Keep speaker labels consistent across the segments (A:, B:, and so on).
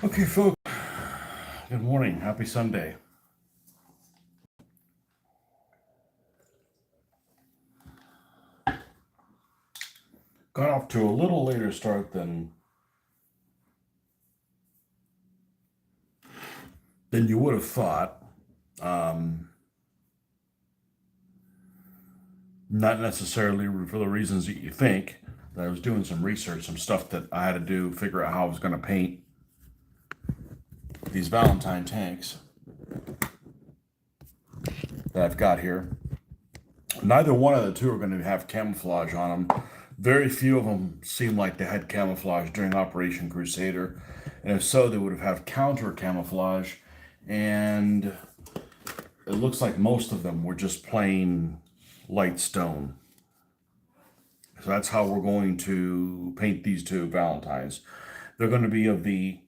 A: Okay, folks, good morning. Happy Sunday. Got off to a little later start than you would have thought. Not necessarily for the reasons that you think. That I was doing some research, some stuff that I had to do, figure out how I was going to paint these Valentine tanks that I've got here. Neither one of the two are going to have camouflage on them. Very few of them seem like they had camouflage during Operation Crusader. And if so, they would have had counter camouflage. And it looks like most of them were just plain light stone. So that's how we're going to paint these two Valentines. They're going to be of the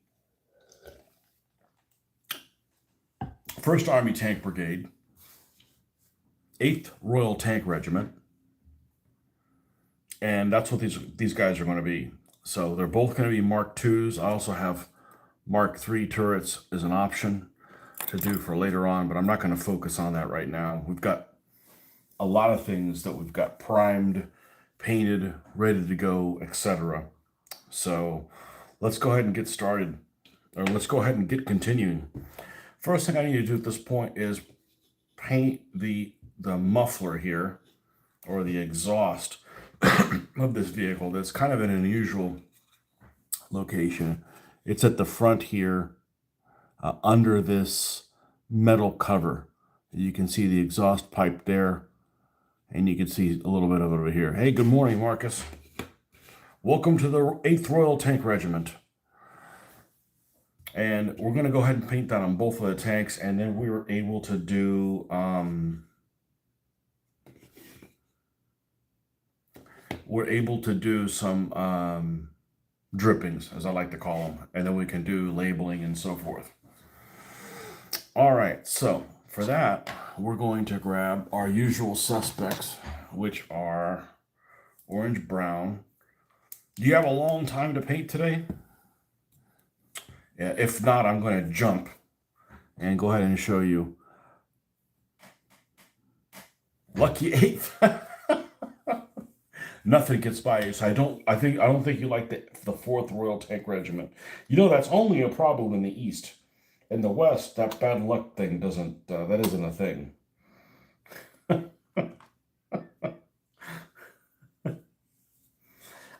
A: 1st Army Tank Brigade, 8th Royal Tank Regiment, and that's what these guys are going to be. So they're both going to be Mark IIs. I also have Mark III turrets as an option to do for later on, but I'm not going to focus on that right now. We've got a lot of things that we've got primed, painted, ready to go, etc. So let's go ahead and get started, or let's go ahead and get continuing. First thing I need to do at this point is paint the muffler here, or the exhaust of this vehicle. That's kind of an unusual location. It's at the front here, under this metal cover. You can see the exhaust pipe there, and you can see a little bit of it over here. Hey, good morning, Marcus. Welcome to the 8th Royal Tank Regiment. And we're going to go ahead and paint that on both of the tanks, and then we were able to do some drippings, as I like to call them, and then we can do labeling and so forth. All right, so for that, we're going to grab our usual suspects, which are orange, brown. Do you have a long time to paint today? Yeah, if not, I'm going to jump and go ahead and show you. Lucky 8th. Nothing gets by you. So I don't think you like the 4th Royal Tank Regiment. You know, that's only a problem in the East. In the West, that bad luck thing doesn't, that isn't a thing.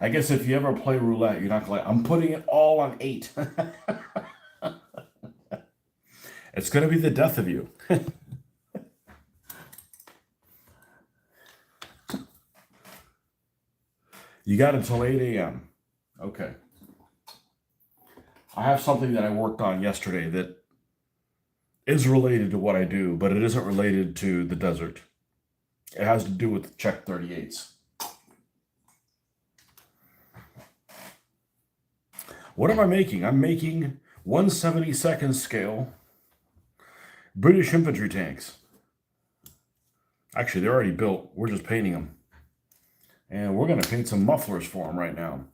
A: I guess if you ever play roulette, you're not going to, I'm putting it all on 8. It's going to be the death of you. You got until 8 a.m. Okay. I have something that I worked on yesterday that is related to what I do, but it isn't related to the desert. It has to do with Czech 38s. What am I making? I'm making 1/72nd scale British infantry tanks. Actually, they're already built. We're just painting them. And we're going to paint some mufflers for them right now.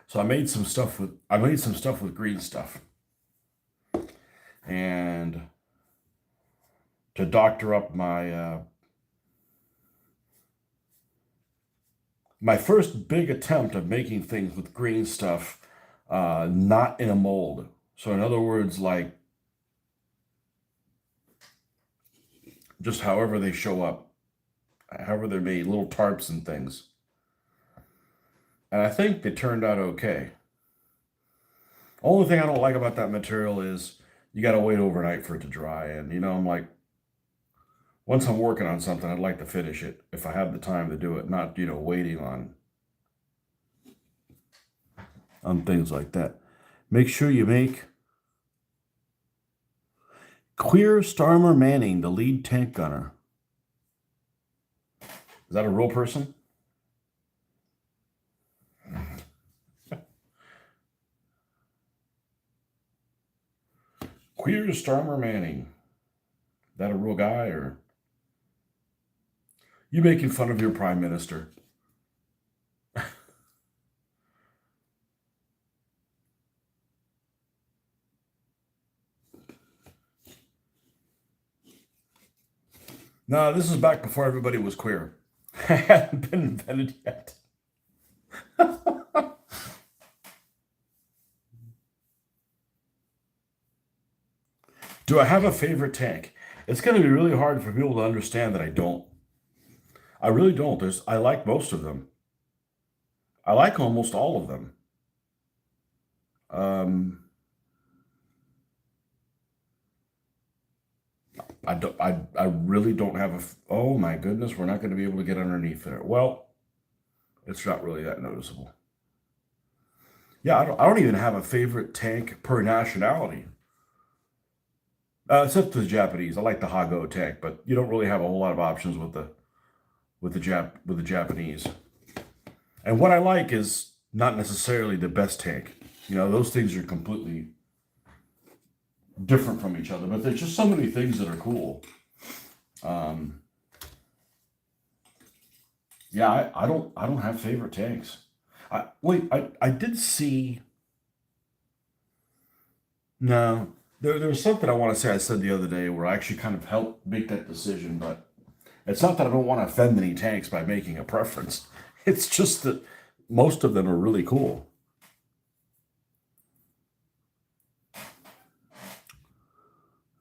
A: So I made some stuff with green stuff. And to doctor up my my first big attempt of making things with green stuff, not in a mold. So in other words, like just however they show up, however they're made, little tarps and things. And I think they turned out okay. Only thing I don't like about that material is you got to wait overnight for it to dry. And, you know, I'm like, once I'm working on something, I'd like to finish it if I have the time to do it, not, you know, waiting on things like that. Make sure you make Queer Starmer Manning, the lead tank gunner. Is that a real person? Queer Starmer Manning. That a real guy, or you making fun of your prime minister? No, this is back before everybody was queer. It hadn't been invented yet. Do I have a favorite tank? It's going to be really hard for people to understand that I don't. I really don't. I like most of them. I like almost all of them. Um, I really don't have oh my goodness, we're not going to be able to get underneath there. Well, it's not really that noticeable. Yeah, I don't even have a favorite tank per nationality. Except for the Japanese. I like the Hago tank, but you don't really have a whole lot of options with the Japanese. And what I like is not necessarily the best tank. You know, those things are completely different from each other, but there's just so many things that are cool. Um, yeah, I don't have favorite tanks. I did see. No, there was something I want to say I said the other day where I actually kind of helped make that decision, but it's not that I don't want to offend any tanks by making a preference. It's just that most of them are really cool.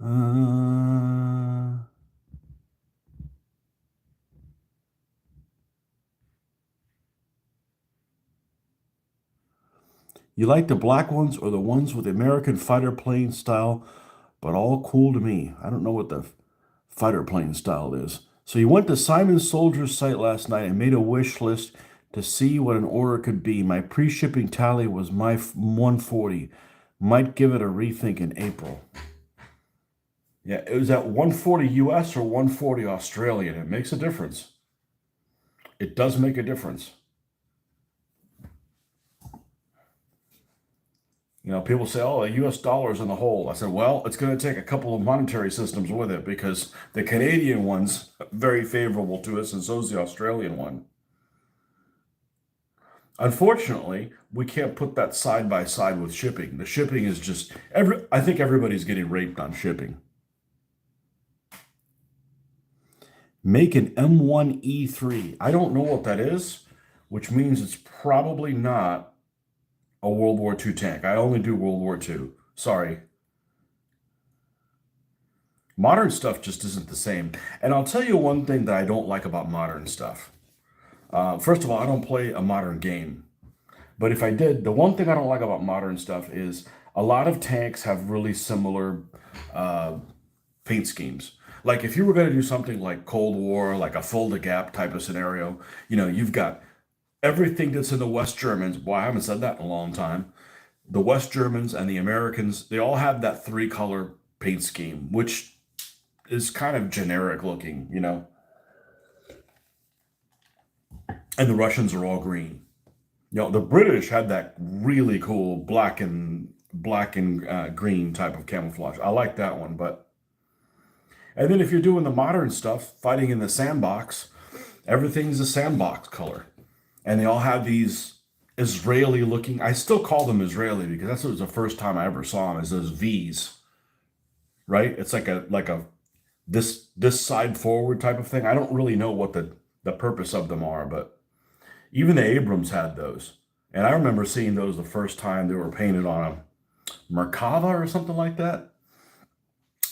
A: Uh, you like the black ones or the ones with the American fighter plane style, but all cool to me. I don't know what the fighter plane style is. So you went to Simon Soldier's site last night and made a wish list to see what an order could be. My pre-shipping tally was my 140. Might give it a rethink in April. Yeah, it was at 140 US or 140 Australian. It makes a difference. It does make a difference. You know, people say, oh, the US dollar's in the hole. I said, well, it's going to take a couple of monetary systems with it because the Canadian one's very favorable to us, and so is the Australian one. Unfortunately, we can't put that side by side with shipping. The shipping is just I think everybody's getting raped on shipping. Make an M1E3. I don't know what that is, which means it's probably not a World War II tank. I only do World War II. Sorry. Modern stuff just isn't the same. And I'll tell you one thing that I don't like about modern stuff. First of all, I don't play a modern game. But if I did, the one thing I don't like about modern stuff is a lot of tanks have really similar uh, paint schemes. Like if you were going to do something like Cold War, like a Fulda Gap type of scenario, you know, you've got everything that's in the West Germans. Boy, I haven't said that in a long time. The West Germans and the Americans, they all have that three color paint scheme, which is kind of generic looking, you know. And the Russians are all green. You know, the British had that really cool black and green type of camouflage. I like that one, but and then if you're doing the modern stuff, fighting in the sandbox, everything's a sandbox color. And they all have these Israeli looking, I still call them Israeli because that's what was the first time I ever saw them, is those V's, right? It's like a this side forward type of thing. I don't really know what the purpose of them are, but even the Abrams had those. And I remember seeing those the first time they were painted on a Merkava or something like that.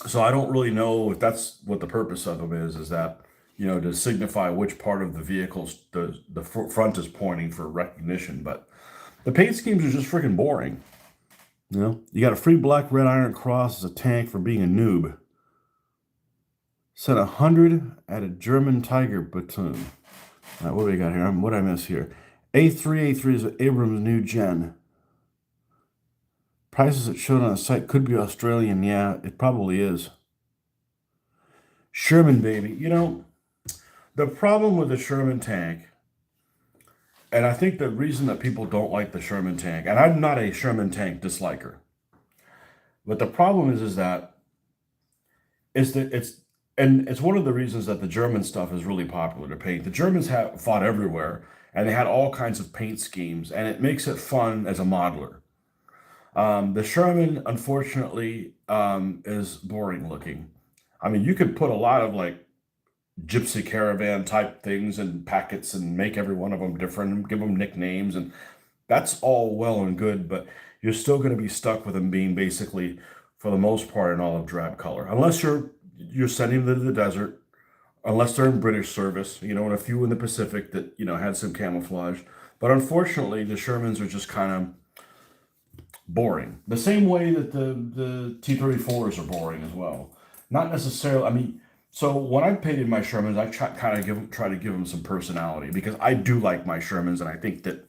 A: So I don't really know if that's what the purpose of them is that, you know, to signify which part of the vehicles the front is pointing for recognition. But the paint schemes are just freaking boring. You know, you got a free black red iron cross as a tank for being a noob. Sent 100 at a German Tiger platoon. All right, what do we got here? What did I miss here? A3 is Abrams new gen. Prices that showed on the site could be Australian. Yeah, it probably is. Sherman, baby. You know, the problem with the Sherman tank, and I think the reason that people don't like the Sherman tank, and I'm not a Sherman tank disliker, but the problem is that it's one of the reasons that the German stuff is really popular to paint. The Germans have fought everywhere, and they had all kinds of paint schemes, and it makes it fun as a modeler. The Sherman, unfortunately, is boring looking. I mean, you could put a lot of like gypsy caravan type things and packets and make every one of them different and give them nicknames. And that's all well and good, but you're still going to be stuck with them being basically, for the most part, an olive drab color. Unless you're sending them to the desert, unless they're in British service, you know, and a few in the Pacific that, you know, had some camouflage. But unfortunately, the Shermans are just kind of boring. The same way that the T-34s are boring as well. Not necessarily, I mean, so when I painted my Shermans, I try to give them some personality, because I do like my Shermans, and I think that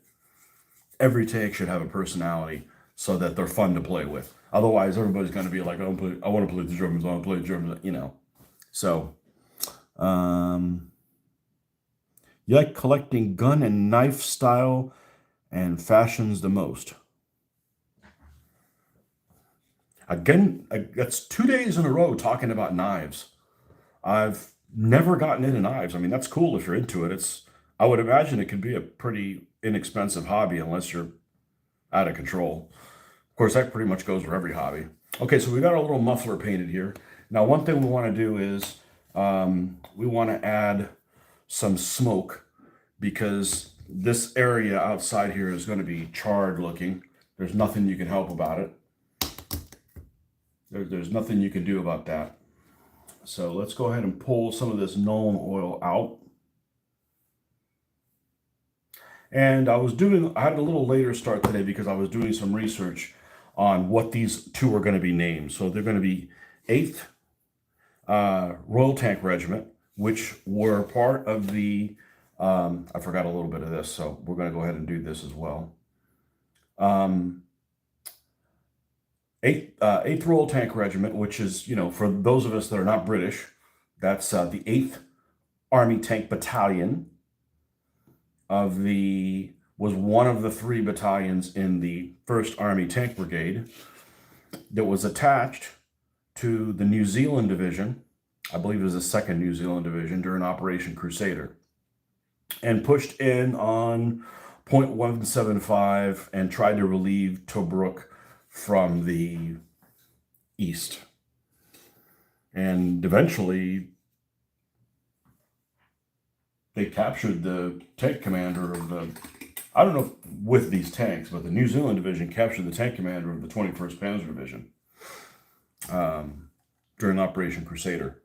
A: every tank should have a personality so that they're fun to play with. Otherwise, everybody's going to be like, I want to play the Germans, I want to play the Germans, you know. So, you like collecting gun and knife style and fashions the most. Again, that's 2 days in a row talking about knives. I've never gotten into knives. I mean, that's cool if you're into it. I would imagine it could be a pretty inexpensive hobby unless you're out of control. Of course, that pretty much goes for every hobby. Okay, so we got our little muffler painted here. Now, one thing we want to do is we want to add some smoke, because this area outside here is going to be charred looking. There's nothing you can help about it. There's nothing you can do about that. So let's go ahead and pull some of this Nuln oil out. And I had a little later start today because I was doing some research on what these two are going to be named. So they're going to be 8th Royal Tank Regiment, which were part of the, I forgot a little bit of this, so we're going to go ahead and do this as well. 8th Royal Tank Regiment, which is, you know, for those of us that are not British, that's the 8th Army Tank Battalion was one of the 3 battalions in the 1st Army Tank Brigade that was attached to the New Zealand Division. I believe it was the 2nd New Zealand Division during Operation Crusader, and pushed in on Point 175 and tried to relieve Tobruk from the east. And eventually they captured the tank commander of the, I don't know if with these tanks, but the New Zealand Division captured the tank commander of the 21st Panzer Division during Operation Crusader.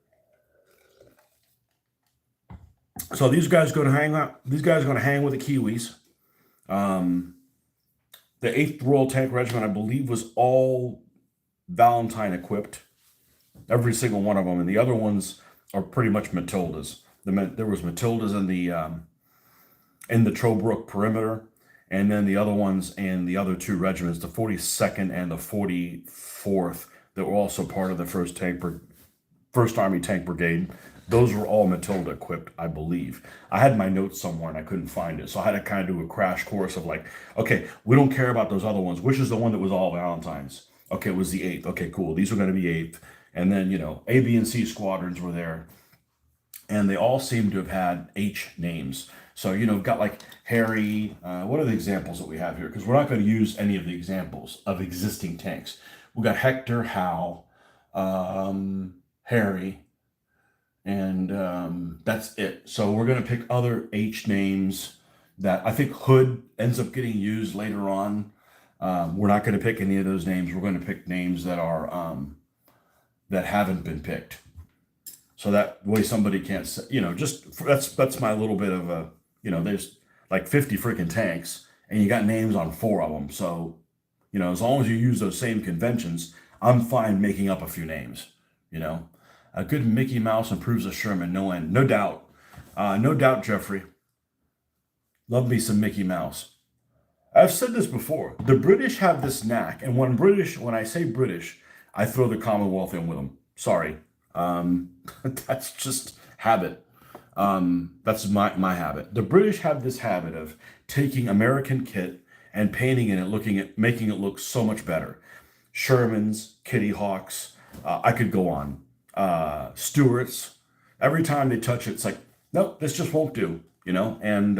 A: So these guys are going to hang out. These guys are going to hang with the Kiwis. The 8th Royal Tank Regiment, I believe, was all Valentine equipped. Every single one of them. And the other ones are pretty much Matildas. There was Matildas in the Tobruk perimeter. And then the other ones and the other 2 regiments, the 42nd and the 44th, that were also part of the 1st Army Tank Brigade. Those were all Matilda equipped, I believe. I had my notes somewhere and I couldn't find it. So I had to kind of do a crash course of like, okay, we don't care about those other ones. Which is the one that was all Valentines? Okay, it was the 8th. Okay, cool. These were going to be 8th. And then, you know, A, B, and C squadrons were there. And they all seem to have had H names. So, you know, we've got like Harry. What are the examples that we have here? Because we're not going to use any of the examples of existing tanks. We've got Hector, Hal, Harry, and that's it. So we're going to pick other H names that I think Hood ends up getting used later on. We're not going to pick any of those names. We're going to pick names that are that haven't been picked. So that way somebody can't say, you know, just that's my little bit of a, you know, there's like 50 freaking tanks and you got names on 4 of them. So, you know, as long as you use those same conventions, I'm fine making up a few names, you know. A good Mickey Mouse improves a Sherman, no end. No doubt. No doubt, Jeffrey. Love me some Mickey Mouse. I've said this before. The British have this knack, and when I say British, I throw the Commonwealth in with them. Sorry. That's just habit. That's my habit. The British have this habit of taking American kit and painting it, making it look so much better. Shermans, Kitty Hawks, I could go on. Stuarts, every time they touch it, it's like, nope, this just won't do, you know, and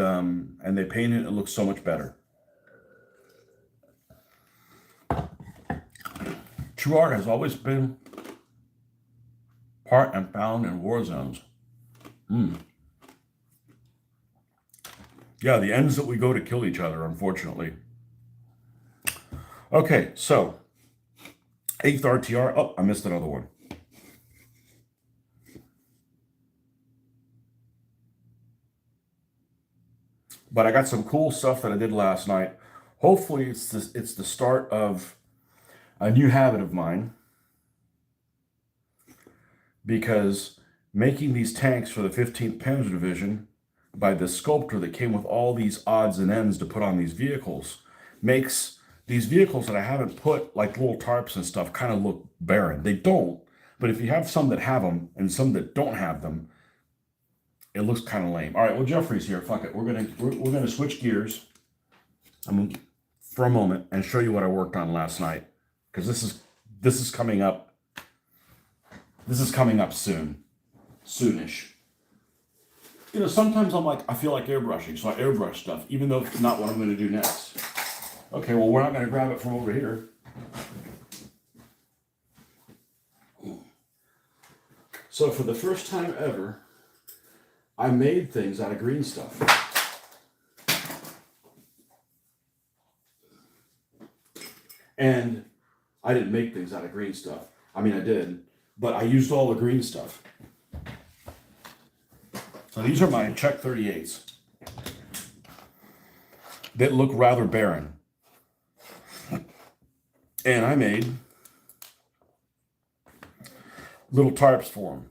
A: they paint it looks so much better. True art has always been part and found in war zones. Yeah, the ends that we go to kill each other, unfortunately. Okay, so 8th RTR. Oh, I missed another one. But I got some cool stuff that I did last night. Hopefully it's the start of a new habit of mine, because making these tanks for the 15th Panzer Division by the sculptor that came with all these odds and ends to put on these vehicles makes these vehicles that I haven't put, like little tarps and stuff, kind of look barren. They don't, but if you have some that have them and some that don't have them, it looks kind of lame. All right, well, Jeffrey's here. Fuck it. We're gonna switch gears for a moment and show you what I worked on last night, because this is coming up. This is coming up soonish. You know, sometimes I feel like airbrushing, so I airbrush stuff, even though it's not what I'm going to do next. Okay, well, we're not going to grab it from over here. So for the first time ever, I made things out of green stuff. And I didn't make things out of green stuff. I mean, I did, but I used all the green stuff. So these are my Czech 38s that look rather barren. And I made little tarps for them.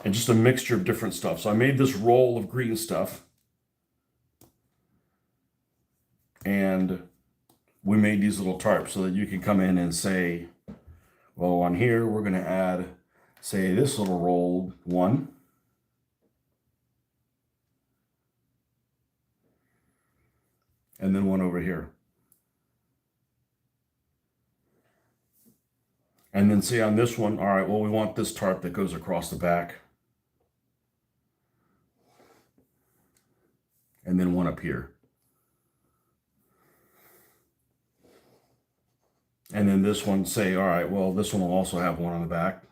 A: And just a mixture of different stuff. So I made this roll of green stuff. And we made these little tarps so that you can come in and say, well, on here, we're going to add, say, this little roll one. And then one over here. And then say on this one, all right, well, we want this tarp that goes across the back. And then one up here. And then this one, say, all right, well, this one will also have one on the back.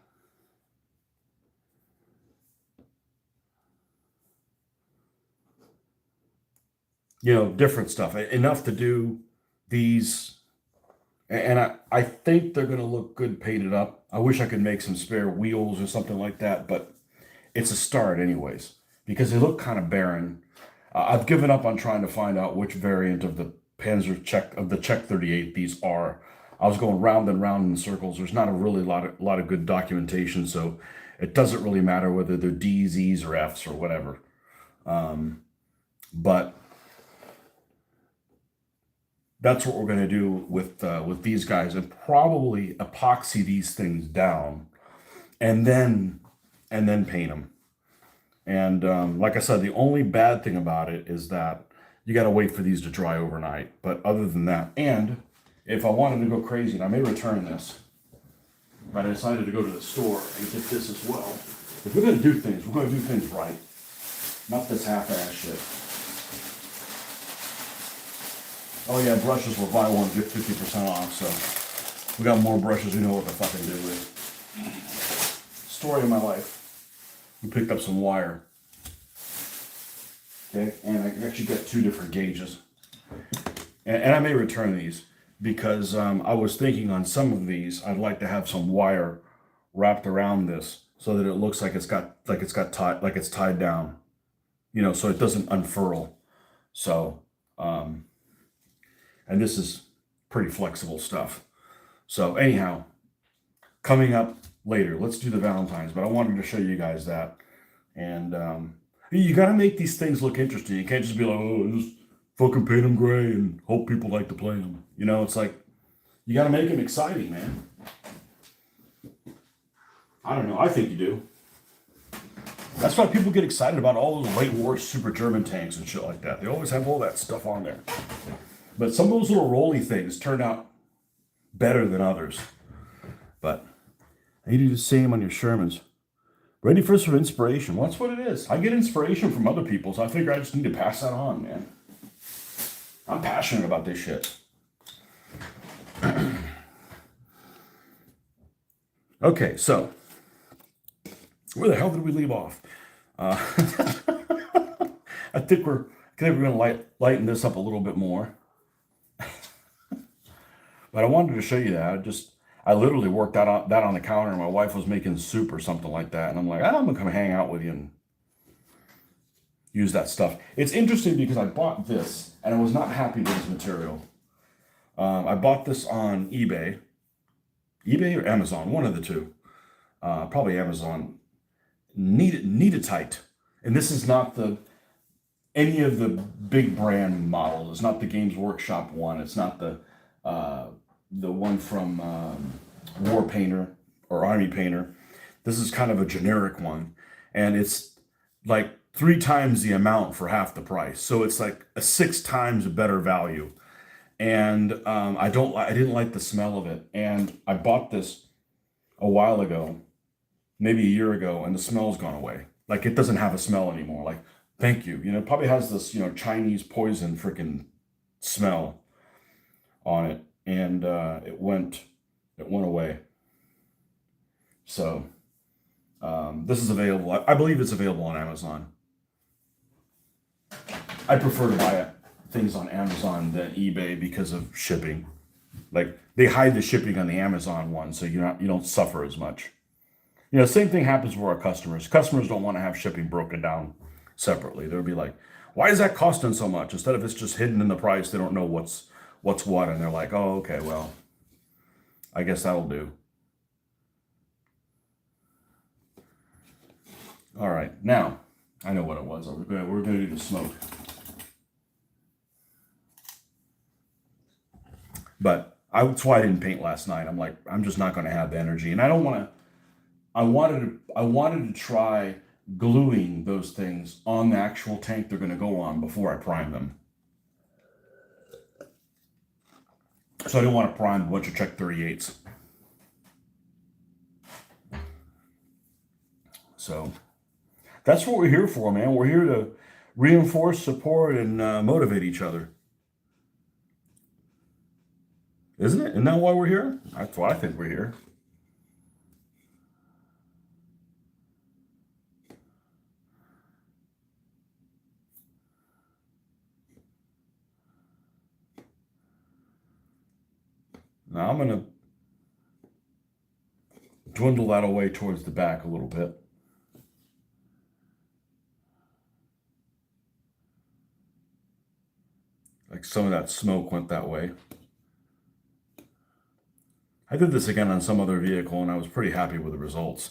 A: You know, different stuff. Enough to do these. And I think they're going to look good painted up. I wish I could make some spare wheels or something like that, but it's a start anyways, because they look kind of barren. I've given up on trying to find out which variant of the Czech 38 these are. I was going round and round in circles. There's not a really lot of good documentation, so it doesn't really matter whether they're D's, E's, or F's or whatever. But that's what we're going to do with these guys, and probably epoxy these things down, and then paint them. And like I said, the only bad thing about it is that you got to wait for these to dry overnight. But other than that, and if I wanted to go crazy, and I may return this, but I decided to go to the store and get this as well. If we're going to do things, we're going to do things right, not this half-ass shit. Oh yeah, brushes will buy one, get 50% off, so we got more brushes we know what to fucking do with. Story of my life. We picked up some wire. Okay, and I actually got 2 different gauges. And I may return these, because I was thinking on some of these, I'd like to have some wire wrapped around this so that it looks like it's tied down. You know, so it doesn't unfurl. So, and this is pretty flexible stuff. So anyhow, coming up later, let's do the Valentines, but I wanted to show you guys that. And you got to make these things look interesting. You can't just be like, oh, just fucking paint them gray and hope people like to play them. You know, it's like, you got to make them exciting, man. I don't know. I think you do. That's why people get excited about all those late war super German tanks and shit like that. They always have all that stuff on there. But some of those little rolly things turned out better than others. But I need you to see them on your Shermans. Ready for some inspiration. Well, that's what it is. I get inspiration from other people, so I figure I just need to pass that on, man. I'm passionate about this shit. Okay, so Where the hell did we leave off? Uh, I think we're going to lighten this up a little bit more. But I wanted to show you that. I literally worked that on the counter, and my wife was making soup or something like that. And I'm like, I'm going to come hang out with you and use that stuff. It's interesting because I bought this, and I was not happy with this material. I bought this on eBay or Amazon, one of the two. Probably Amazon. Neatitite, and this is not any of the big brand models. It's not the Games Workshop one. It's not the one from War Painter or Army Painter. This is kind of a generic one, and it's like 3 times the amount for half the price. So it's like a 6 times better value. And I didn't like the smell of it. And I bought this a while ago, maybe a year ago, and the smell's gone away. Like, it doesn't have a smell anymore. Like, thank you. It probably has this, Chinese poison freaking smell on it. And it went away. So this is available. I believe it's available on Amazon. I prefer to buy things on Amazon than eBay because of shipping. Like, they hide the shipping on the Amazon one, so you don't suffer as much. Same thing happens for our customers. Customers don't want to have shipping broken down separately. They'll be like, why is that costing so much? Instead of it's just hidden in the price, they don't know what's what, and they're like, oh, okay, well, I guess that'll do. All right, now, I know what it was. We're going to do the smoke. But that's why I didn't paint last night. I'm like, I'm just not going to have the energy. And I don't want to, I wanted to try gluing those things on the actual tank they're going to go on before I prime them. So I didn't want to prime a bunch of Czech 38s. So that's what we're here for, man. We're here to reinforce, support, and motivate each other. Isn't it? Isn't that why we're here? That's why I think we're here. Now I'm going to dwindle that away towards the back a little bit. Like some of that smoke went that way. I did this again on some other vehicle, and I was pretty happy with the results.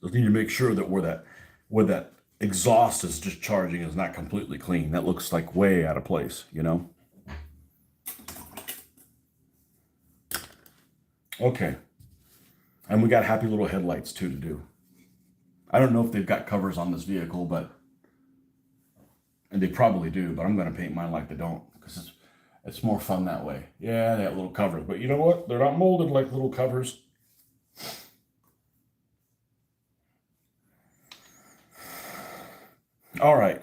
A: Just need to make sure that where that exhaust is just charging is not completely clean. That looks like way out of place, Okay. And we got happy little headlights too to do. I don't know if they've got covers on this vehicle, and they probably do, but I'm going to paint mine like they don't, because it's more fun that way. Yeah, they have little covers, but you know what? They're not molded like little covers. All right,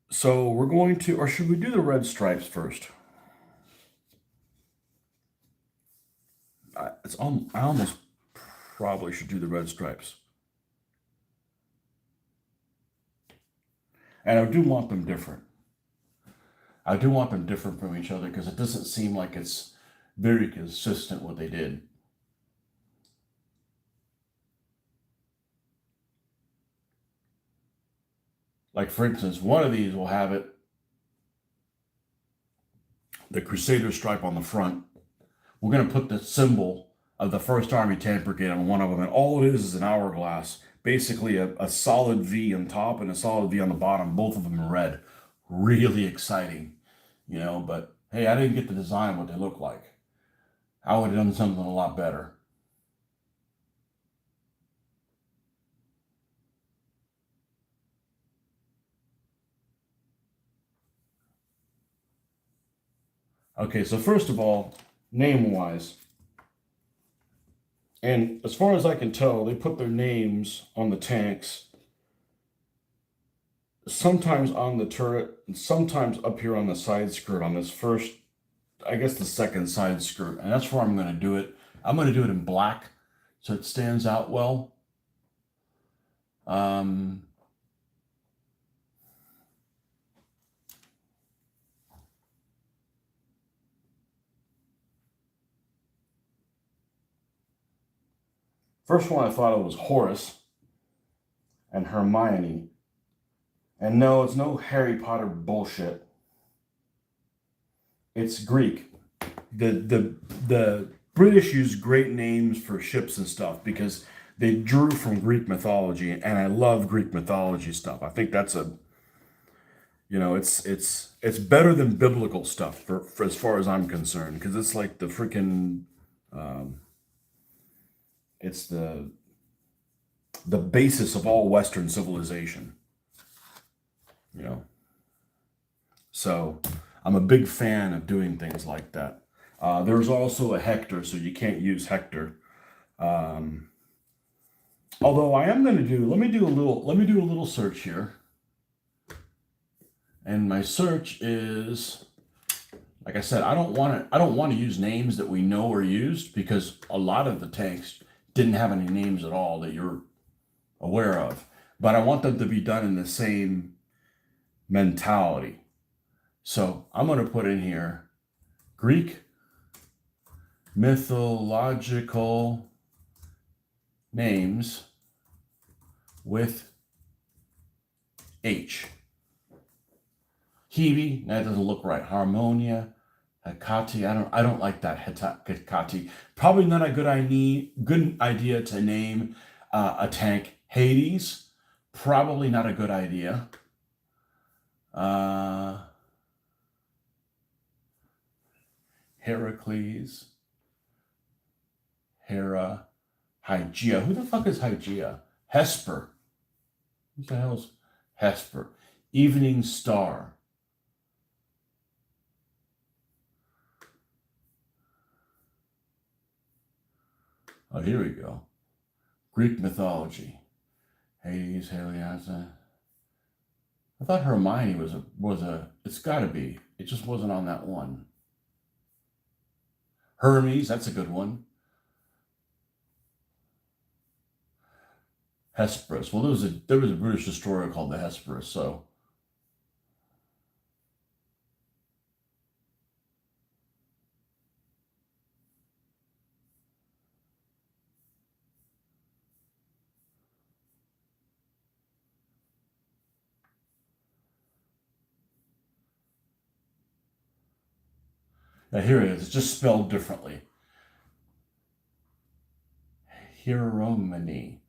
A: so we're going to, or should we do the red stripes first? I almost probably should do the red stripes. And I do want them different. I do want them different from each other because it doesn't seem like it's very consistent what they did. Like, for instance, one of these will have the Crusader stripe on the front. We're going to put the symbol of the 1st Army Tank Brigade on one of them, and all it is an hourglass. Basically a solid V on top and a solid V on the bottom, both of them in red. Really exciting, but hey, I didn't get to design what they look like. I would have done something a lot better. Okay, so first of all, name-wise, and as far as I can tell, they put their names on the tanks, sometimes on the turret, and sometimes up here on the side skirt on this first I guess the second side skirt, and that's where I'm going to do it. I'm going to do it in black so it stands out well. First one I thought it was Horace and Hermione. And no, it's no Harry Potter bullshit. It's Greek. The British use great names for ships and stuff because they drew from Greek mythology, and I love Greek mythology stuff. I think that's a, it's better than biblical stuff for as far as I'm concerned, because it's like the freaking it's the basis of all Western civilization, you know. So I'm a big fan of doing things like that. There's also a Hector, so you can't use Hector. Although I am going to do, let me do a little search here. And my search is, like I said, I don't want to use names that we know are used, because a lot of the tanks didn't have any names at all that you're aware of. But I want them to be done in the same mentality. So I'm going to put in here Greek mythological names with H. Hebe, that doesn't look right. Harmonia, Hecate, I don't like that. Hecate. Probably not a good idea to name a tank Hades. Probably not a good idea. Heracles, Hera, Hygeia. Who the fuck is Hygeia? Hesper. What the hell's Hesper? Evening Star. Oh, here we go. Greek mythology. Hades, Helios. I thought Hermione was a. It's got to be. It just wasn't on that one. Hermes, that's a good one. Hesperus. Well, there was a British destroyer called the Hesperus, so. Now here it is. It's just spelled differently. Hieromene,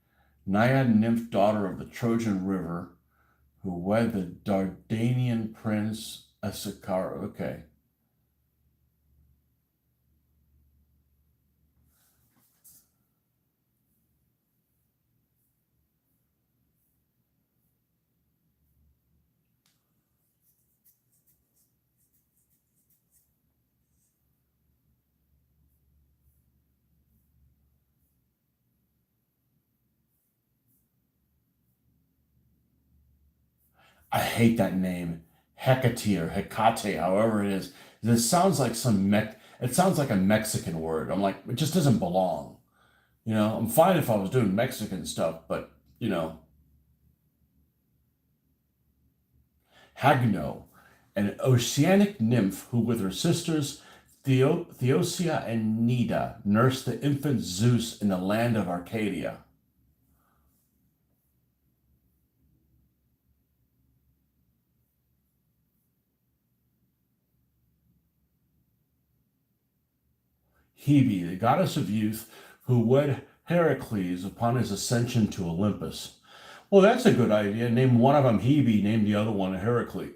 A: Naiad nymph, daughter of the Trojan River, who wed the Dardanian prince Asakara. Okay. I hate that name, Hecate or Hecate, however it is. This sounds like it sounds like a Mexican word. I'm like, it just doesn't belong. I'm fine if I was doing Mexican stuff, but Hagno, an oceanic nymph who, with her sisters Theosia and Nida, nursed the infant Zeus in the land of Arcadia. Hebe, the goddess of youth, who wed Heracles upon his ascension to Olympus. Well, that's a good idea. Name one of them Hebe, name the other one Heracles.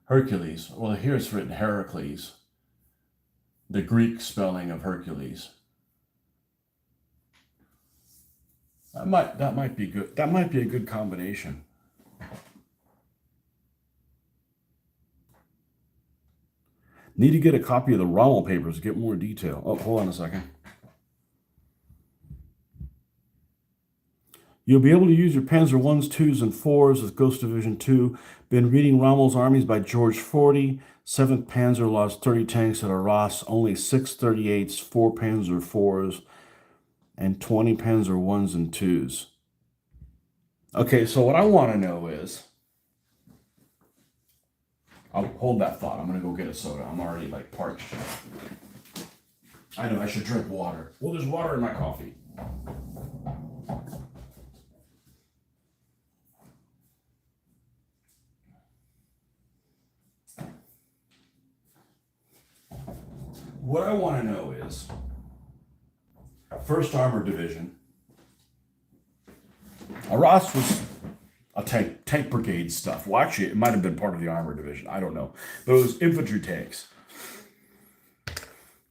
A: Hercules. Well, here it's written Heracles, the Greek spelling of Hercules. That might be good. That might be a good combination. Need to get a copy of the Rommel papers to get more detail. Oh, hold on a second. You'll be able to use your Panzer 1s, 2s, and 4s with Ghost Division 2. Been reading Rommel's Armies by George Forty. 7th Panzer lost 30 tanks at Arras, only 6 38s, 4 Panzer 4s, and 20 Panzer 1s and 2s. Okay, so what I want to know is, I'll hold that thought. I'm going to go get a soda. I'm already like parched. I know I should drink water. Well, there's water in my coffee. What I want to know is, 1st Armored Division. Arras was a tank brigade stuff. Well, actually, it might have been part of the Armored Division. I don't know. But it was infantry tanks.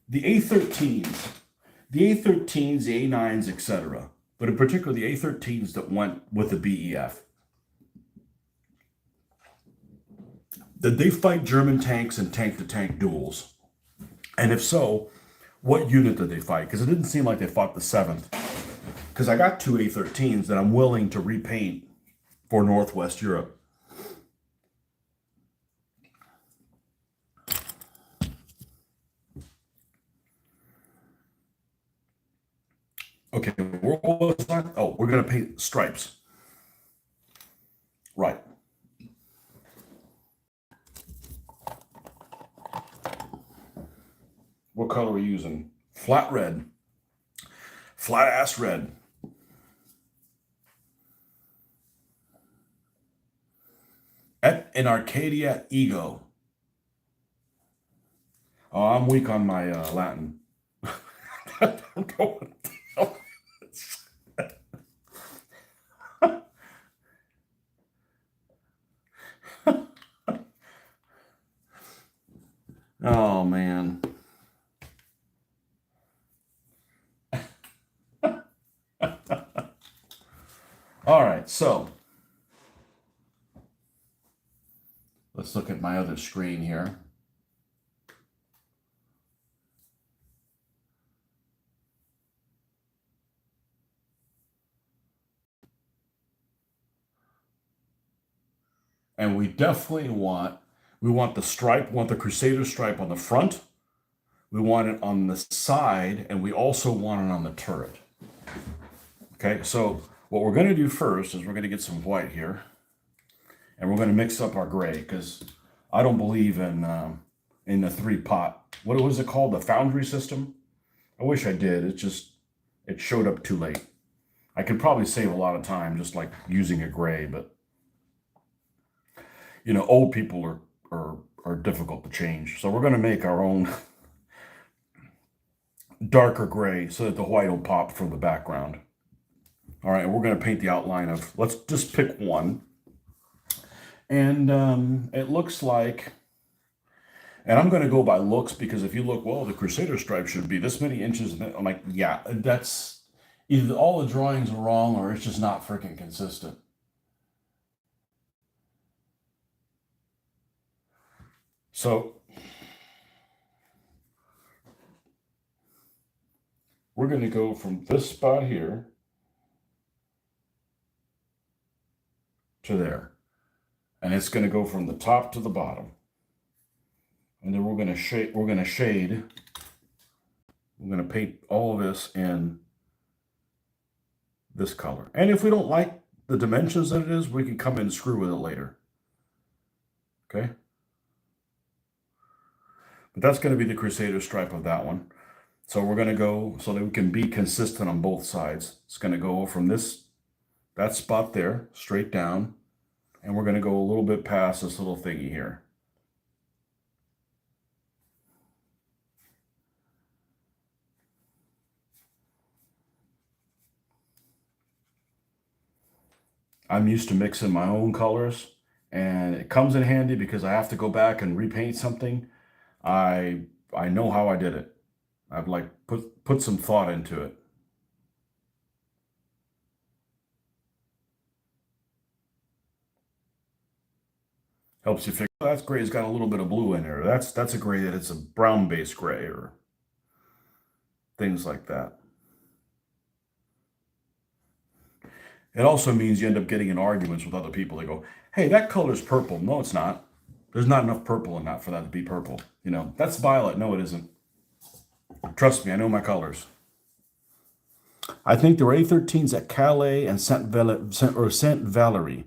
A: The A-13s, the A-9s, etc., but in particular the A-13s that went with the BEF. Did they fight German tanks in tank-to-tank duels? And if so, what unit did they fight? Because it didn't seem like they fought the 7th. Because I got 2 A-13s that I'm willing to repaint for Northwest Europe. Okay, what was that? Oh, we're going to paint stripes. Right. What color are we using? Flat red. Flat ass red. Et in Arcadia ego. Oh, I'm weak on my Latin. I don't know what the hell Oh, man. All right, so let's look at my other screen here. And we definitely want the stripe, we want the Crusader stripe on the front. We want it on the side, and we also want it on the turret. Okay, so what we're going to do first is we're going to get some white here, and we're going to mix up our gray, because I don't believe in the 3-pot. What was it called? The foundry system? I wish I did. It showed up too late. I could probably save a lot of time just like using a gray, but you know, old people are difficult to change. So we're going to make our own darker gray so that the white will pop from the background. All right, we're going to paint the outline of, let's just pick one. And it looks like, and I'm going to go by looks, because if you look, well, the Crusader stripe should be this many inches. I'm like, yeah, that's either all the drawings are wrong or it's just not freaking consistent. So we're going to go from this spot here to there. And it's going to go from the top to the bottom. And then we're going to shade, we're going to paint all of this in this color. And if we don't like the dimensions that it is, we can come in and screw with it later. Okay? But that's going to be the Crusader stripe of that one. So we're going to go so that we can be consistent on both sides. It's going to go from that spot there, straight down. And we're going to go a little bit past this little thingy here. I'm used to mixing my own colors, and it comes in handy because I have to go back and repaint something. I know how I did it. I've like put some thought into it. Helps you figure, oh, that's gray. It's got a little bit of blue in there. That's a gray that it's a brown base gray or things like that. It also means you end up getting in arguments with other people. They go, hey, that color's purple. No, it's not. There's not enough purple in that for that to be purple. You know, that's violet. No, it isn't. Trust me, I know my colors. I think there were A-13s at Calais and Saint Valerie.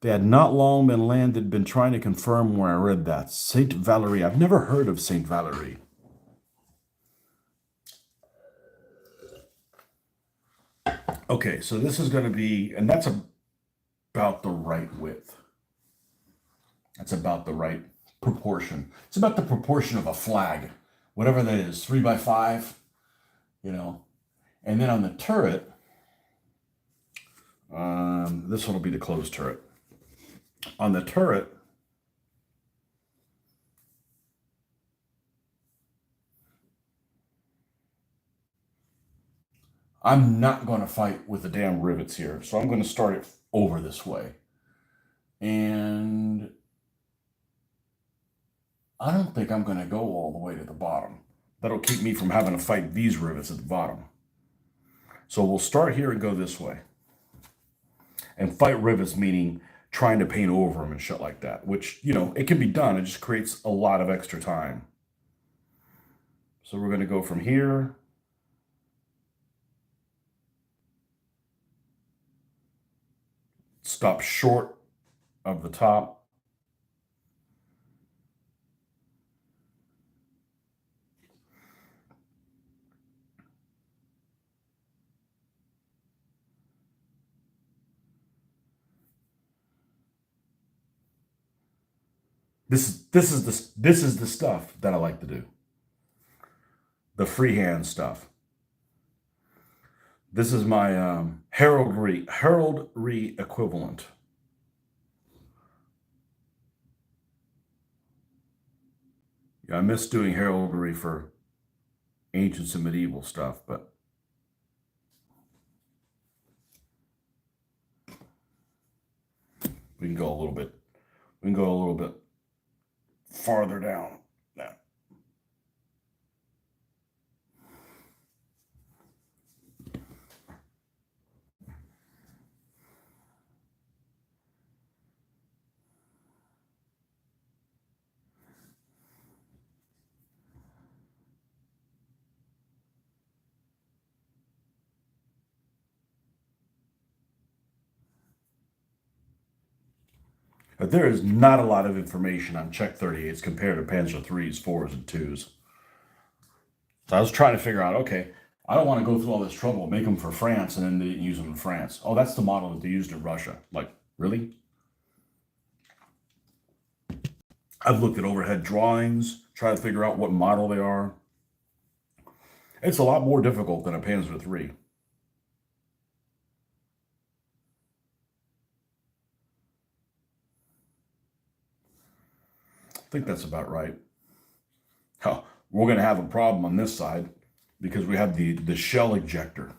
A: They had not long been landed, been trying to confirm where I read that. Saint Valerie. I've never heard of Saint Valerie. Okay, so this is going to be, and that's about the right width. That's about the right proportion. It's about the proportion of a flag, whatever that is, 3x5, you know. And then on the turret, this one will be the closed turret. On the turret, I'm not going to fight with the damn rivets here, so I'm going to start it over this way. And I don't think I'm going to go all the way to the bottom. That'll keep me from having to fight these rivets at the bottom. So we'll start here and go this way. And fight rivets meaning trying to paint over them and shit like that, which, you know, it can be done. It just creates a lot of extra time. So we're going to go from here. Stop short of the top. This is the stuff that I like to do. The freehand stuff. This is my heraldry equivalent. Yeah, I miss doing heraldry for ancients and medieval stuff, but we can go a little bit. We can go a little bit farther down. Now. But there is not a lot of information on Czech 38s compared to Panzer 3s, 4s, and 2s. So I was trying to figure out, okay, I don't want to go through all this trouble, make them for France, and then they didn't use them in France. Oh, that's the model that they used in Russia. Like, really? I've looked at overhead drawings, try to figure out what model they are. It's a lot more difficult than a Panzer 3. I think that's about right. Oh, we're going to have a problem on this side because we have the shell ejector.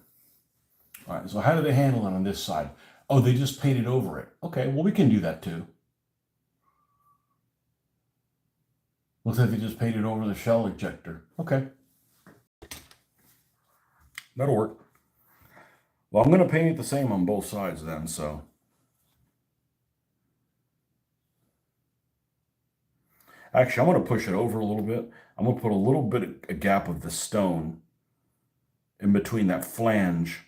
A: All right, so how do they handle it on this side? Oh, they just painted over it. Okay, well, we can do that too. Looks like they just painted over the shell ejector. Okay. That'll work. Well, I'm going to paint it the same on both sides then, so. Actually, I'm going to push it over a little bit. I'm going to put a little bit of a gap of the stone in between that flange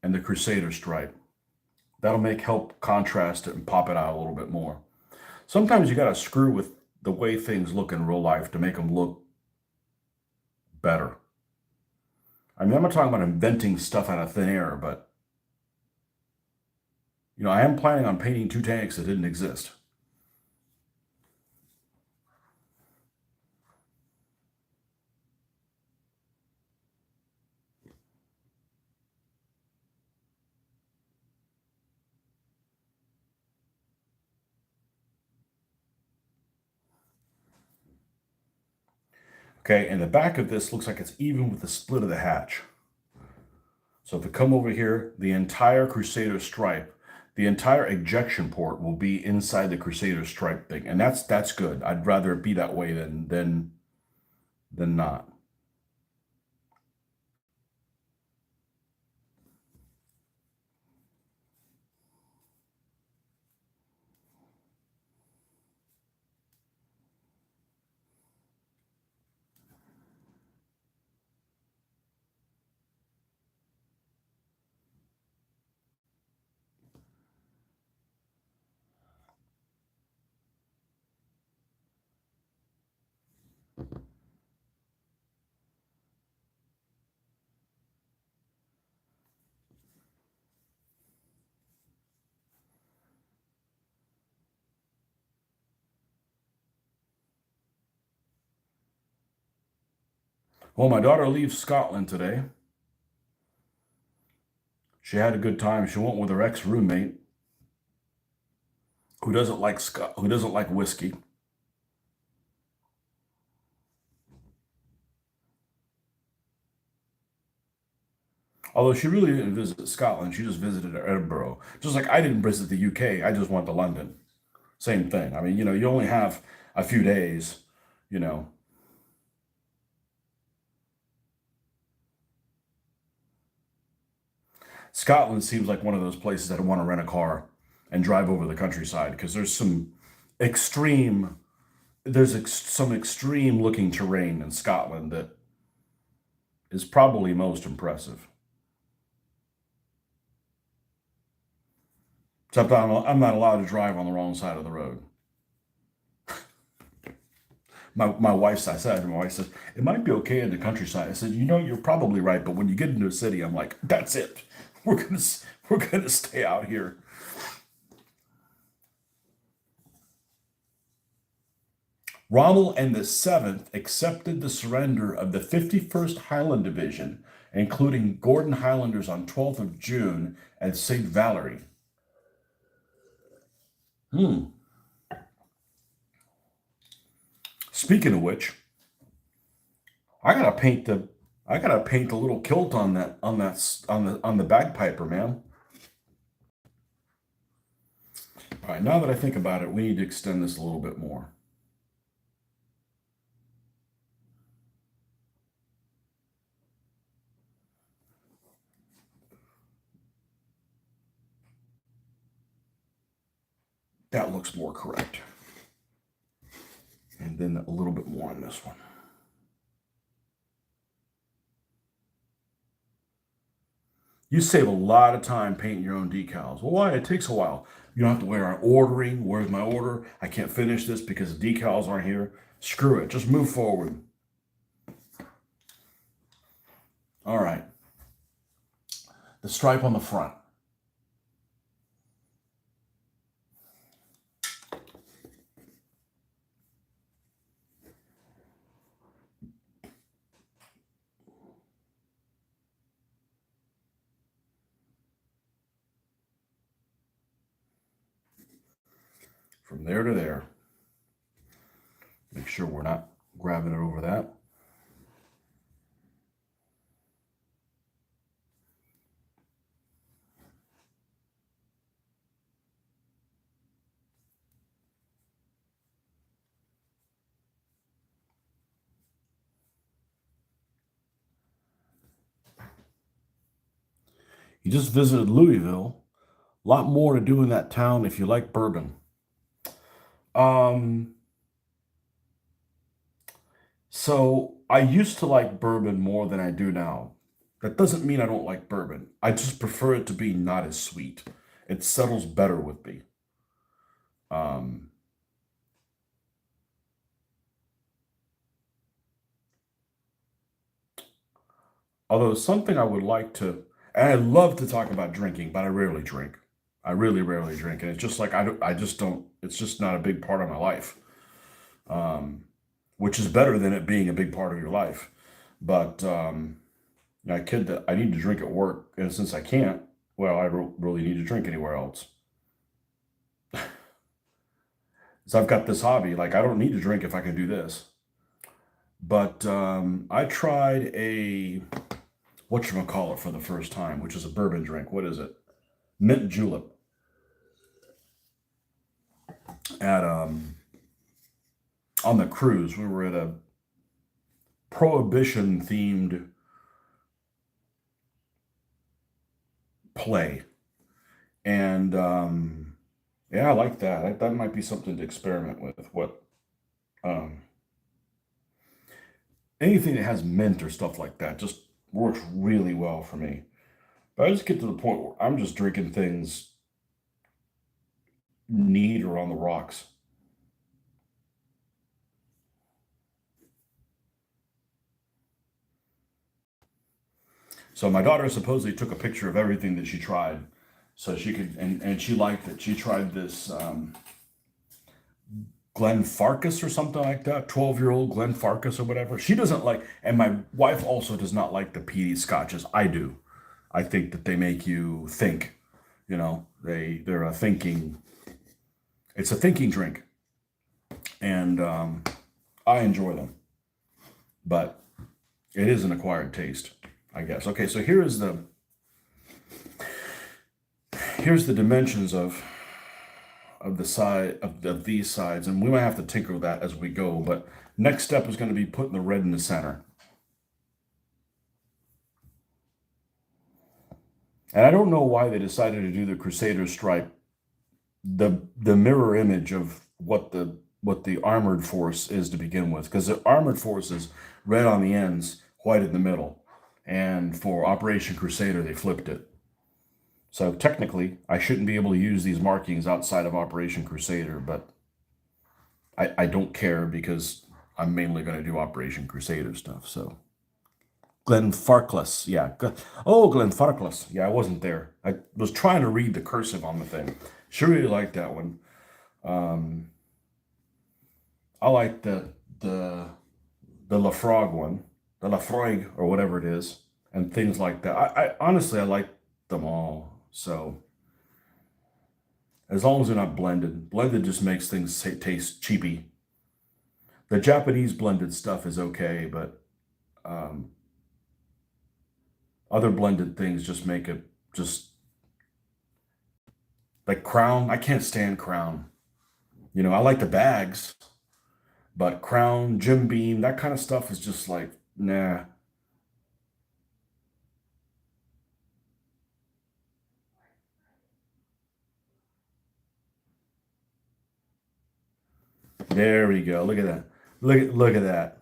A: and the Crusader stripe. That'll help contrast it and pop it out a little bit more. Sometimes you got to screw with the way things look in real life to make them look better. I mean, I'm not talking about inventing stuff out of thin air, but, you know, I am planning on painting 2 tanks that didn't exist. Okay, and the back of this looks like it's even with the split of the hatch. So if we come over here, the entire Crusader stripe, the entire ejection port will be inside the Crusader stripe thing, and that's good. I'd rather it be that way than not. Well, my daughter leaves Scotland today. She had a good time. She went with her ex-roommate who doesn't like whiskey. Although she really didn't visit Scotland, she just visited Edinburgh. Just like I didn't visit the UK, I just went to London. Same thing. I mean, you only have a few days, you know. Scotland seems like one of those places that I want to rent a car and drive over the countryside because extreme, some extreme looking terrain in Scotland that is probably most impressive. Except I'm not allowed to drive on the wrong side of the road. I said, my wife says, it might be okay in the countryside. I said, you're probably right, but when you get into a city, I'm like, that's it. We're gonna stay out here. Rommel and the 7th accepted the surrender of the 51st Highland Division, including Gordon Highlanders on 12th of June at St. Valery. Speaking of which, I gotta paint the I gotta paint the little kilt on the bagpiper, man. All right, now that I think about it, we need to extend this a little bit more. That looks more correct. And then a little bit more on this one. You save a lot of time painting your own decals. Well, why? It takes a while. You don't have to worry about ordering. Where's my order? I can't finish this because the decals aren't here. Screw it. Just move forward. All right. The stripe on the front. From there to there. Make sure we're not grabbing it over that. You just visited Louisville. A lot more to do in that town if you like bourbon. Um, so I used to like bourbon more than I do now. That doesn't mean I don't like bourbon. I just prefer it to be not as sweet. It settles better with me. Um, Although something I would like to, and I love to talk about drinking, but I rarely drink. I really rarely drink, and it's just like I just don't. It's just not a big part of my life, um, which is better than it being a big part of your life. But I kid that I need to drink at work, and since I can't, well, I don't really need to drink anywhere else. So I've got this hobby. Like I don't need to drink if I can do this. But I tried a whatchamacallit for the first time, which is a bourbon drink. What is it? Mint julep at on the cruise. We were at a prohibition themed play, and yeah, I like that. That might be something to experiment with. What um, anything that has mint or stuff like that just works really well for me. But I just get to the point where I'm just drinking things neat or on the rocks. So my daughter supposedly took a picture of everything that she tried, so she could, and she liked it. She tried this Glenn Farkas or something like that, 12-year-old Glenn Farkas or whatever. She doesn't like, and my wife also does not like the peaty scotches. I do. I think that they make you think. You know, they're a thinking. It's a thinking drink, and I enjoy them, but it is an acquired taste, I guess. Okay, so here's the dimensions of the side of these sides, and we might have to tinker with that as we go. But next step is going to be putting the red in the center. And I don't know why they decided to do the Crusader stripe, the mirror image of what the armored force is to begin with, because the armored force is red on the ends, white in the middle, and for Operation Crusader they flipped it. So technically, I shouldn't be able to use these markings outside of Operation Crusader, but I don't care because I'm mainly going to do Operation Crusader stuff. So Glenn Farkless, yeah. Oh, Glenn Farkless. Yeah, I wasn't there. I was trying to read the cursive on the thing. Sure really like that one. I like the Lafroig one, the Lafroig or whatever it is, and things like that. I honestly I like them all. So as long as they're not blended, blended just makes things taste cheapy. The Japanese blended stuff is okay, but other blended things just make it just like Crown. I can't stand Crown. You know, I like the bags, but Crown, Jim Beam, that kind of stuff is just like, nah. There we go. Look at that. Look at that.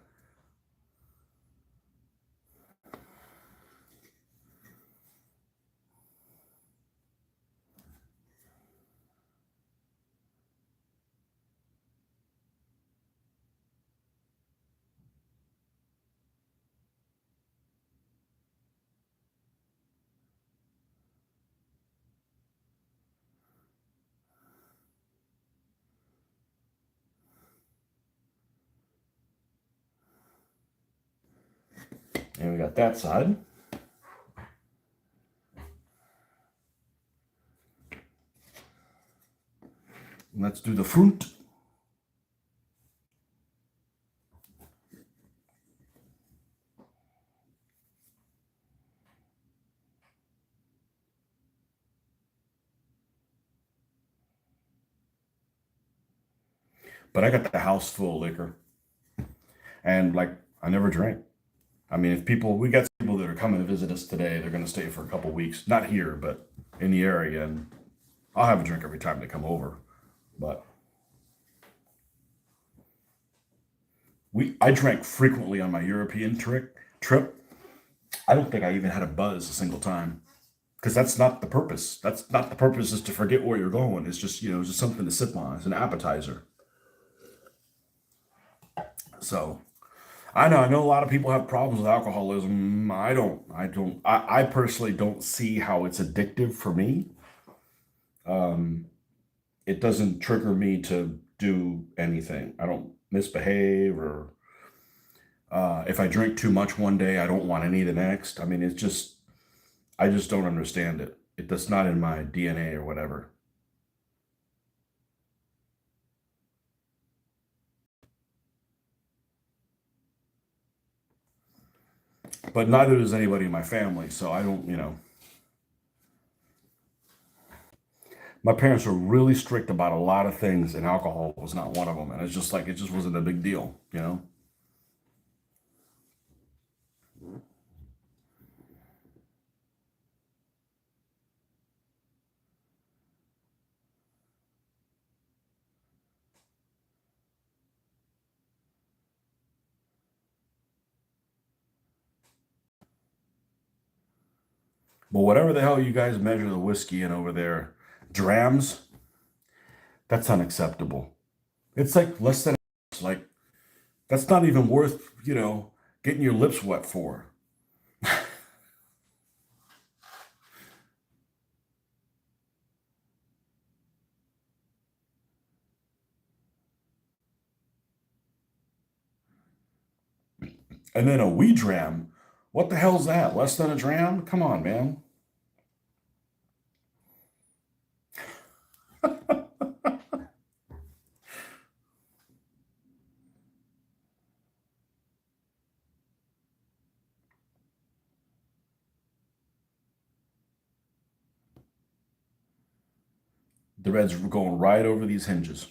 A: And we got that side. Let's do the front. But I got the house full of liquor. And like, I never drank. I mean, if people, we got people that are coming to visit us today, they're going to stay for a couple weeks, not here, but in the area. And I'll have a drink every time they come over. But I drank frequently on my European trip. I don't think I even had a buzz a single time because that's not the purpose. That's not the purpose is to forget where you're going. It's just, you know, it's just something to sip on. It's an appetizer. So I know a lot of people have problems with alcoholism. I personally don't see how it's addictive for me. It doesn't trigger me to do anything. I don't misbehave or if I drink too much one day, I don't want any the next. I mean, I just don't understand it. That's not in my DNA or whatever. But neither does anybody in my family. So I don't, you know, my parents were really strict about a lot of things, and alcohol was not one of them. And it's just like, it just wasn't a big deal, you know? But whatever the hell you guys measure the whiskey in over there, drams, that's unacceptable. It's like less than, like, that's not even worth, you know, getting your lips wet for. And then a wee dram. What the hell's that? Less than a dram? Come on, man. The reds are going right over these hinges.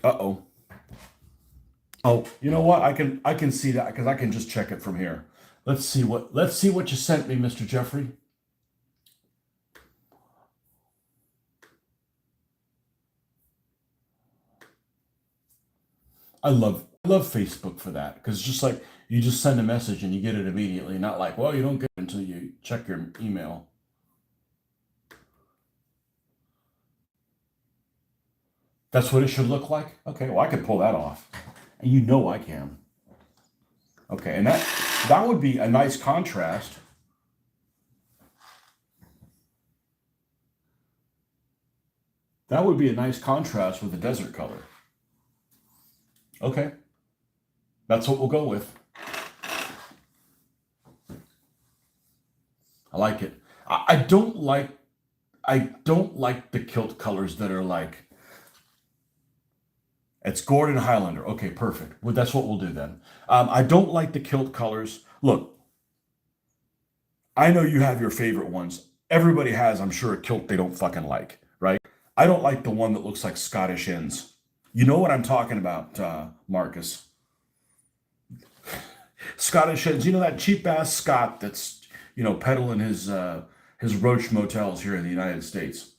A: Uh-oh. Oh, you know what? I can see that because I can just check it from here. Let's see what you sent me, Mr. Jeffrey. I love Facebook for that because it's just like you just send a message and you get it immediately, not like, well, you don't get it until you check your email. That's what it should look like? Okay, well, I could pull that off. And you know I can. Okay, and that would be a nice contrast. That would be a nice contrast with the desert color. Okay, that's what we'll go with. I like it. I don't like the kilt colors that are like, it's Gordon Highlander. Okay, perfect. Well, that's what we'll do then. I don't like the kilt colors. Look, I know you have your favorite ones. Everybody has, I'm sure, a kilt they don't fucking like, right? I don't like the one that looks like Scottish inns. You know what I'm talking about, Marcus. Scottish inns. You know that cheap ass Scot that's, peddling his roach motels here in the United States.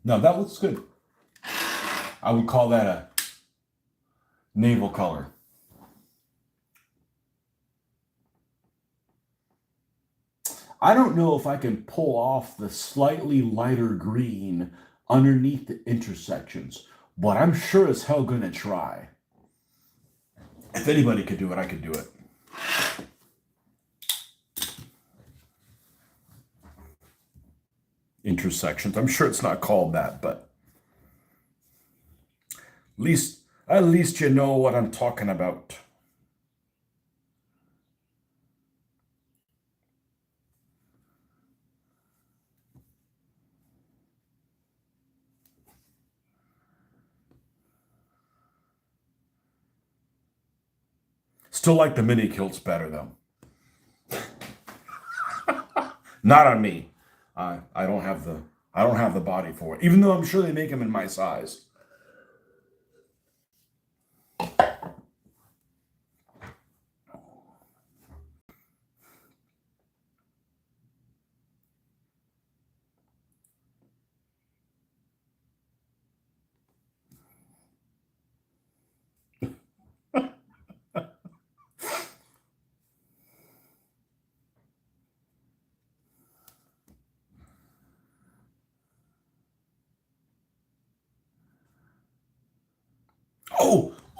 A: No, that looks good. I would call that a naval color. I don't know if I can pull off the slightly lighter green underneath the intersections, but I'm sure as hell gonna try. If anybody could do it, I could do it. Intersections. I'm sure it's not called that, but at least you know what I'm talking about. Still like the mini kilts better though. Not on me. I don't have the body for it. Even though I'm sure they make them in my size.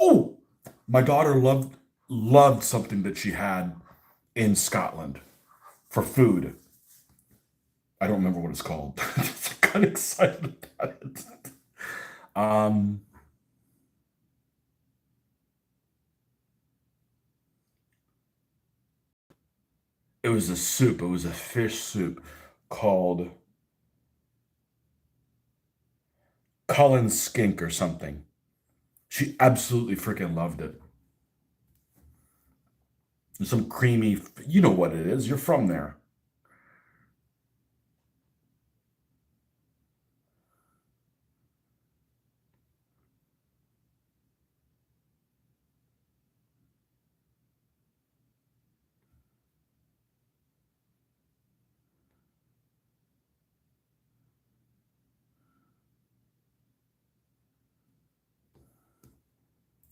A: Oh, my daughter loved something that she had in Scotland for food. I don't remember what it's called. I got excited about it. Um, it was a soup. It was a fish soup called Cullen Skink or something. She absolutely freaking loved it. Some creamy, you know what it is. You're from there.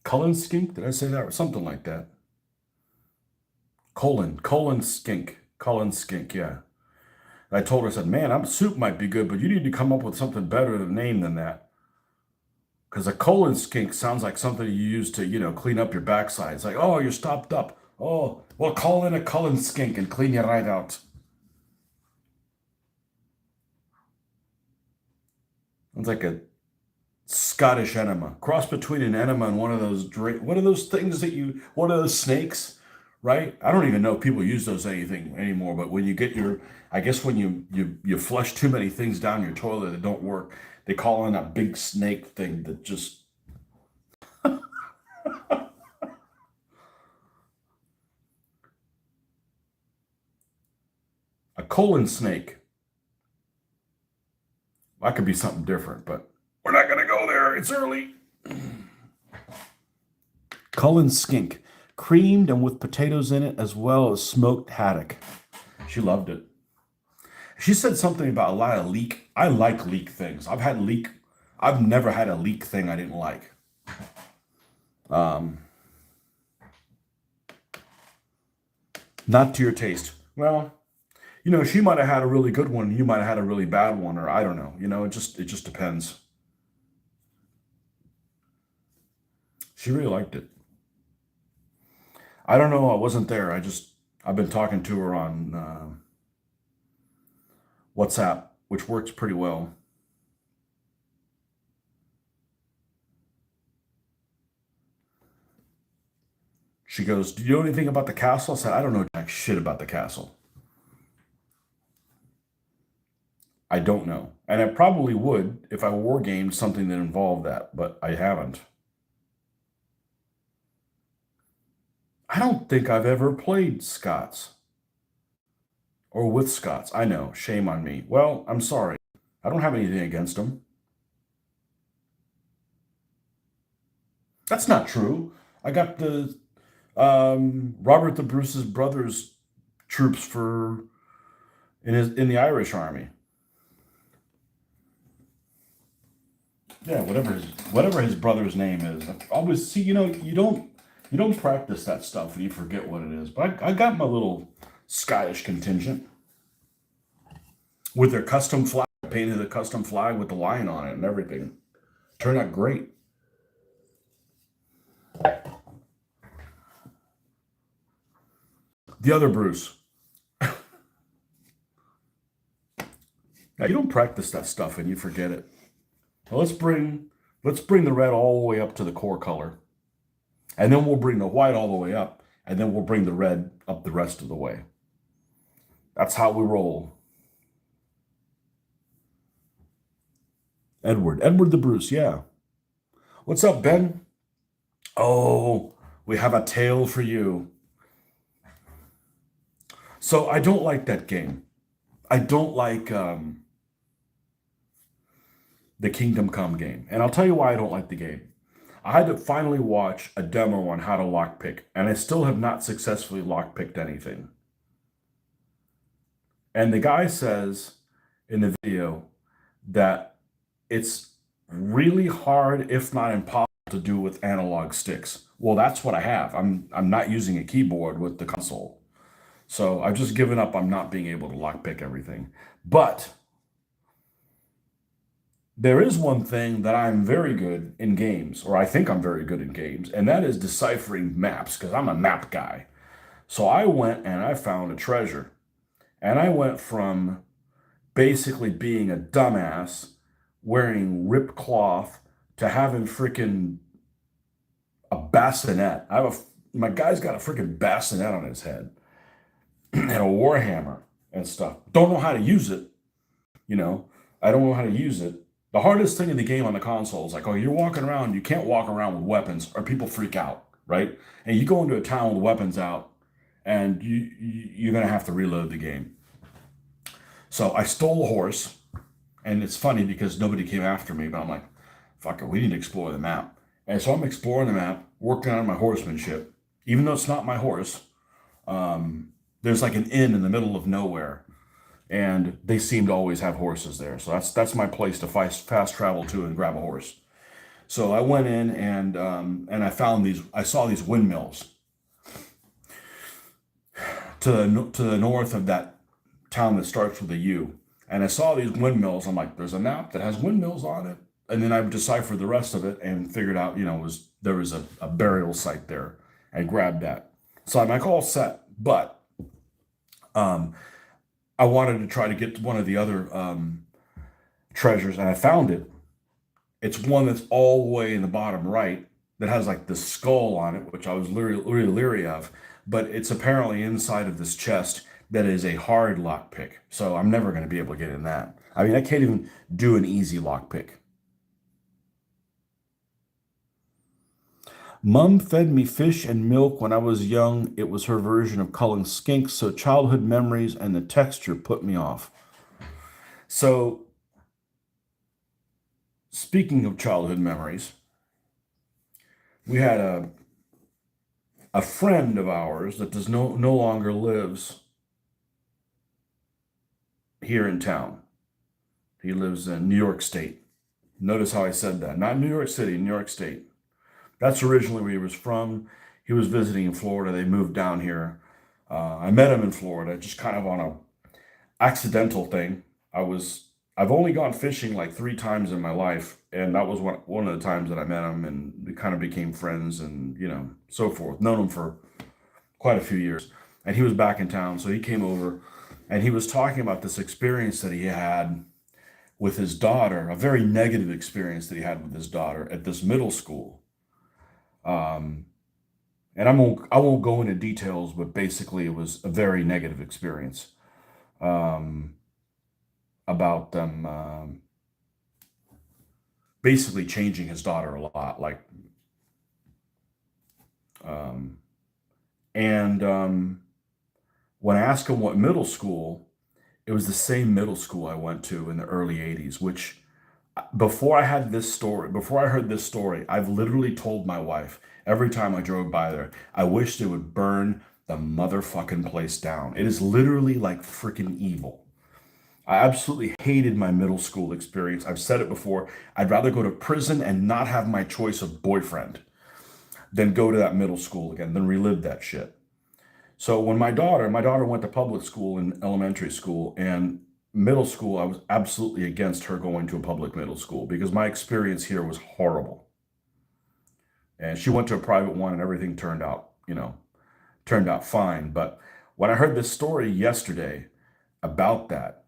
A: Cullen Skink? Did I say that? Or something like that. Colon Skink. Cullen Skink, yeah. I told her, I said, man, soup might be good, but you need to come up with something better to name than that. Because a colon skink sounds like something you use to, clean up your backside. It's like, oh, you're stopped up. Oh, well, call in a Cullen skink and clean you right out. It's like a Scottish enema, cross between an enema and one of those things that one of those snakes, right? I don't even know if people use those anything anymore. But when you get I guess when you flush too many things down your toilet that don't work, they call in that big snake thing that just a colon snake. That could be something different, but we're not gonna go there. It's early. Cullen skink, creamed and with potatoes in it, as well as smoked haddock. She loved it. She said something about a lot of leek. I like leek things. I've never had a leek thing I didn't like. Um, Not to your taste. Well, she might have had a really good one. You might have had a really bad one, or I don't know. It just depends. She really liked it. I don't know. I wasn't there. I've been talking to her on WhatsApp, which works pretty well. She goes, "Do you know anything about the castle?" I said, "I don't know jack shit about the castle. I don't know." And I probably would if I wargamed something that involved that, but I haven't. I don't think I've ever played Scots or with Scots. I know, shame on me. Well, I'm sorry. I don't have anything against them. That's not true. I got the Robert the Bruce's brother's troops in the Irish army. Yeah, whatever his brother's name is. I always see, you don't practice that stuff and you forget what it is. But I got my little Scottish contingent with their custom flag. I painted a custom flag with the lion on it and everything. Turned out great. The other Bruce. Now you don't practice that stuff and you forget it. Now let's bring the red all the way up to the core color. And then we'll bring the white all the way up, and then we'll bring the red up the rest of the way. That's how we roll. Edward the Bruce, yeah. What's up, Ben? Oh, we have a tale for you. So I don't like that game. I don't like the Kingdom Come game. And I'll tell you why I don't like the game. I had to finally watch a demo on how to lockpick, and I still have not successfully lockpicked anything. And the guy says in the video that it's really hard, if not impossible, to do with analog sticks. Well, that's what I have. I'm not using a keyboard with the console. So I've just given up on not being able to lockpick everything. But there is one thing that I'm very good in games, or I think I'm very good in games, and that is deciphering maps, because I'm a map guy. So I went and I found a treasure. And I went from basically being a dumbass, wearing ripped cloth, to having freaking a bassinet. My guy's got a freaking bassinet on his head and a warhammer and stuff. Don't know how to use it. You know, I don't know how to use it. The hardest thing in the game on the console is like, oh, you're walking around, you can't walk around with weapons or people freak out, right? And you go into a town with weapons out and you're going to have to reload the game. So I stole a horse, and it's funny because nobody came after me, but I'm like, fuck it, we need to explore the map. And so I'm exploring the map, working on my horsemanship, even though it's not my horse. There's like an inn in the middle of nowhere, and they seem to always have horses there. So that's my place to fast travel to and grab a horse. So I went in and I saw these windmills to the north of that town that starts with a U. And I saw these windmills. I'm like, there's a map that has windmills on it. And then I deciphered the rest of it and figured out, there was a burial site there and grabbed that. So I'm like, all set. But um, I wanted to try to get one of the other treasures, and I found it. It's one that's all the way in the bottom right that has like the skull on it, which I was really leery of. But it's apparently inside of this chest that is a hard lockpick. So I'm never going to be able to get in that. I mean, I can't even do an easy lockpick. Mum fed me fish and milk when I was young. It was her version of culling skinks, so childhood memories and the texture put me off. So, speaking of childhood memories, we had a friend of ours that does no longer lives here in town. He lives in New York State. Notice how I said that. Not New York City, New York State. That's originally where he was from. He was visiting in Florida. They moved down here. I met him in Florida, just kind of on a accidental thing. I've only gone fishing like 3 times in my life, and that was one of the times that I met him, and we kind of became friends, and so forth. Known him for quite a few years, and he was back in town, so he came over, and he was talking about this experience that he had with his daughter, a very negative experience that he had with his daughter at this middle school. Um, and I won't go into details, but basically it was a very negative experience. Um, about them basically changing his daughter a lot, like, um, and when I asked him what middle school, it was the same middle school I went to in the early 80s, which before I heard this story, I've literally told my wife every time I drove by there, I wish they would burn the motherfucking place down. It is literally like freaking evil. I absolutely hated my middle school experience. I've said it before. I'd rather go to prison and not have my choice of boyfriend than go to that middle school again, than relive that shit. So when my daughter went to public school and elementary school, and middle school, I was absolutely against her going to a public middle school because my experience here was horrible. And she went to a private one and everything turned out fine. But when I heard this story yesterday about that,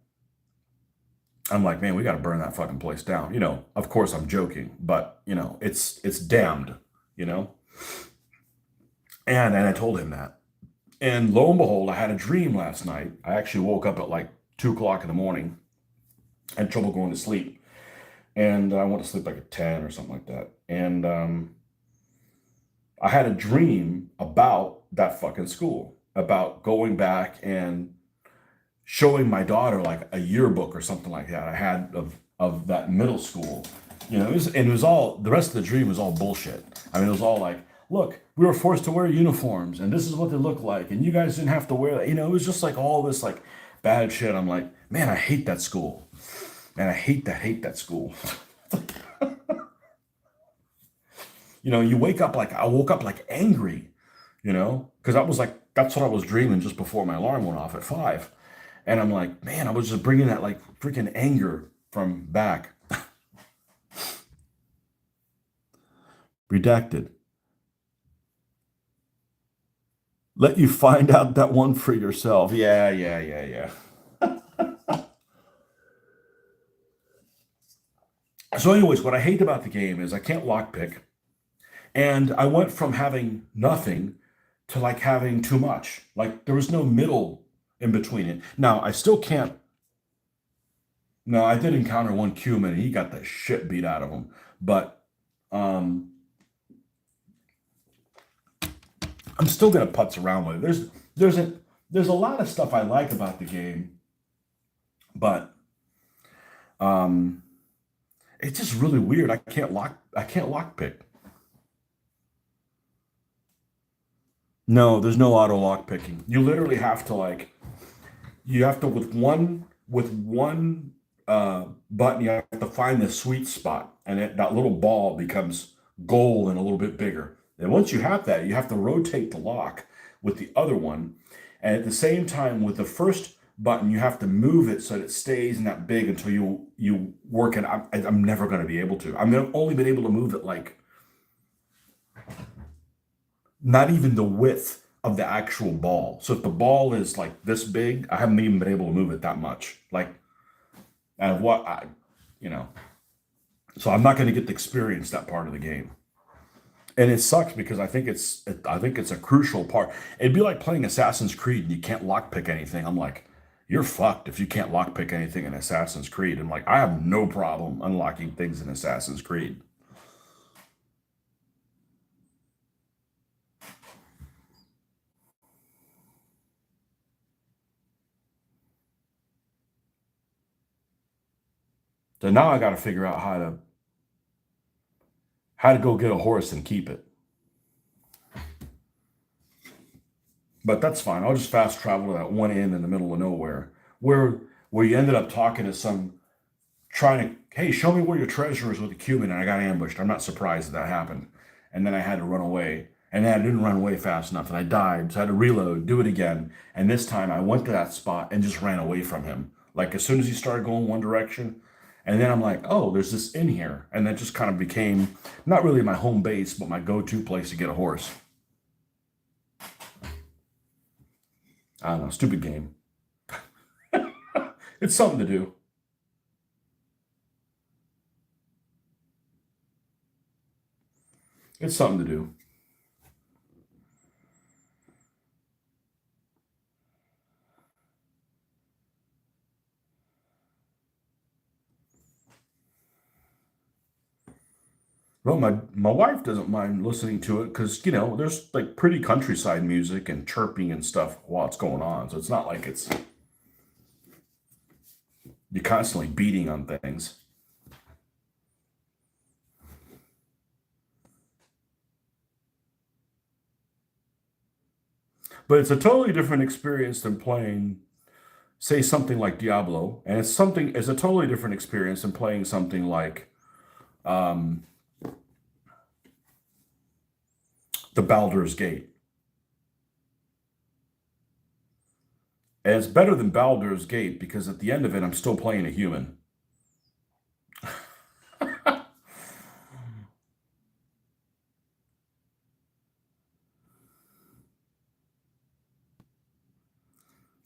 A: I'm like, man, we got to burn that fucking place down. Of course I'm joking, but it's damned, you know? And I told him that. And lo and behold, I had a dream last night. I actually woke up at like 2 o'clock in the morning. I had trouble going to sleep. And I went to sleep like at 10 or something like that. And I had a dream about that fucking school, about going back and showing my daughter like a yearbook or something like that I had of that middle school. It was all, the rest of the dream was all bullshit. I mean, it was all like, look, we were forced to wear uniforms and this is what they look like and you guys didn't have to wear that. It was just like all this like bad shit. I'm like, man, I hate that school. And I hate that school. You wake up like, I woke up like angry, because that's what I was dreaming just before my alarm went off at 5. And I'm like, man, I was just bringing that like freaking anger from back. Redacted. Let you find out that one for yourself. Yeah. So anyways, what I hate about the game is I can't lockpick. And I went from having nothing to like having too much. Like there was no middle in between it. Now I still can't. No, I did encounter one Cuban and he got the shit beat out of him. But um, I'm still gonna putz around with it. There's a lot of stuff I like about the game, but um, it's just really weird. I can't lockpick. No, there's no auto lock picking. You literally have to like you have to with one button you have to find the sweet spot and that little ball becomes gold and a little bit bigger. And once you have that, you have to rotate the lock with the other one. And at the same time with the first button, you have to move it so that it stays in that big until you work it. I'm never going to be able to. I've only been able to move it like not even the width of the actual ball. So if the ball is like this big, I haven't even been able to move it that much. Like, and what I, you know, so I'm not going to get to experience that part of the game. And it sucks because I think it's a crucial part. It'd be like playing Assassin's Creed and you can't lockpick anything. I'm like, you're fucked if you can't lockpick anything in Assassin's Creed. I'm like, I have no problem unlocking things in Assassin's Creed. So now I got to figure out how to go get a horse and keep it. But that's fine. I'll just fast travel to that one inn in the middle of nowhere where you ended up talking to some trying to, hey, show me where your treasure is with the Cuban, and I got ambushed. I'm not surprised that happened. And then I had to run away. And then I didn't run away fast enough, and I died. So I had to reload, do it again. And this time I went to that spot and just ran away from him. Like as soon as he started going one direction. And then I'm like, oh, there's this inn here. And that just kind of became not really my home base, but my go-to place to get a horse. I don't know, stupid game. It's something to do. It's something to do. Well, my wife doesn't mind listening to it because there's like pretty countryside music and chirping and stuff while it's going on. So it's not like it's you're constantly beating on things. But it's a totally different experience than playing, say, something like Diablo, and it's a totally different experience than playing something like um, the Baldur's Gate. And it's better than Baldur's Gate because at the end of it, I'm still playing a human.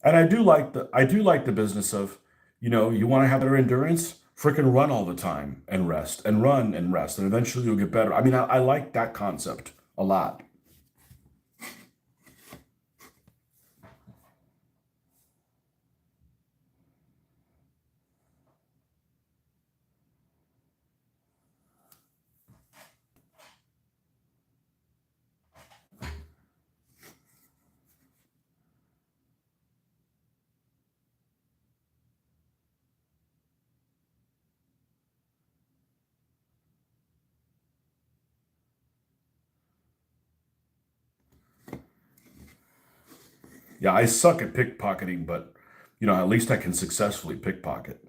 A: And I do like the business of, you want to have better endurance, freaking run all the time and rest and run and rest, and eventually you'll get better. I mean, I like that concept a lot. Yeah, I suck at pickpocketing, but at least I can successfully pickpocket.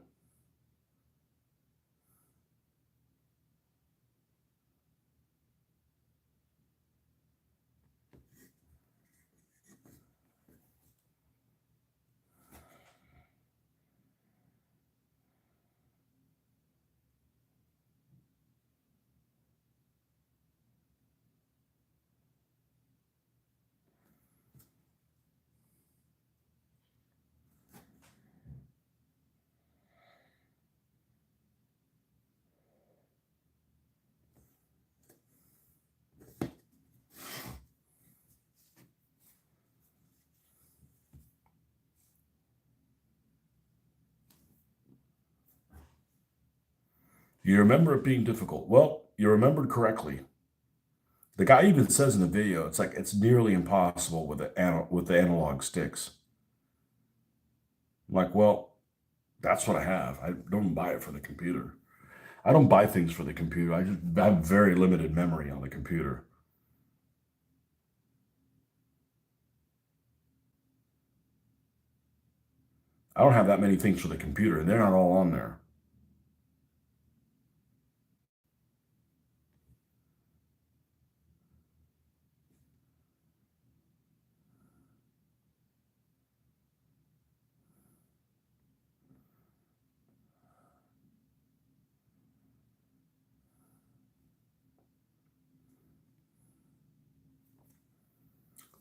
A: You remember it being difficult. Well, you remembered correctly. The guy even says in the video, it's like it's nearly impossible with the analog sticks. I'm like, well, that's what I have. I don't buy it for the computer. I don't buy things for the computer. I just have very limited memory on the computer. I don't have that many things for the computer, and they're not all on there.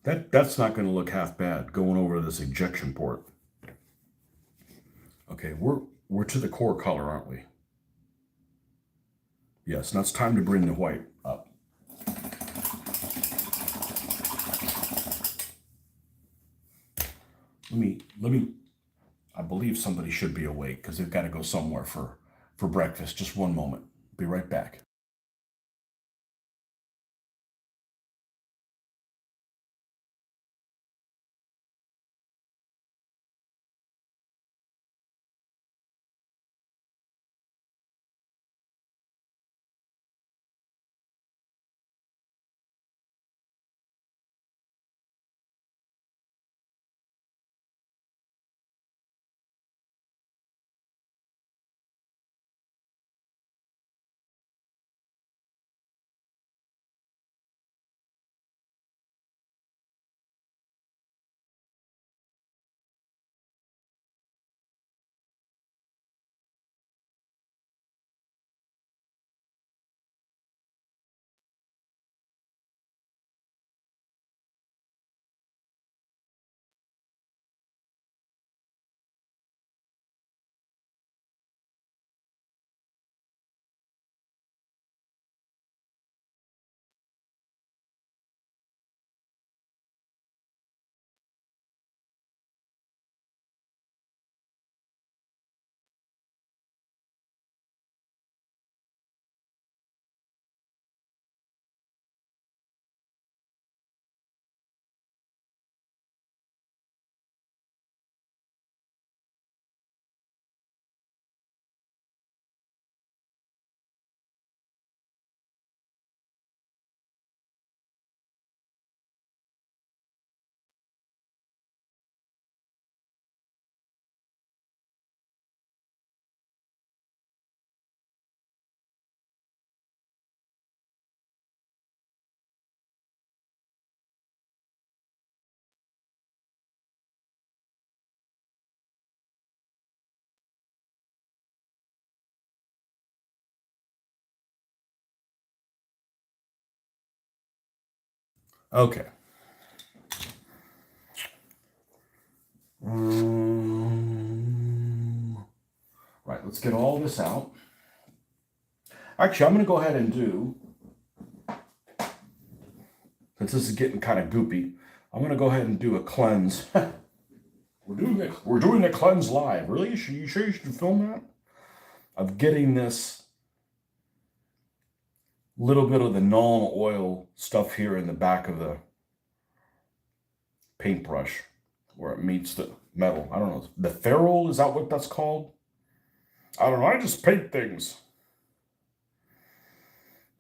A: That's not going to look half bad going over this ejection port. Okay, we're to the core color, aren't we? Yes, now it's time to bring the white up. Let me. I believe somebody should be awake because they've got to go somewhere for breakfast. Just one moment. Be right back. Okay. Right, let's get all this out. Actually, I'm going to go ahead and do, since this is getting kind of goopy, I'm going to go ahead and do a cleanse. We're doing a cleanse live. Really? You sure you should film that? Of getting this little bit of the Nuln Oil stuff here in the back of the paintbrush where it meets the metal. I don't know. The ferrule, is that what that's called? I don't know. I just paint things.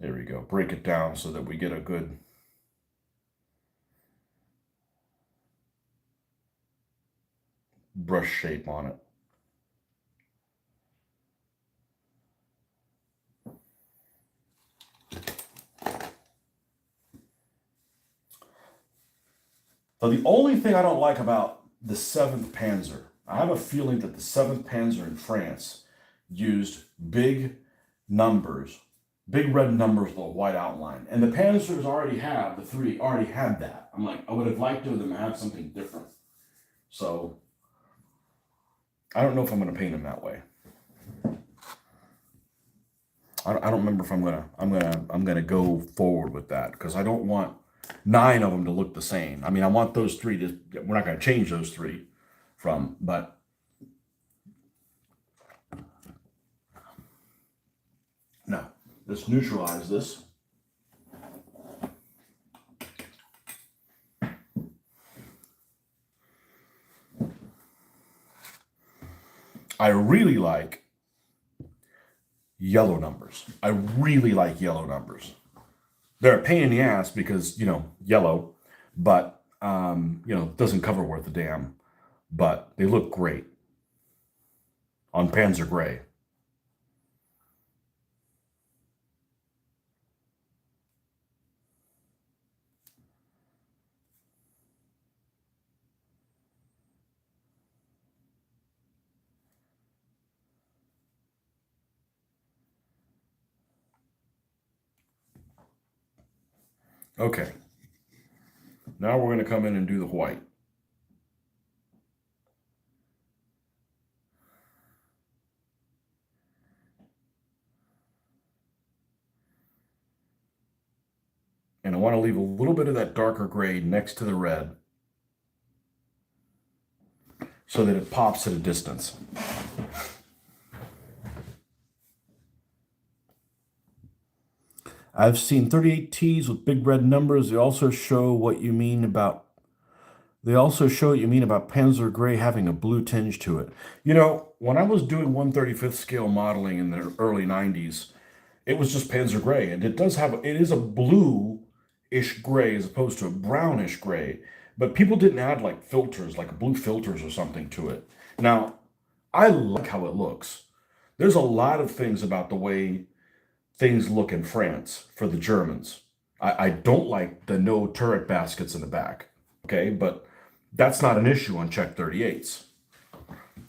A: There we go. Break it down so that we get a good brush shape on it. So the only thing I don't like about the 7th Panzer, I have a feeling that the 7th Panzer in France used big numbers, big red numbers with a white outline. And the Panzers already have, the 3 already had that. I'm like, I would have liked them to have something different. So I don't know if I'm going to paint them that way. I don't remember if I'm gonna go forward with that because I don't want 9 of them to look the same. I mean, I want those 3 to. We're not going to change those 3 from, but no. Let's neutralize this. I really like yellow numbers. I really like yellow numbers. They're a pain in the ass because, yellow, but, doesn't cover worth a damn. But they look great on Panzer Gray. Okay. Now we're going to come in and do the white. And I want to leave a little bit of that darker gray next to the red so that it pops at a distance. I've seen 38Ts with big red numbers. They also show what you mean about Panzer gray having a blue tinge to it. You know, when I was doing 1/35th scale modeling in the early 90s, it was just Panzer gray, and it is a blue-ish gray as opposed to a brownish gray. But people didn't add like filters, like blue filters or something to it. Now, I like how it looks. There's a lot of things about the way things look in France for the Germans. I don't like the no turret baskets in the back. Okay, but that's not an issue on Czech 38s.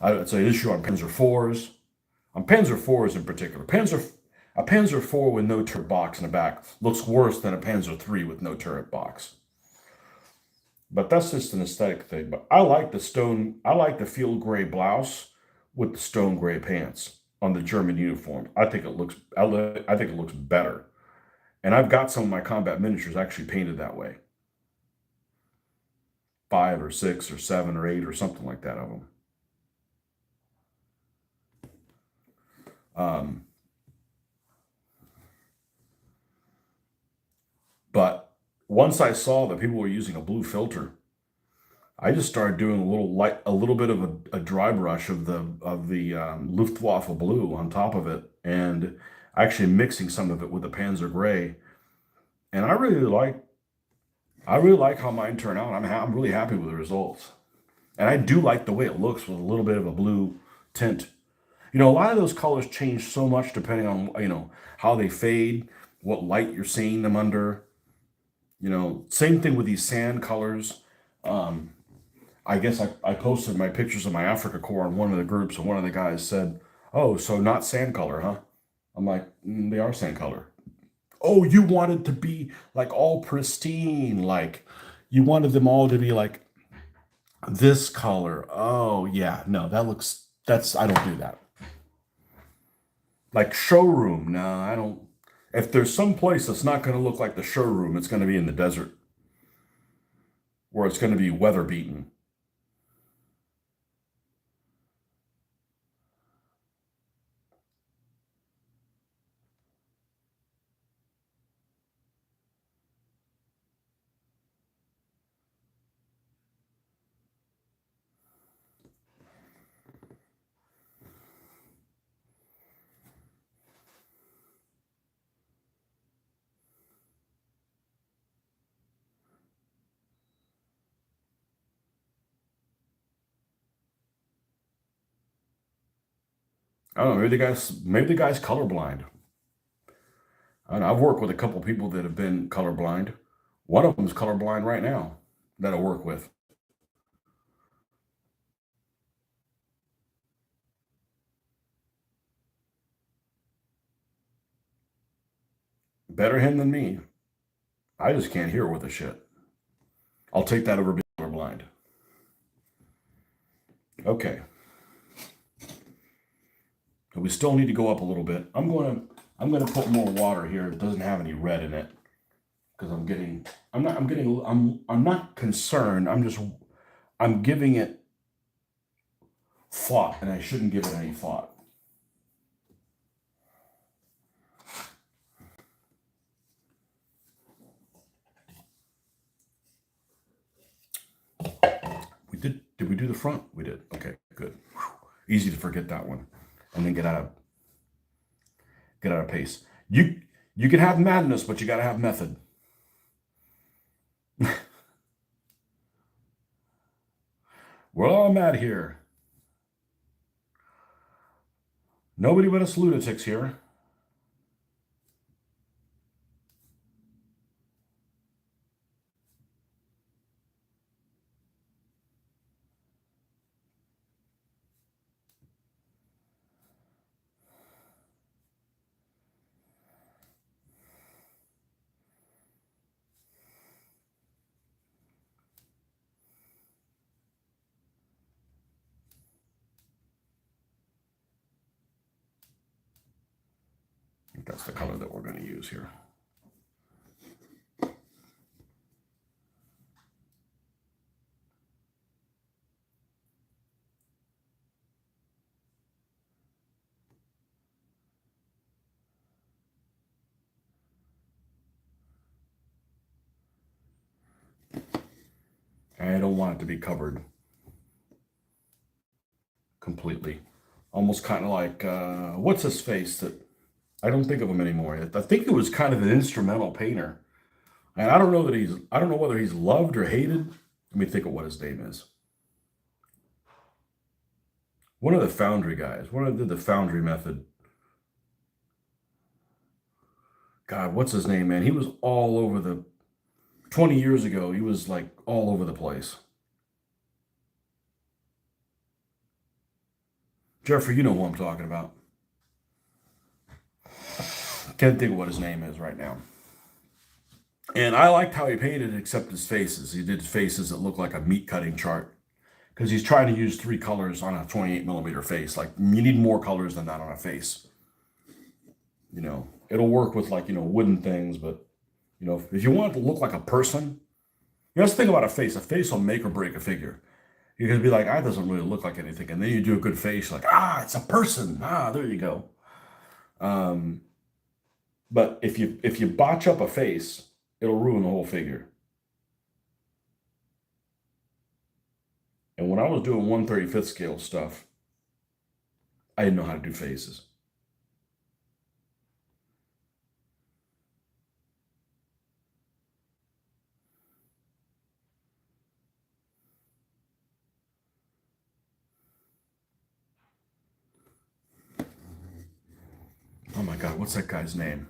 A: It's an issue on Panzer IVs. On Panzer IVs in particular. A Panzer IV with no turret box in the back looks worse than a Panzer III with no turret box. But that's just an aesthetic thing. But I like the field gray blouse with the stone gray pants on the German uniform. I think it looks better. And I've got some of my combat miniatures actually painted that way. 5 or 6 or 7 or 8 or something like that of them. But once I saw that people were using a blue filter, I just started doing a little bit of a dry brush of the Luftwaffe blue on top of it, and actually mixing some of it with the Panzer gray. And I really like how mine turn out. I'm really happy with the results, and I do like the way it looks with a little bit of a blue tint. You know, a lot of those colors change so much depending on how they fade, what light you're seeing them under. You know, same thing with these sand colors. I guess I posted my pictures of my Africa Corps on one of the groups, and one of the guys said, "Oh, so not sand color, huh?" I'm like, "They are sand color." Oh, you wanted to be like all pristine, like you wanted them all to be like this color. Oh, yeah, no, I don't do that. Like showroom, no, I don't. If there's some place that's not going to look like the showroom, it's going to be in the desert, where it's going to be weather beaten. I don't know. Maybe the guy's colorblind. And I've worked with a couple people that have been colorblind. One of them is colorblind right now that I work with. Better him than me. I just can't hear with a shit. I'll take that over being colorblind. Okay. We still need to go up a little bit. I'm gonna put more water here. It doesn't have any red in it because I'm not concerned. I'm giving it thought, and I shouldn't give it any thought. Did we do the front? We did. Okay, good. Whew. Easy to forget that one, and then get out of pace. You can have madness, but you got to have method. We're all mad here. Nobody but us lunatics here. that's the color that we're going to use here. I don't want it to be covered completely. Almost kind of like, what's his face that I don't think of him anymore. I think he was kind of an instrumental painter. And I don't know whether he's loved or hated. Let me think of what his name is. One of the Foundry guys, one of the Foundry method. God, what's his name, man? He was all over the, 20 years ago, he was like all over the place. Jeffrey, you know who I'm talking about. Can't think of what his name is right now. And I liked how he painted, except his faces. He did faces that look like a meat cutting chart because he's trying to use 3 colors on a 28mm face. Like, you need more colors than that on a face. You know, it'll work with, like, you know, wooden things, but, you know, if you want it to look like a person, you have to think about a face. A face will make or break a figure. You're going to be like, that doesn't really look like anything. And then you do a good face, like, it's a person. There you go. But if you botch up a face, it'll ruin the whole figure. And when I was doing 1/35th scale stuff, I didn't know how to do faces. Oh my God, what's that guy's name?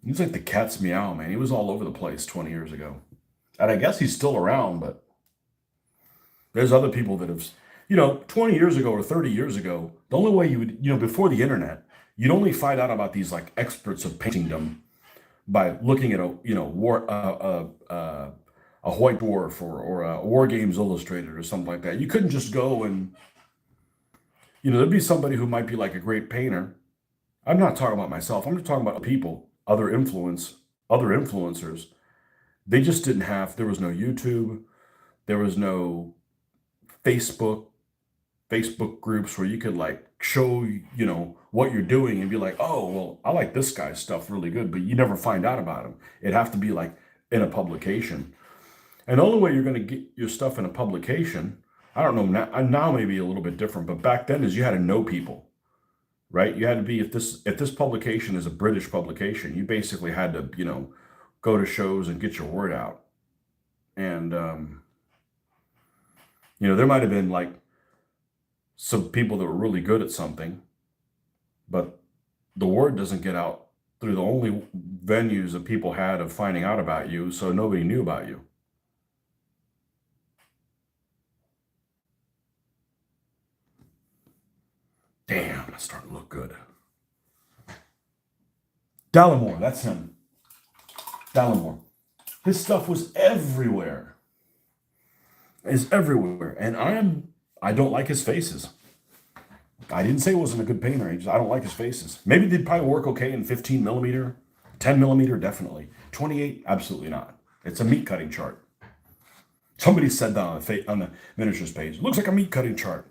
A: He's like the cat's meow, man. He was all over the place 20 years ago. And I guess he's still around, but there's other people that have, 20 years ago or 30 years ago, the only way you would, before the internet, you'd only find out about these like experts of paintingdom by looking at a White Dwarf or a War Games Illustrated or something like that. You couldn't just go and, there'd be somebody who might be like a great painter. I'm not talking about myself. I'm just talking about people, other influencers. They just didn't have, there was no YouTube. There was no Facebook groups where you could like show, what you're doing and be like, oh, well, I like this guy's stuff really good, but you never find out about him. It'd have to be like in a publication. And the only way you're going to get your stuff in a publication, I don't know, now maybe a little bit different, but back then is you had to know people, right? You had to be, if this publication is a British publication, you basically had to, go to shows and get your word out. And, there might have been like some people that were really good at something, but the word doesn't get out through the only venues that people had of finding out about you, so nobody knew about you. Damn, that's starting to look good. Dallimore, that's him. Dallimore. His stuff was everywhere. It's everywhere. And I don't like his faces. I didn't say he wasn't a good painter. I don't like his faces. Maybe they'd probably work okay in 15mm, 10mm, definitely. 28, absolutely not. It's a meat cutting chart. Somebody said that on the miniatures page. It looks like a meat cutting chart.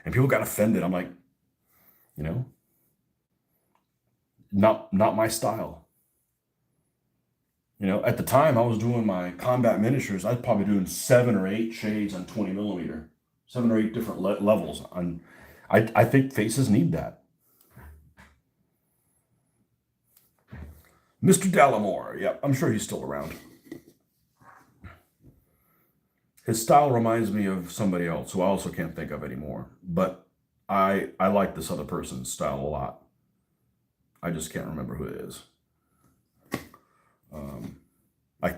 A: And people got offended. I'm like, not my style. At the time I was doing my combat miniatures, I was probably doing 7 or 8 shades on 20mm, 7 or 8 different levels. I think faces need that. Mr. Dallimore, yeah, I'm sure he's still around. His style reminds me of somebody else who I also can't think of anymore, but I like this other person's style a lot. I just can't remember who it is. I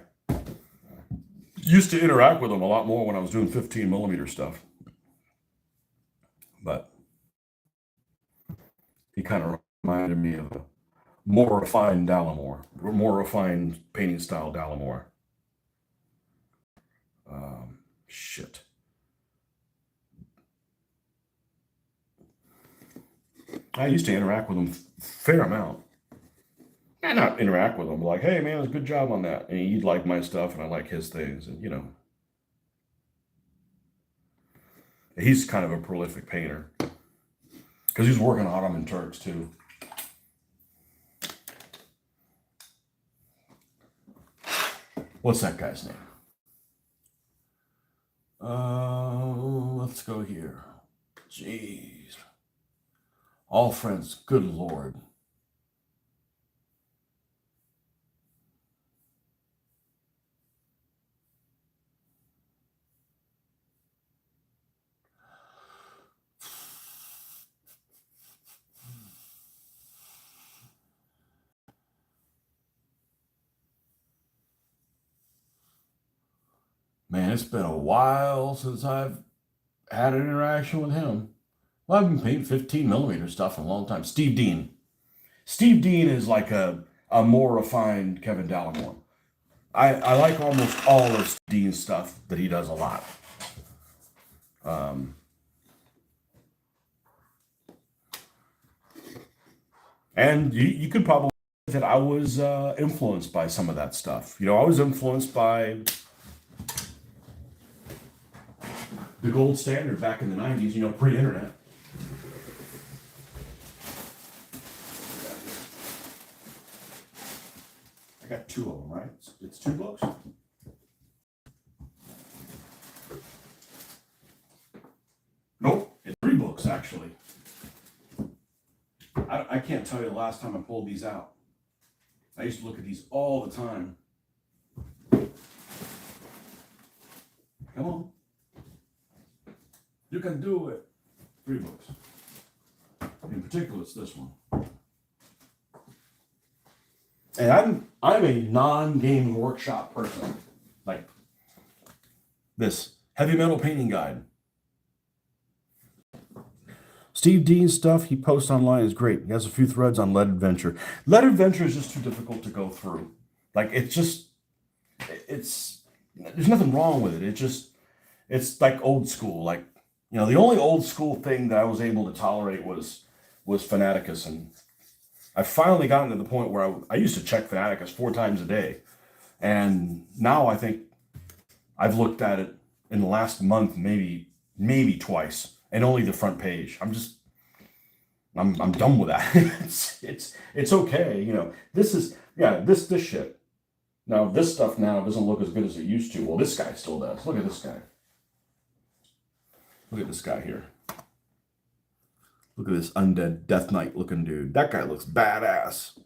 A: used to interact with him a lot more when I was doing 15mm stuff, but he kind of reminded me of a more refined Dallimore, more refined painting style Dallimore. Shit. I used to interact with him a fair amount. And not interact with him, like, hey man, it was a good job on that. And he'd like my stuff and I like his things. And, you know, he's kind of a prolific painter. Because he's working on Ottoman Turks too. What's that guy's name? Let's go here. Jeez. All friends, good Lord. Man, it's been a while since I've had an interaction with him. Well, I've been painting 15mm stuff in a long time. Steve Dean. Steve Dean is like a more refined Kevin Dallimore. I like almost all of Steve Dean's stuff that he does a lot. And you could probably say that I was influenced by some of that stuff. You know, I was influenced by the gold standard back in the 90s, you know, pre-internet. I got two of them, right? It's two books? Nope, it's three books, actually. I can't tell you the last time I pulled these out. I used to look at these all the time. Come on. You can do it. Three books. In particular, it's this one. And I'm a non-game workshop person. Like this heavy metal painting guide. Steve Dean's stuff he posts online is great. He has a few threads on Lead Adventure. Lead Adventure is just too difficult to go through. Like it's there's nothing wrong with it. It's like old school. Like, you know, the only old school thing that I was able to tolerate was Fanaticus, and I've finally gotten to the point where I used to check Fanaticus 4 times a day, and now I think I've looked at it in the last month maybe twice, and only the front page. I'm done with that. it's okay, you know. This is this shit. Now this stuff now doesn't look as good as it used to. Well, this guy still does. Look at this guy. Look at this guy here. Look at this undead Death Knight looking dude. That guy looks badass.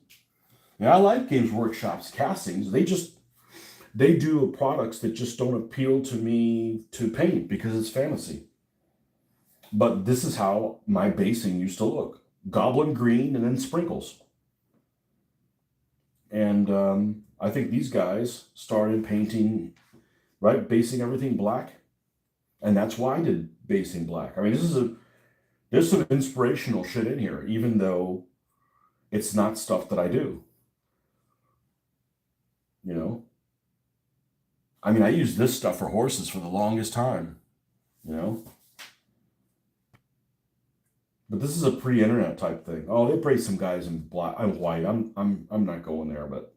A: Yeah, I like Games Workshop's castings. They do products that just don't appeal to me to paint because it's fantasy. But this is how my basing used to look. Goblin green and then sprinkles. And I think these guys started painting, right, basing everything black. And that's why I did basing black. I mean, there's some inspirational shit in here, even though it's not stuff that I do. You know? I mean, I used this stuff for horses for the longest time, you know? But this is a pre-internet type thing. Oh, they praise some guys in black. I'm white. I'm not going there, but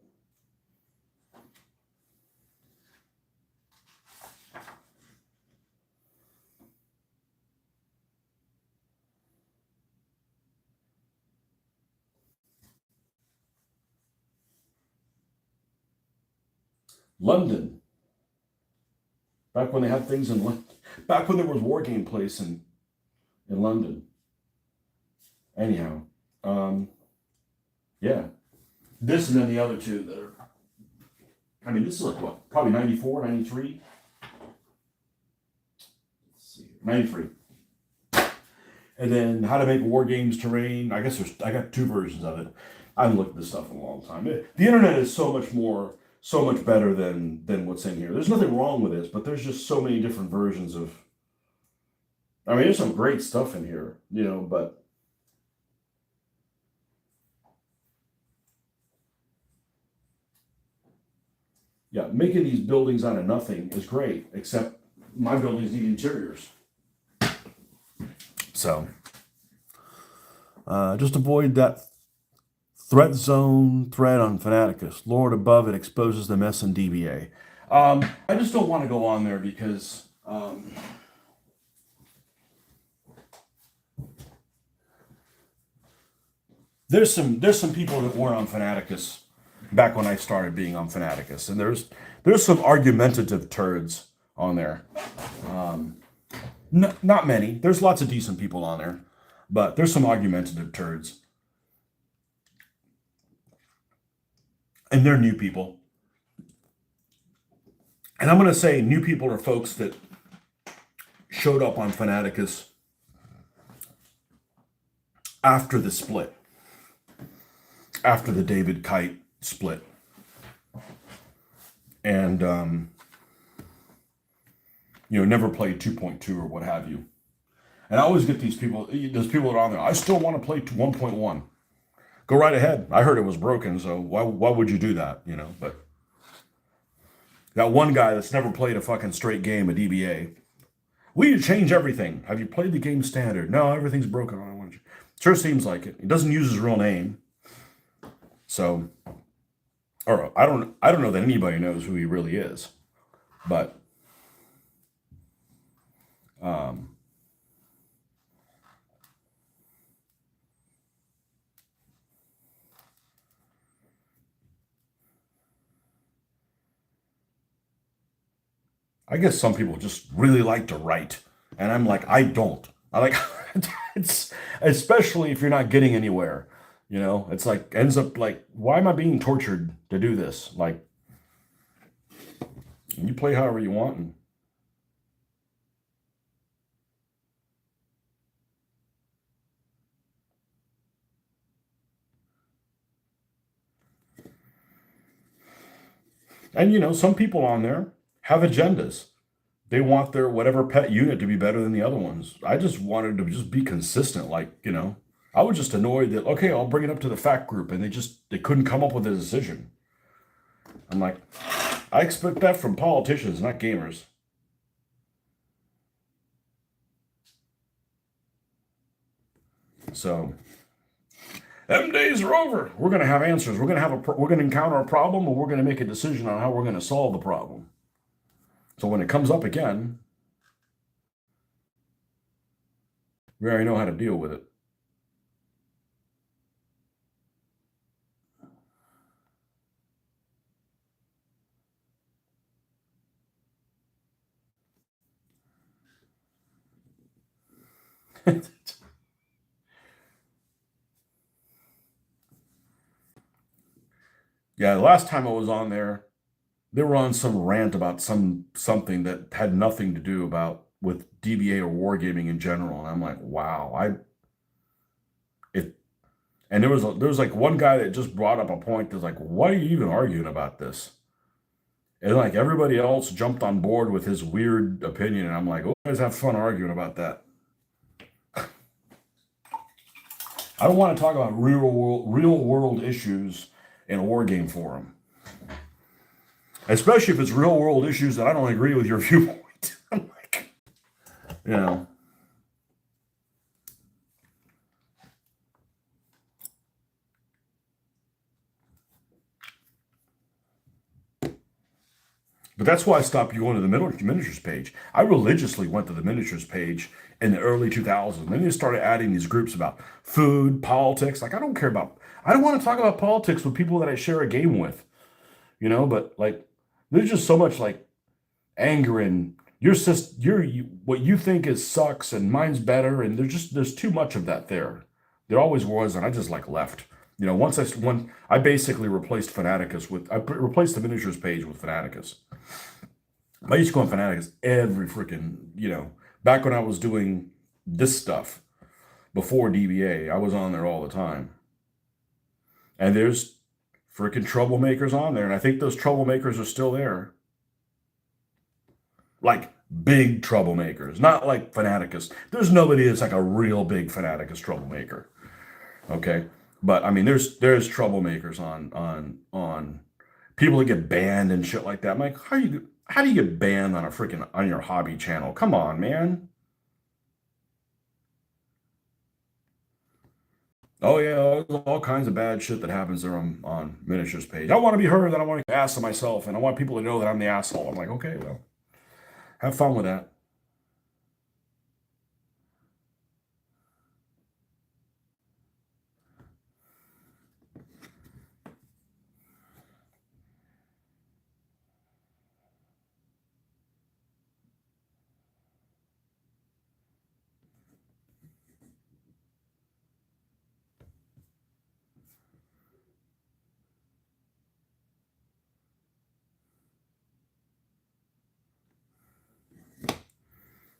A: London. Back when they had things in London. Back when there was Wargame place in London. Anyhow, yeah. This and then the other two that are, I mean, this is like what? Probably 94, 93? Let's see, 93. And then How to Make War Games Terrain. I guess I got 2 versions of it. I haven't looked at this stuff in a long time. The internet is so much better than what's in here. There's nothing wrong with this, but there's just so many different versions of, I mean, there's some great stuff in here, you know, but Yeah, making these buildings out of nothing is great, except my buildings need interiors. So, just avoid that threat zone thread on Fanaticus. Lord above it exposes the mess in DBA. I just don't want to go on there because there's some people that weren't on Fanaticus back when I started being on Fanaticus, and there's some argumentative turds on there. Not many. There's lots of decent people on there, but there's some argumentative turds, and they're new people. And I'm going to say new people are folks that showed up on Fanaticus after the split, after the David Kite split. And, never played 2.2 or what have you. And I always get these people, there's people that are on there, I still want to play 1.1. Go right ahead. I heard it was broken, so why would you do that, But that one guy that's never played a fucking straight game of DBA, we need to change everything. Have you played the game standard? No, everything's broken. I want you. Sure seems like it. He doesn't use his real name. So, or I don't know that anybody knows who he really is. But I guess some people just really like to write. And I'm like, I don't. I like it's especially if you're not getting anywhere. It's like ends up like, why am I being tortured to do this? Like, you play however you want. And some people on there have agendas. They want their whatever pet unit to be better than the other ones. I just wanted to just be consistent. Like, I was just annoyed that, okay, I'll bring it up to the fact group, and they couldn't come up with a decision. I'm like, I expect that from politicians, not gamers. So, them days are over. We're gonna have answers. We're gonna encounter a problem, and we're gonna make a decision on how we're gonna solve the problem. So when it comes up again, we already know how to deal with it. Yeah, the last time I was on there, they were on some rant about something that had nothing to do with DBA or wargaming in general, and I'm like, wow, it. And there was like one guy that just brought up a point that's like, why are you even arguing about this? And like everybody else jumped on board with his weird opinion, and I'm like, oh, guys have fun arguing about that. I don't want to talk about real world issues in a war game forum, especially if it's real world issues that I don't agree with your viewpoint. I'm like, you know. But that's why I stopped going to the miniatures page. I religiously went to the miniatures page in the early 2000s. Then they started adding these groups about food, politics. Like, I don't want to talk about politics with people that I share a game with, but like, there's just so much like anger and what you think is sucks and mine's better. And there's too much of that there. There always was. And I just like left. When I basically replaced I replaced the miniatures page with Fanaticus. I used to go on Fanaticus every freaking, back when I was doing this stuff before DBA, I was on there all the time. And there's freaking troublemakers on there. And I think those troublemakers are still there. Like big troublemakers, not like Fanaticus. There's nobody that's like a real big Fanaticus troublemaker. Okay. But I mean, there's troublemakers on people that get banned and shit like that. I'm like, how do you get banned on a freaking on your hobby channel? Come on, man. Oh yeah, all kinds of bad shit that happens there on miniatures page. I want to be heard, and I want to ask to myself, and I want people to know that I'm the asshole. I'm like, okay, well, have fun with that.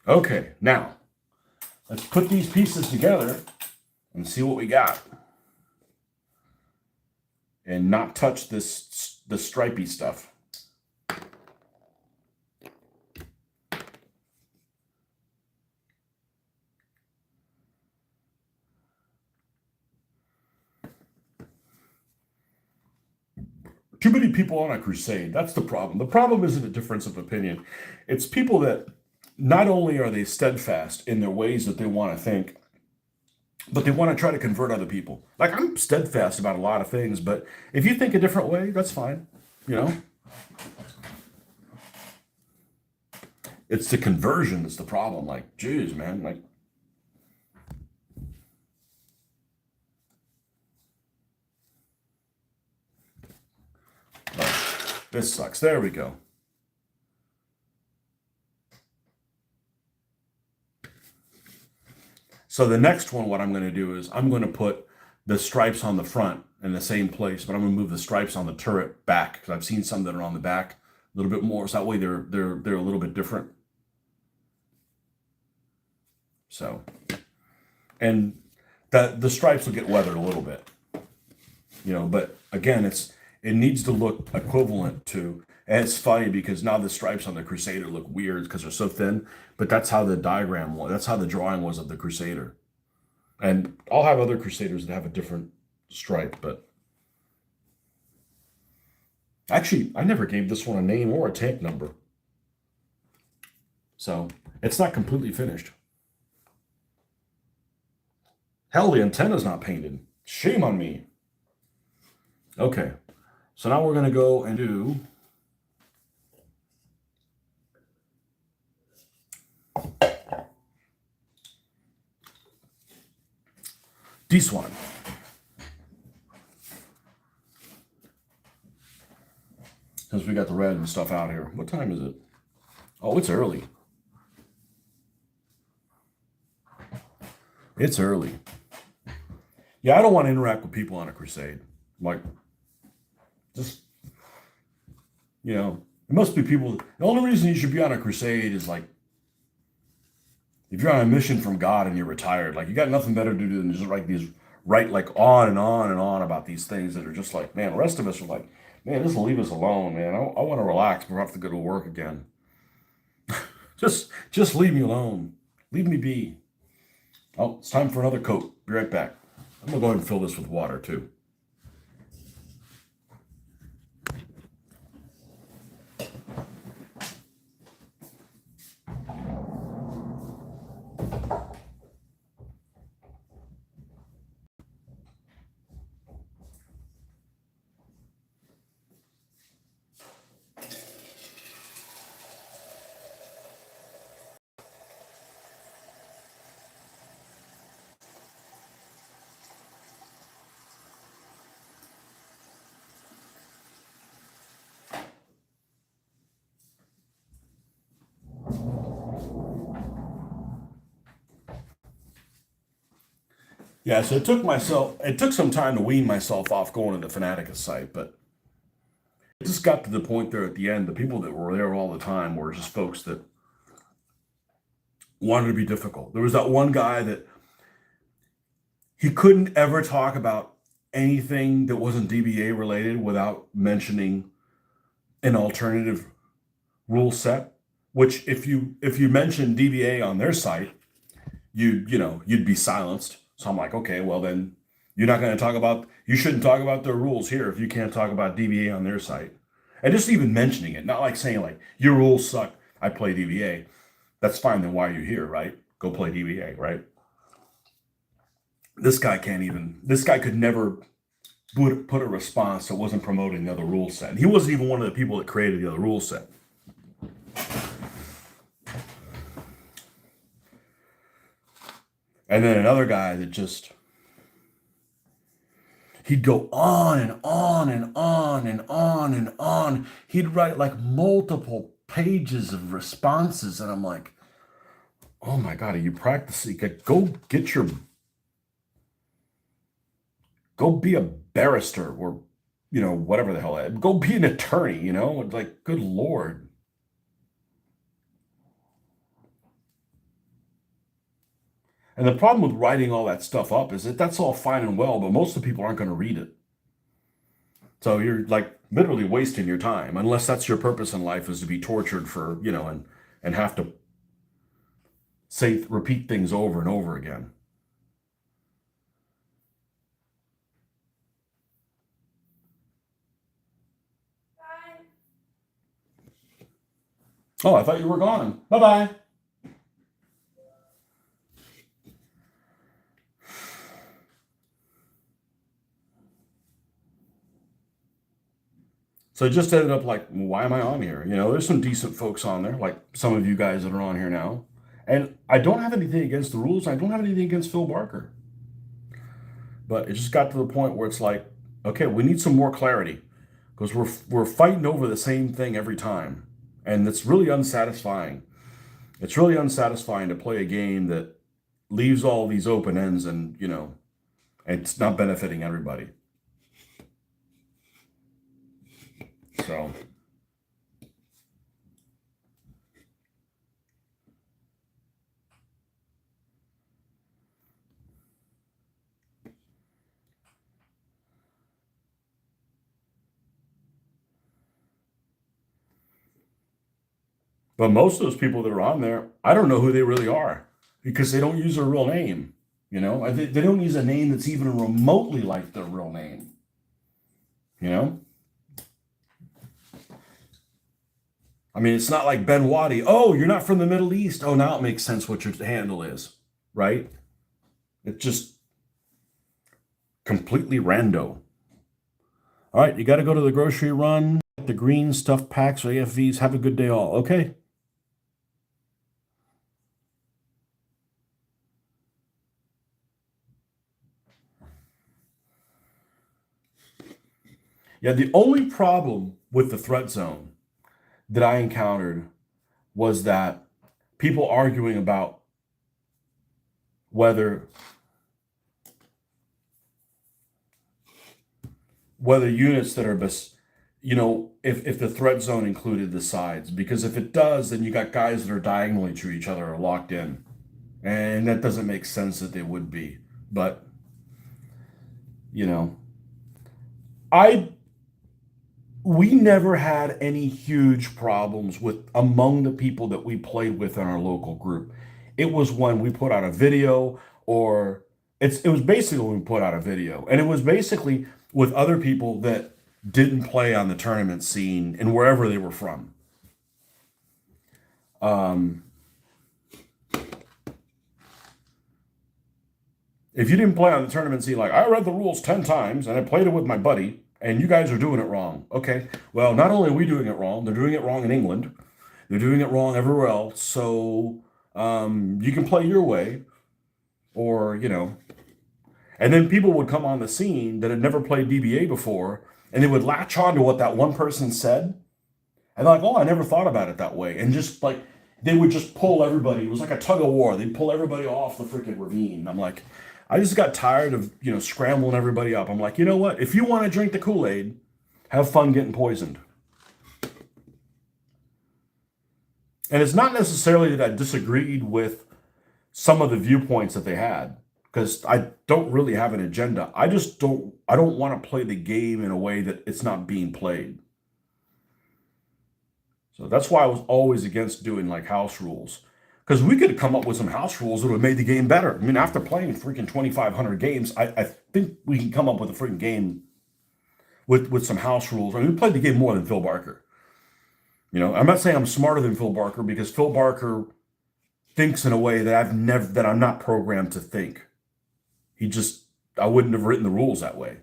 A: Okay, now let's put these pieces together and see what we got, and not touch the stripy stuff. Too many people on a crusade. That's the problem. The problem isn't a difference of opinion. It's people that not only are they steadfast in their ways that they want to think, but they want to try to convert other people. Like, I'm steadfast about a lot of things, but if you think a different way, that's fine. You know, it's the conversion that's the problem. Like, geez, man, like, oh, this sucks. There we go. So the next one, what I'm going to do is I'm going to put the stripes on the front in the same place, but I'm going to move the stripes on the turret back, because I've seen some that are on the back a little bit more. So that way they're a little bit different. So, and the stripes will get weathered a little bit, you know. But again, it needs to look equivalent to. And it's funny because now the stripes on the Crusader look weird because they're so thin. But that's how the diagram was. That's how the drawing was of the Crusader. And I'll have other Crusaders that have a different stripe, but actually, I never gave this one a name or a tank number. So it's not completely finished. Hell, the antenna's not painted. Shame on me. Okay, so now we're going to go and do this one. Since we got the red and stuff out here. What time is it? Oh, it's early. It's early. Yeah, I don't want to interact with people on a crusade. Like, just, you know, it must be people. The only reason you should be on a crusade is like, if you're on a mission from God and you're retired, like, you got nothing better to do than just write like on and on and on about these things that are just like, man, the rest of us are like, man, just leave us alone, man. I want to relax before I have to go to work again. Just leave me alone. Leave me be. Oh, it's time for another coat. Be right back. I'm gonna go ahead and fill this with water too. Yeah, so it took some time to wean myself off going to the Fanaticus site, but it just got to the point there at the end. The people that were there all the time were just folks that wanted to be difficult. There was that one guy that he couldn't ever talk about anything that wasn't DBA related without mentioning an alternative rule set. Which, if you mention DBA on their site, you'd be silenced. So I'm like, okay, well then you shouldn't talk about their rules here if you can't talk about DBA on their site. And just even mentioning it, not like saying like, your rules suck, I play DBA. That's fine, then why are you here, right? Go play DBA, right? This guy could never put a response that wasn't promoting the other rule set. And he wasn't even one of the people that created the other rule set. And then another guy that just, he'd go on and on and on and on and on. He'd write like multiple pages of responses. And I'm like, oh my God, are you practicing? Go be a barrister or, whatever the hell. Go be an attorney, like, good Lord. And the problem with writing all that stuff up is that that's all fine and well, but most of the people aren't going to read it. So you're like literally wasting your time, unless that's your purpose in life, is to be tortured for, and have to repeat things over and over again. Bye. Oh, I thought you were gone. Bye-bye. So it just ended up like, why am I on here? There's some decent folks on there, like some of you guys that are on here now. And I don't have anything against the rules. I don't have anything against Phil Barker. But it just got to the point where it's like, okay, we need some more clarity, because we're fighting over the same thing every time. And it's really unsatisfying. It's really unsatisfying to play a game that leaves all these open ends and, it's not benefiting everybody. So, but most of those people that are on there, I don't know who they really are, because they don't use their real name. They don't use a name that's even remotely like their real name. I mean, it's not like Ben Waddy. Oh, you're not from the Middle East. Oh, now it makes sense what your handle is, right? It's just completely rando. All right, you got to go to the grocery run. The green stuff packs or AFVs. Have a good day all. Okay. Yeah, the only problem with the threat zone that I encountered was that people arguing about whether units that are if the threat zone included the sides, because if it does, then you got guys that are diagonally to each other are locked in, and that doesn't make sense that they would be. But we never had any huge problems among the people that we played with in our local group. It was when we put out a video, or it was basically when we put out a video, and it was basically with other people that didn't play on the tournament scene and wherever they were from. If you didn't play on the tournament scene, like, I read the rules 10 times and I played it with my buddy, and you guys are doing it wrong. Okay, well, not only are we doing it wrong, they're doing it wrong in England. They're doing it wrong everywhere else. So you can play your way, or, And then people would come on the scene that had never played DBA before, and they would latch on to what that one person said. And they're like, oh, I never thought about it that way. And just like, they would just pull everybody. It was like a tug of war. They'd pull everybody off the freaking ravine. I'm like, I just got tired of, scrambling everybody up. I'm like, you know what? If you want to drink the Kool-Aid, have fun getting poisoned. And it's not necessarily that I disagreed with some of the viewpoints that they had, because I don't really have an agenda. I don't want to play the game in a way that it's not being played. So that's why I was always against doing like house rules, because we could come up with some house rules that would have made the game better. I mean, after playing freaking 2,500 games, I think we can come up with a freaking game with some house rules. I mean, we played the game more than Phil Barker. You know, I'm not saying I'm smarter than Phil Barker because Phil Barker thinks in a way that I'm not programmed to think. I wouldn't have written the rules that way,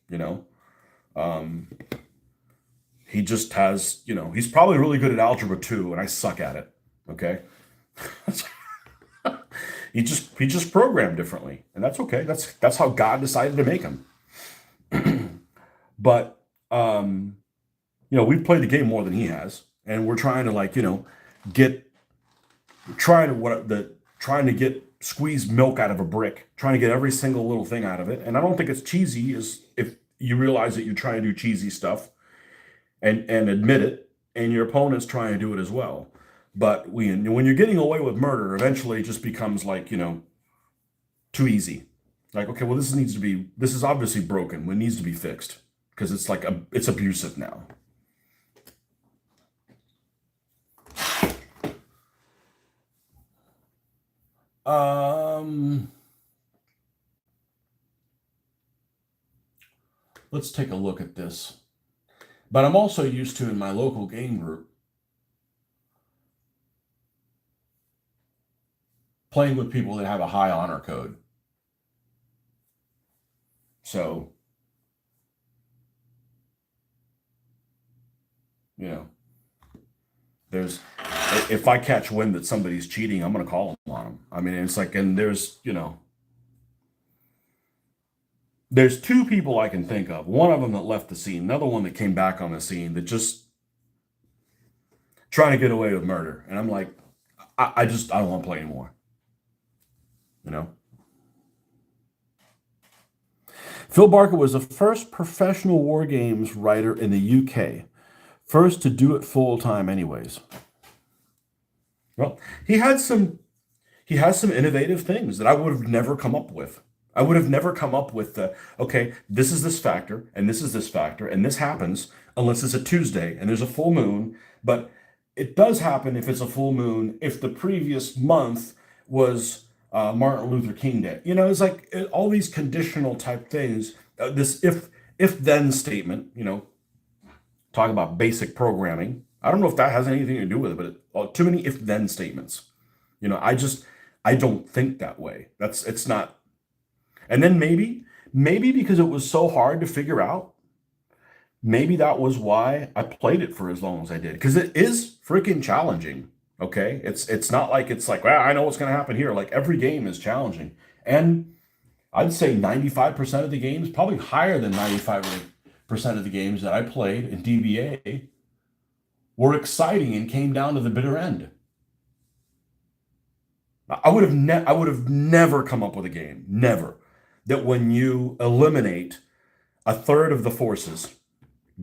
A: you know. Um, he just has, you know, he's probably really good at algebra 2, and I suck at it. Okay. He just programmed differently, and that's okay. That's how God decided to make him. But you know, we've played the game more than he has, and we're trying to, like, you know, get trying to get squeeze milk out of a brick, trying to get every single little thing out of it. And I don't think it's cheesy as if you realize that you're trying to do cheesy stuff and admit it, and your opponent's trying to do it as well. But when you're getting away with murder, eventually it just becomes, like, you know, too easy. Like, okay, well, this is obviously broken. It needs to be fixed because it's like it's abusive now. Let's take a look at this. But I'm also used to, in my local game group, playing with people that have a high honor code. So, you know, if I catch wind that somebody's cheating, I'm going to call them on them. I mean, it's like, and there's, you know, there's two people I can think of. One of them that left the scene, another one that came back on the scene that just trying to get away with murder. And I'm like, I don't want to play anymore. You know? Phil Barker was the first professional war games writer in the UK. First to do it full time anyways. Well, he has some innovative things that I would have never come up with. I would have never come up with okay, this is this factor, and this is this factor, and this happens unless it's a Tuesday and there's a full moon. But it does happen if it's a full moon, if the previous month was Martin Luther King Day. You know, it's like all these conditional type things. This if then statement, you know, talk about basic programming. I don't know if that has anything to do with it, but too many if then statements. You know, I don't think that way. It's not. And then maybe because it was so hard to figure out, maybe that was why I played it for as long as I did. Because it is freaking challenging. Okay. It's not like it's like, well, I know what's going to happen here. Like, every game is challenging. And I'd say 95% of the games, probably higher than 95% of the games that I played in DBA, were exciting and came down to the bitter end. I would have never come up with a game, never, that when you eliminate a third of the forces,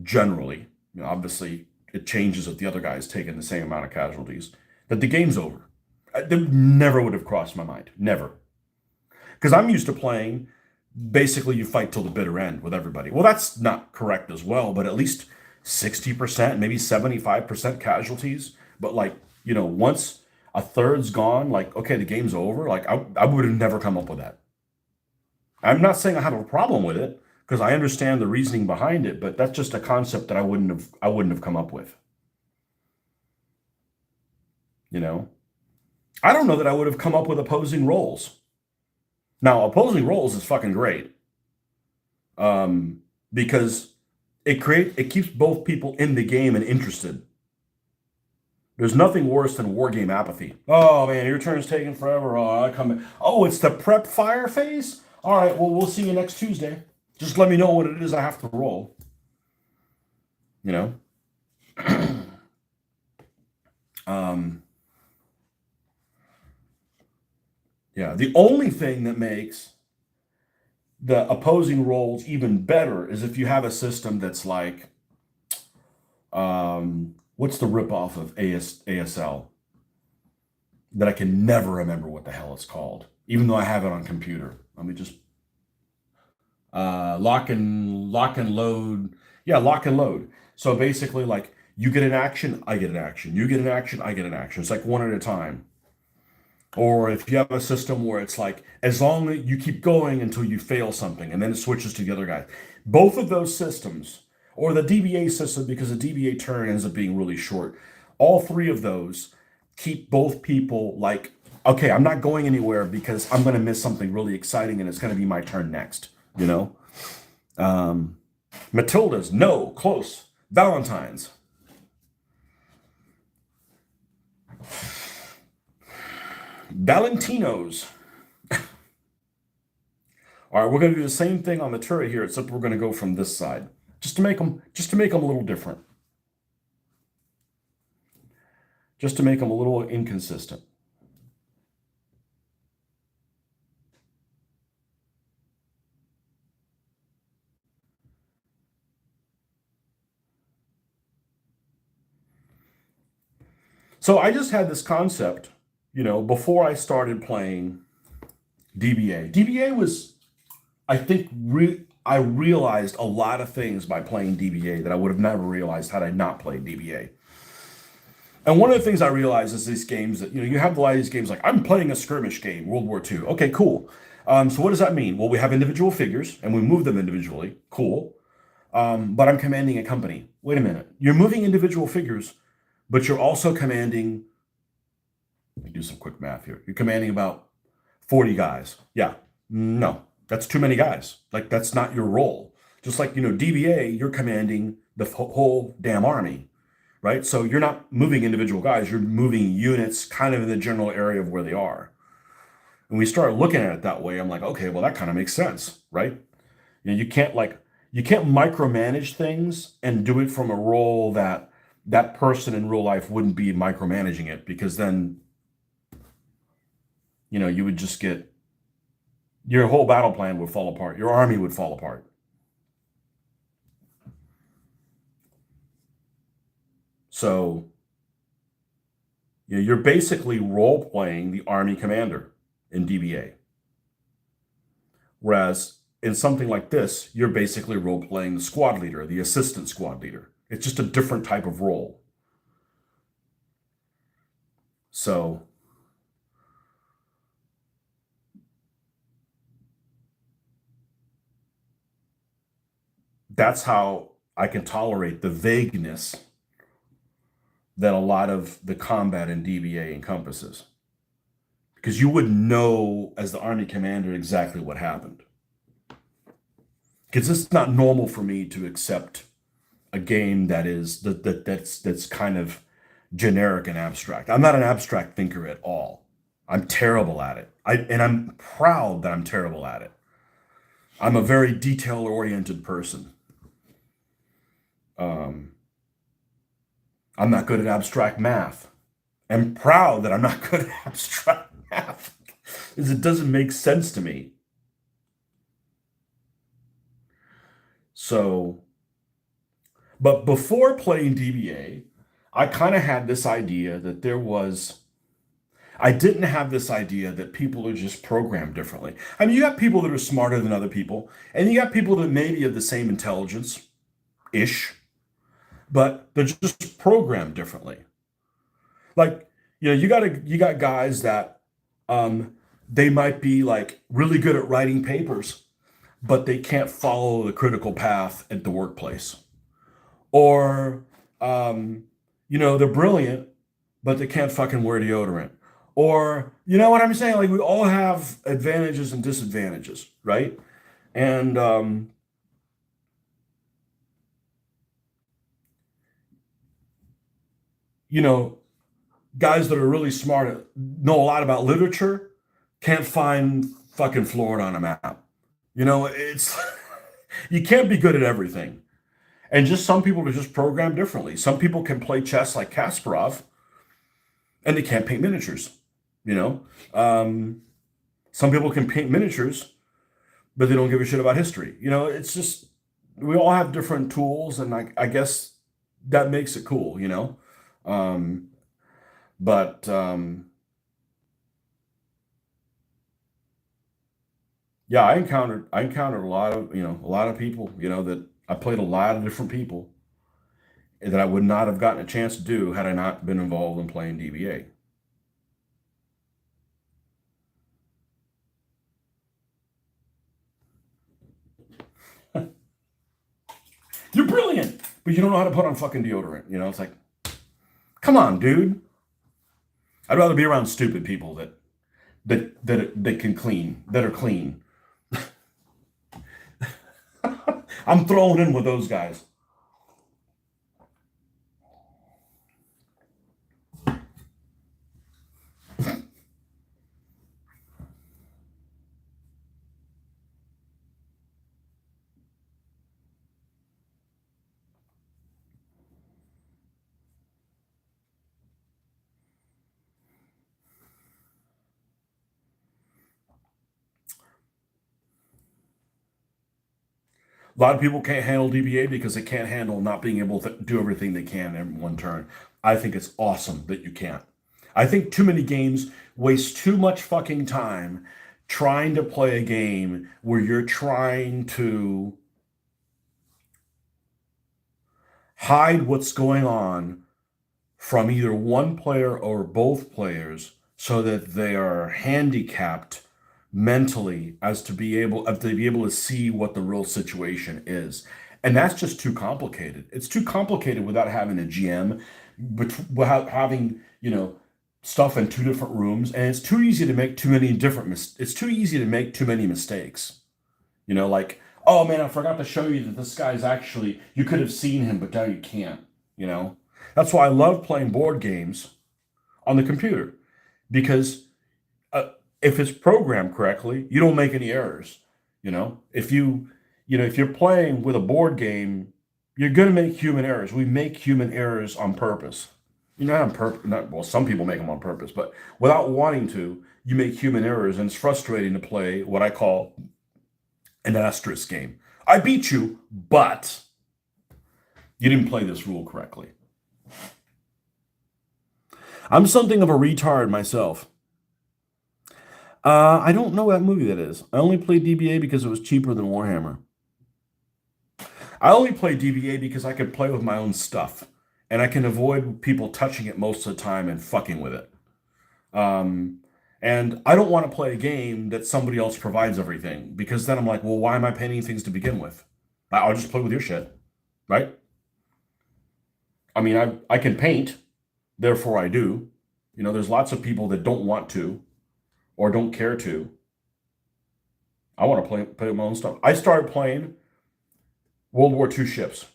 A: generally, you know, obviously it changes if the other guy's taking the same amount of casualties, that the game's over. That never would have crossed my mind, never. Because I'm used to playing, basically you fight till the bitter end with everybody. Well, that's not correct as well, but at least 60%, maybe 75% casualties. But, like, you know, once a third's gone, like, okay, the game's over. Like, I would have never come up with that. I'm not saying I have a problem with it because I understand the reasoning behind it, but that's just a concept that I wouldn't have come up with. You know, I don't know that I would have come up with opposing roles. Now, opposing roles is fucking great, because it keeps both people in the game and interested. There's nothing worse than war game apathy. Oh man, your turn's taking forever. Oh, I come in. Oh, it's the prep fire phase? All right, well, we'll see you next Tuesday. Just let me know what it is I have to roll. You know? Yeah, the only thing that makes the opposing roles even better is if you have a system that's like, what's the ripoff of ASL that I can never remember what the hell it's called, even though I have it on computer. Let me just lock and load. Yeah, lock and load. So basically, like, you get an action, I get an action. You get an action, I get an action. It's like one at a time. Or if you have a system where it's like, as long as you keep going until you fail something, and then it switches to the other guy. Both of those systems or the DBA system, because the DBA turn ends up being really short. All three of those keep both people like, okay, I'm not going anywhere because I'm going to miss something really exciting and it's going to be my turn next, you know? Matilda's, no, close. Valentine's. Valentino's. All right, we're going to do the same thing on the turret here, except we're going to go from this side, just to make them a little different, just to make them a little inconsistent. So I just had this concept, you know, before I started playing DBA. DBA was, I think, I realized a lot of things by playing DBA that I would have never realized had I not played DBA. And one of the things I realized is these games that, you know, you have a lot of these games like, I'm playing a skirmish game, World War II. Okay, cool. So what does that mean? Well, we have individual figures and we move them individually. Cool. But I'm commanding a company. Wait a minute. You're moving individual figures, but you're also commanding, let me do some quick math here. You're commanding about 40 guys. Yeah. No, that's too many guys. Like, that's not your role. Just like, you know, DBA, you're commanding the whole damn army, right? So you're not moving individual guys, you're moving units kind of in the general area of where they are. And we start looking at it that way, I'm like, okay, well, that kind of makes sense, right? You know, you can't micromanage things and do it from a role that that person in real life wouldn't be micromanaging it, because then, you know, you would just get, your whole battle plan would fall apart. Your army would fall apart. So, you know, you're basically role playing the army commander in DBA. Whereas in something like this, you're basically role playing the squad leader, the assistant squad leader. It's just a different type of role. So, that's how I can tolerate the vagueness that a lot of the combat in DBA encompasses. Because you wouldn't know as the army commander exactly what happened. Because it's not normal for me to accept a game that's kind of generic and abstract. I'm not an abstract thinker at all. I'm terrible at it. And I'm proud that I'm terrible at it. I'm a very detail-oriented person. I'm not good at abstract math. I'm proud that I'm not good at abstract math, because it doesn't make sense to me. So, but before playing DBA, I kind of had this idea that I didn't have this idea that people are just programmed differently. I mean, you got people that are smarter than other people, and you got people that maybe have the same intelligence-ish, but they're just programmed differently. Like, you know, you got guys that they might be like really good at writing papers, but they can't follow the critical path at the workplace. Or you know, they're brilliant, but they can't fucking wear deodorant. Or, you know what I'm saying? Like, we all have advantages and disadvantages, right? And you know, guys that are really smart, know a lot about literature, can't find fucking Florida on a map. You know, it's you can't be good at everything. And just some people are just programmed differently. Some people can play chess like Kasparov, and they can't paint miniatures. You know, some people can paint miniatures, but they don't give a shit about history. You know, it's just, we all have different tools, and I guess that makes it cool. You know, um, but yeah, I encountered a lot of, you know, a lot of people. You know, that I played a lot of different people that I would not have gotten a chance to do had I not been involved in playing DBA. You're brilliant, but you don't know how to put on fucking deodorant. You know, it's like, come on, dude. I'd rather be around stupid people that can clean, that are clean. I'm thrown in with those guys. A lot of people can't handle DBA because they can't handle not being able to do everything they can in one turn. I think it's awesome that you can't. I think too many games waste too much fucking time trying to play a game where you're trying to hide what's going on from either one player or both players so that they are handicapped mentally as to be able to see what the real situation is. And that's just too complicated. It's too complicated without having a GM, without having, stuff in two different rooms, and it's too easy to make too many it's too easy to make too many mistakes. Like, oh man, I forgot to show you that this guy's actually, you could have seen him, but now you can't, That's why I love playing board games on the computer, because if it's programmed correctly, you don't make any errors. If if you're playing with a board game, you're going to make human errors. We make human errors on purpose. Not on purpose. Well, some people make them on purpose, but without wanting to, you make human errors, and it's frustrating to play what I call an asterisk game. I beat you, but you didn't play this rule correctly. I'm something of a retard myself. I don't know what movie that is. I only played DBA because it was cheaper than Warhammer. I only play DBA because I can play with my own stuff, and I can avoid people touching it most of the time and fucking with it. And I don't want to play a game that somebody else provides everything, because then I'm like, well, why am I painting things to begin with? I'll just play with your shit, right? I mean, I can paint, therefore I do. There's lots of people that don't want to or don't care to. I want to play my own stuff. I started playing World War II ships.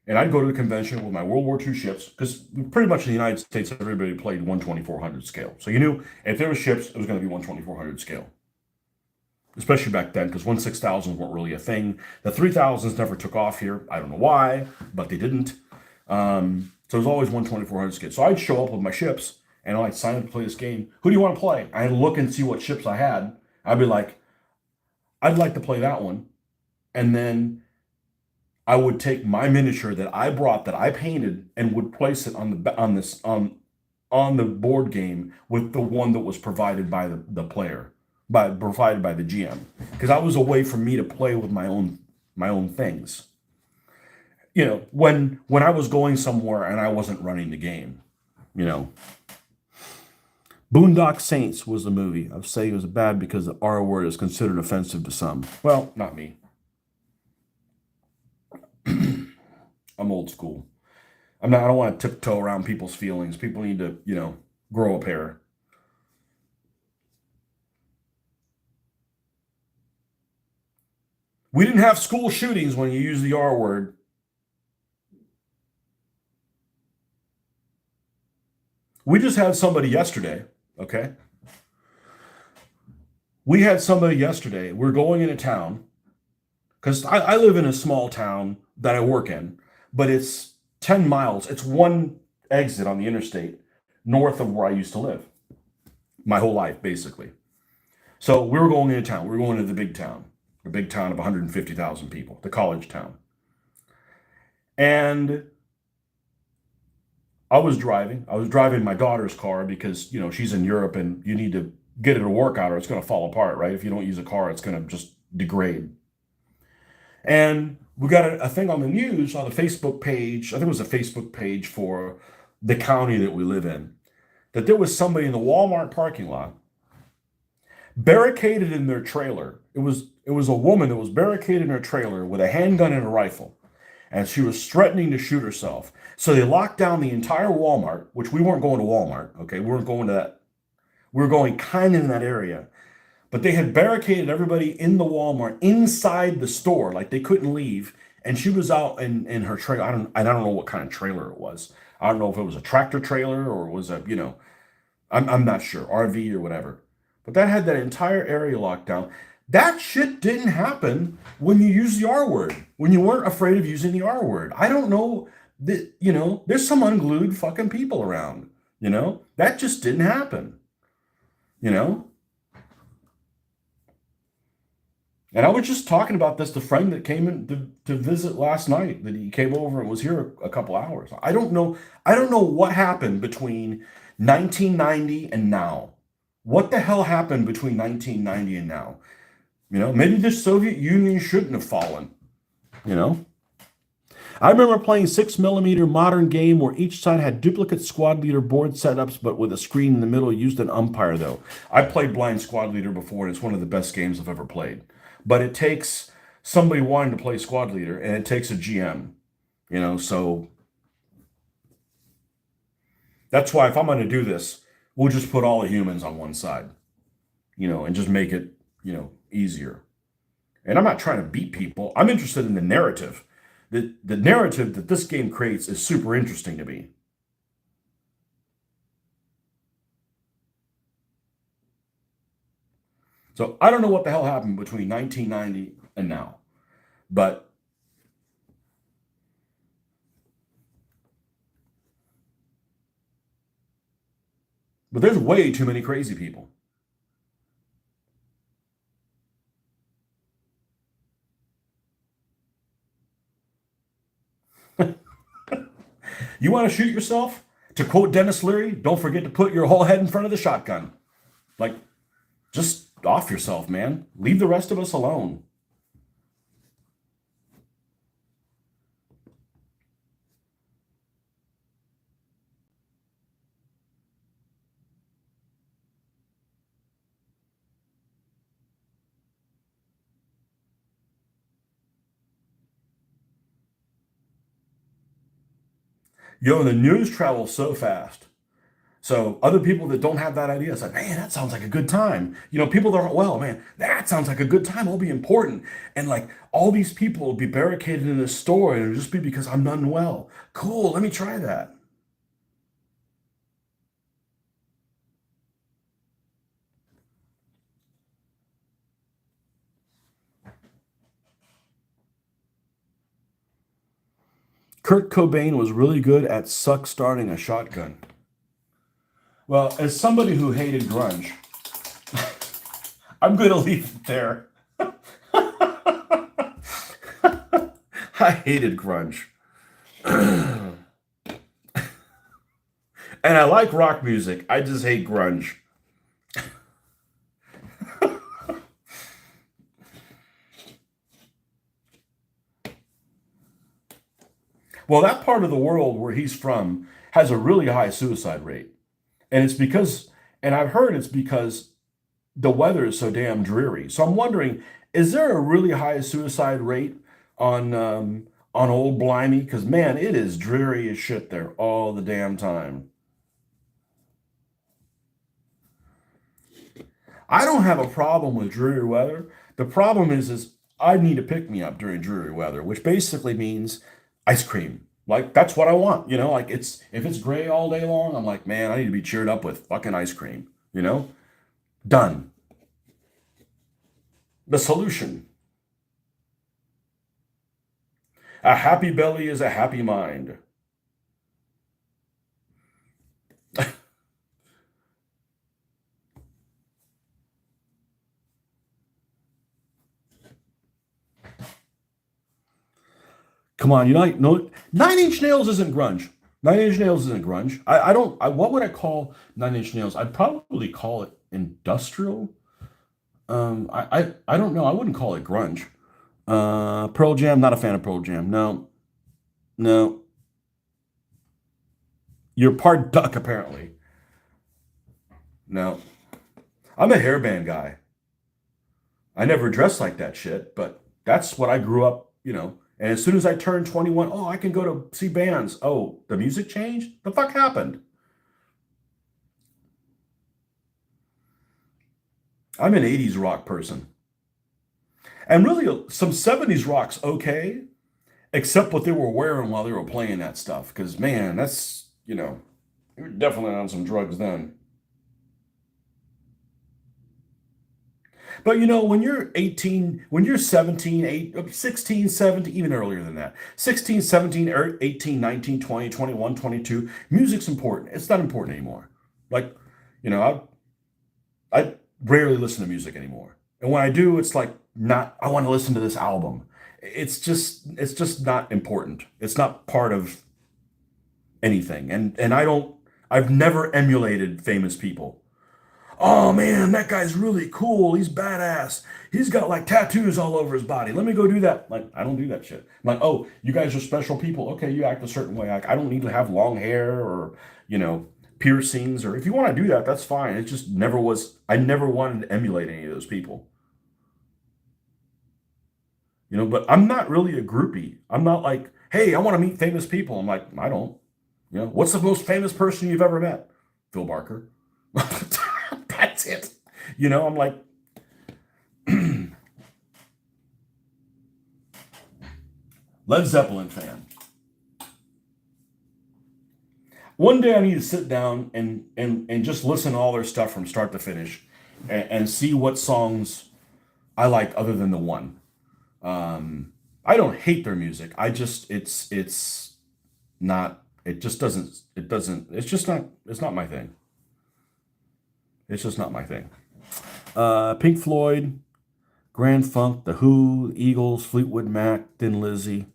A: And I'd go to the convention with my World War II ships, because pretty much in the United States, everybody played 1/2400 scale. So you knew if there were ships, it was going to be 1/2400 scale. Especially back then, because 1/6000s weren't really a thing. The 3000s never took off here. I don't know why, but they didn't. So it was always 1/2400 scale. So I'd show up with my ships, and I'd sign up to play this game. Who do you want to play? I'd look and see what ships I had. I'd be like, I'd like to play that one. And then I would take my miniature that I brought, that I painted, and would place it on the board game with the one that was provided by the player, provided by the GM, because that was a way for me to play with my own things. When I was going somewhere and I wasn't running the game. Boondock Saints was the movie. I was saying it was bad because the R word is considered offensive to some. Well, not me. I'm old school. I don't want to tiptoe around people's feelings. People need to, grow a pair. We didn't have school shootings when you use the R word. We just had somebody yesterday, okay? We had somebody yesterday. We're going into town, because I live in a small town that I work in, but it's 10 miles. It's one exit on the interstate north of where I used to live my whole life, basically. So we were going into town. We were going to the big town, a big town of 150,000 people, the college town. And I was driving my daughter's car because, she's in Europe, and you need to get it to work out or it's going to fall apart, right? If you don't use a car, it's going to just degrade. And we got a thing on the news, on the Facebook page, I think it was a Facebook page for the county that we live in, that there was somebody in the Walmart parking lot barricaded in their trailer. It was a woman that was barricaded in her trailer with a handgun and a rifle. and she was threatening to shoot herself. So they locked down the entire Walmart, which we weren't going to Walmart. Okay, we weren't going to that. We were going kind of in that area, but they had barricaded everybody in the Walmart inside the store, like they couldn't leave. And she was out in her trailer. I don't know what kind of trailer it was. I don't know if it was a tractor trailer or was a, I'm not sure, RV or whatever. But that had that entire area locked down. That shit didn't happen when you use the R word, when you weren't afraid of using the R word. I don't know that, there's some unglued fucking people around, that just didn't happen, you know? And I was just talking about this to a friend that came in to visit last night, that he came over and was here a couple hours. I don't know. I don't know what happened between 1990 and now. What the hell happened between 1990 and now? Maybe the Soviet Union shouldn't have fallen. I remember playing 6mm modern game where each side had duplicate squad leader board setups, but with a screen in the middle used an umpire, though. I played blind squad leader before, and it's one of the best games I've ever played. But it takes somebody wanting to play squad leader, and it takes a GM, so that's why if I'm going to do this, we'll just put all the humans on one side, and just make it, easier. And I'm not trying to beat people. I'm interested in the narrative. The narrative that this game creates is super interesting to me. So I don't know what the hell happened between 1990 and now, but there's way too many crazy people. You want to shoot yourself? To quote Dennis Leary, don't forget to put your whole head in front of the shotgun. Like, just off yourself, man. Leave the rest of us alone. The news travels so fast. So other people that don't have that idea, it's like, man, that sounds like a good time. People that aren't well, man, that sounds like a good time. It'll be important. And like all these people will be barricaded in a store and it'll just be because I'm unwell. Cool, let me try that. Kurt Cobain was really good at suck starting a shotgun. Well, as somebody who hated grunge, I'm going to leave it there. I hated grunge. And I like rock music. I just hate grunge. Well, that part of the world where he's from has a really high suicide rate. And it's because, and I've heard it's because the weather is so damn dreary. So I'm wondering, is there a really high suicide rate on Old Blimey? Because man, it is dreary as shit there all the damn time. I don't have a problem with dreary weather. The problem is I need to pick me up during dreary weather, which basically means ice cream. Like that's what I want. Like if it's gray all day long, I'm like, man, I need to be cheered up with fucking ice cream. Done. The solution. A happy belly is a happy mind. Come on, no, Nine Inch Nails isn't grunge. Nine Inch Nails isn't grunge. I don't. What would I call Nine Inch Nails? I'd probably call it industrial. I don't know. I wouldn't call it grunge. Pearl Jam, not a fan of Pearl Jam. No, no. You're part duck, apparently. No, I'm a hairband guy. I never dressed like that shit, but that's what I grew up, And as soon as I turned 21, oh, I can go to see bands. Oh, the music changed? The fuck happened? I'm an 80s rock person. And really, some 70s rock's okay, except what they were wearing while they were playing that stuff. Because, man, that's, you're definitely on some drugs then. But when you're 18, when you're 17, 16, 17, even earlier than that, 16, 17, 18, 19, 20, 21, 22, music's important. It's not important anymore. Like, I rarely listen to music anymore. And when I do, it's like not, I want to listen to this album. It's just not important. It's not part of anything. And I've never emulated famous people. Oh man, that guy's really cool. He's badass. He's got like tattoos all over his body. Let me go do that. Like, I don't do that shit. I'm like, oh, you guys are special people. Okay, you act a certain way. Like, I don't need to have long hair or, piercings. Or if you want to do that, that's fine. It just never was, I never wanted to emulate any of those people. But I'm not really a groupie. I'm not like, hey, I want to meet famous people. I'm like, I don't. What's the most famous person you've ever met? Phil Barker. That's it. I'm like, Led Zeppelin fan. One day I need to sit down and just listen to all their stuff from start to finish and see what songs I like other than the one. I don't hate their music. I just it's not it just doesn't it doesn't it's not my thing. It's just not my thing. Pink Floyd, Grand Funk, The Who, Eagles, Fleetwood Mac, Thin Lizzy.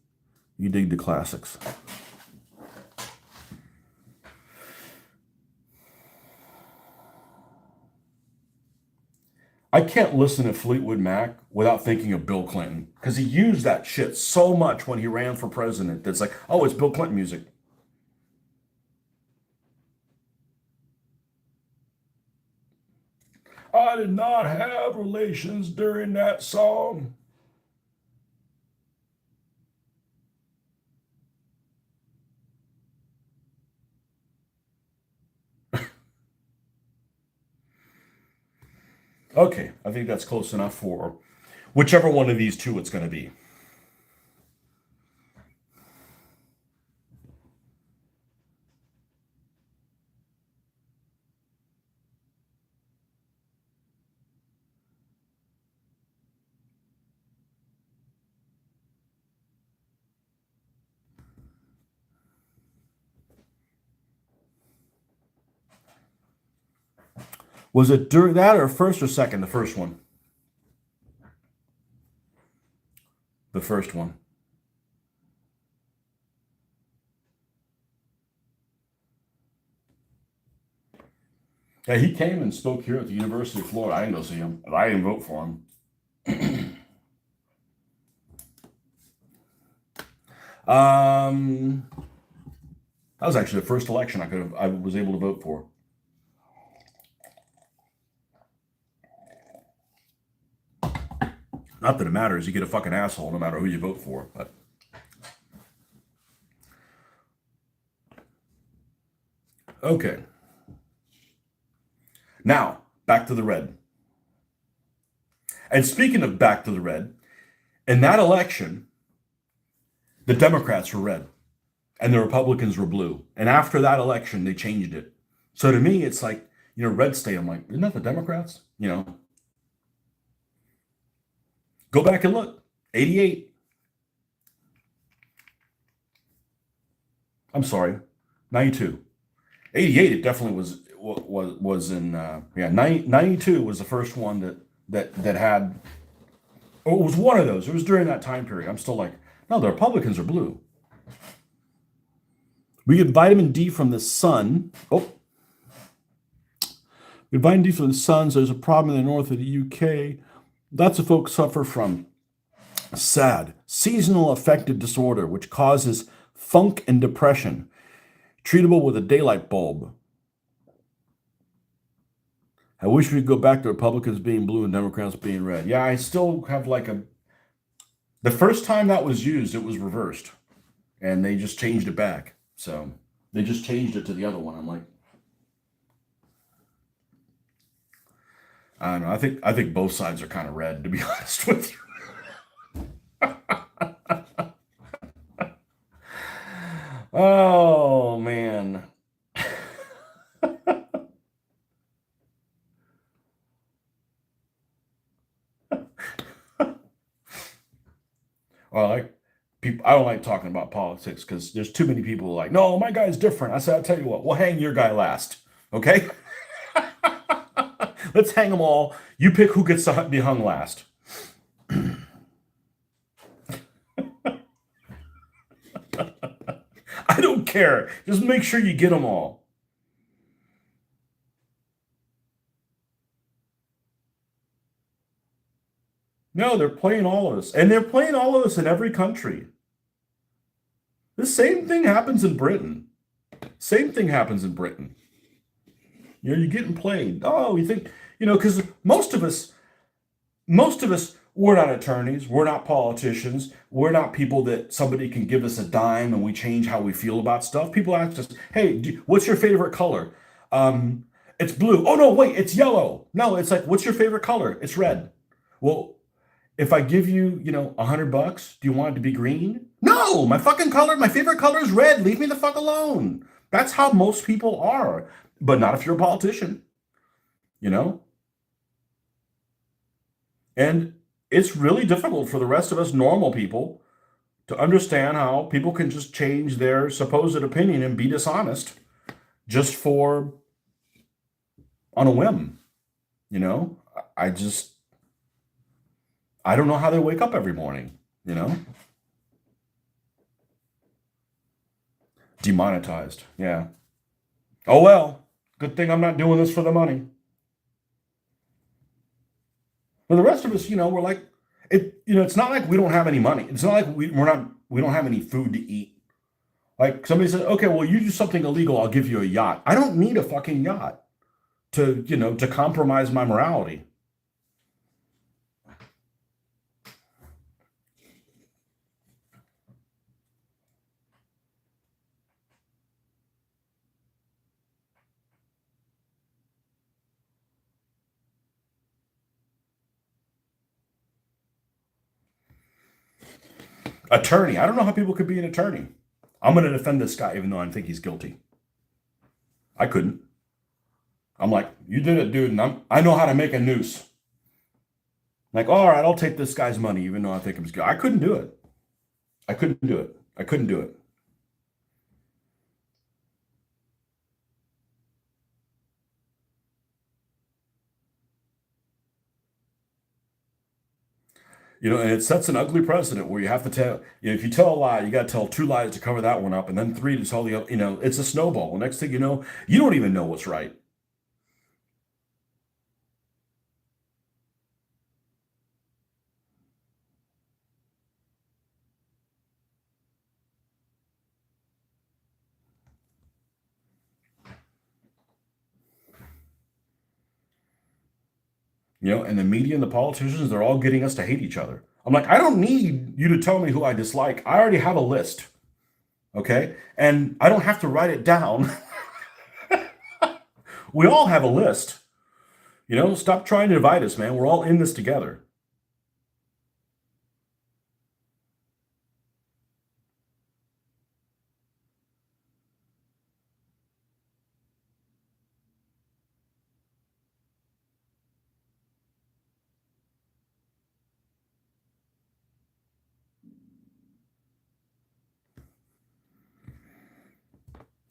A: You dig the classics. I can't listen to Fleetwood Mac without thinking of Bill Clinton because he used that shit so much when he ran for president. That's like, oh, it's Bill Clinton music. I did not have relations during that song. Okay, I think that's close enough for whichever one of these two it's going to be. Was it during that or first or second? The first one. The first one. Yeah, he came and spoke here at the University of Florida. I didn't go see him. I didn't vote for him. um, that was actually the first election I was able to vote for. Not that it matters. You get a fucking asshole no matter who you vote for. But okay. Now back to the red. And speaking of back to the red, in that election, the Democrats were red and the Republicans were blue. And after that election, they changed it. So to me, it's like, red state. I'm like, isn't that the Democrats? Go back and look. 88. I'm sorry, 92. 88. It definitely was in 92 was the first one that had. Oh, it was one of those. It was during that time period. I'm still like, no, the Republicans are blue. We get vitamin D from the sun. Oh, we get vitamin D from the sun. So there's a problem in the north of the UK. Lots of folks suffer from SAD, seasonal affective disorder, which causes funk and depression, treatable with a daylight bulb. I wish we could go back to Republicans being blue and Democrats being red. Yeah, I still have like The first time that was used, it was reversed, and they just changed it back. So they just changed it to the other one. I'm like, I don't know. I think both sides are kind of red, to be honest with you. Oh man. Well, like people, I don't like talking about politics because there's too many people like, no, my guy's different. I said, I'll tell you what, we'll hang your guy last. Okay. Let's hang them all. You pick who gets to be hung last. I don't care. Just make sure you get them all. No, they're playing all of us. And they're playing all of us in every country. The same thing happens in Britain. Same thing happens in Britain. You know, you're getting played. Oh, you think, because most of us, we're not attorneys, we're not politicians, we're not people that somebody can give us a dime and we change how we feel about stuff. People ask us, hey, what's your favorite color? It's blue. Oh, no, wait, it's yellow. No, it's like, what's your favorite color? It's red. Well, if I give you, $100, do you want it to be green? No, my fucking color, my favorite color is red. Leave me the fuck alone. That's how most people are, but not if you're a politician, you know? And it's really difficult for the rest of us normal people to understand how people can just change their supposed opinion and be dishonest just for on a whim. You know, I just, I don't know how they wake up every morning, you know? Demonetized. Yeah. Oh, well, good thing I'm not doing this for the money. But the rest of us, we're like, it's not like we don't have any money. It's not like we don't have any food to eat. Like somebody says, okay, well, you do something illegal, I'll give you a yacht. I don't need a fucking yacht to compromise my morality. Attorney. I don't know how people could be an attorney. I'm going to defend this guy even though I think he's guilty. I couldn't. I'm like, you did it, dude, and I know how to make a noose. Like, all right, I'll take this guy's money even though I think he's guilty. I couldn't do it. I couldn't do it. I couldn't do it. And it sets an ugly precedent where you have to tell, if you tell a lie, you got to tell two lies to cover that one up, and then three to tell the other, it's a snowball. The next thing you know, you don't even know what's right. And the media and the politicians, they're all getting us to hate each other. I'm like, I don't need you to tell me who I dislike. I already have a list. Okay. And I don't have to write it down. We all have a list. Stop trying to divide us, man. We're all in this together.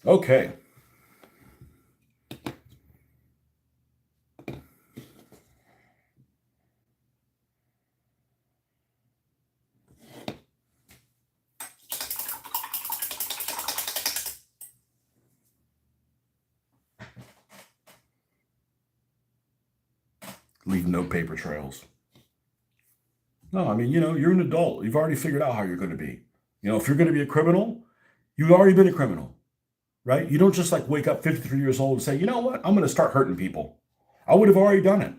A: Okay. Leave no paper trails. No, I mean, you're an adult. You've already figured out how you're going to be. If you're going to be a criminal, you've already been a criminal, right? You don't just like wake up 53 years old and say, you know what? I'm going to start hurting people. I would have already done it.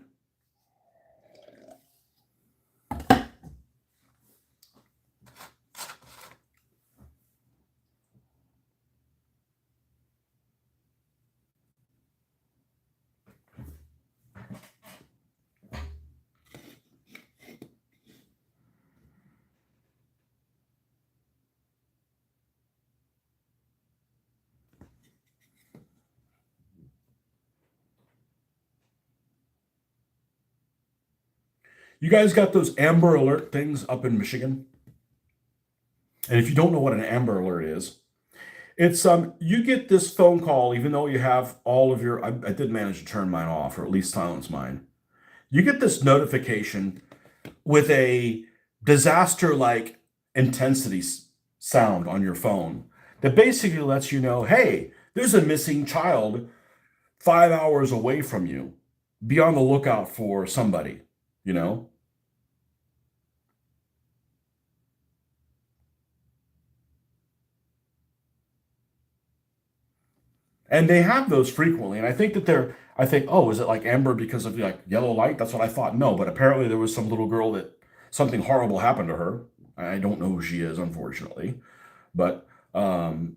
A: You guys got those Amber Alert things up in Michigan? And if you don't know what an Amber Alert is, it's you get this phone call even though you have all of your I did manage to turn mine off or at least silence mine. You get this notification with a disaster like intensity sound on your phone that basically lets you know, hey, there's a missing child 5 hours away from you. Be on the lookout for somebody, you know? And they have those frequently. And I think that I think, oh, is it like amber because of like yellow light? That's what I thought. No, but apparently there was some little girl that something horrible happened to her. I don't know who she is, unfortunately. But, and,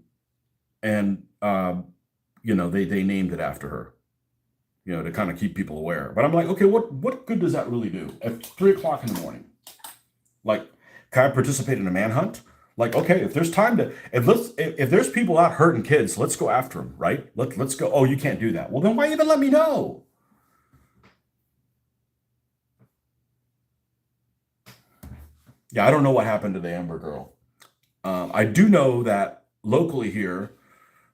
A: they named it after her, to kind of keep people aware. But I'm like, okay, what good does that really do at 3 o'clock in the morning? Like, can I participate in a manhunt? Like, okay, if there's time to, if there's people out hurting kids, let's go after them, right? Let's go. Oh, you can't do that. Well, then why even let me know? Yeah, I don't know what happened to the Amber Girl. I do know that locally here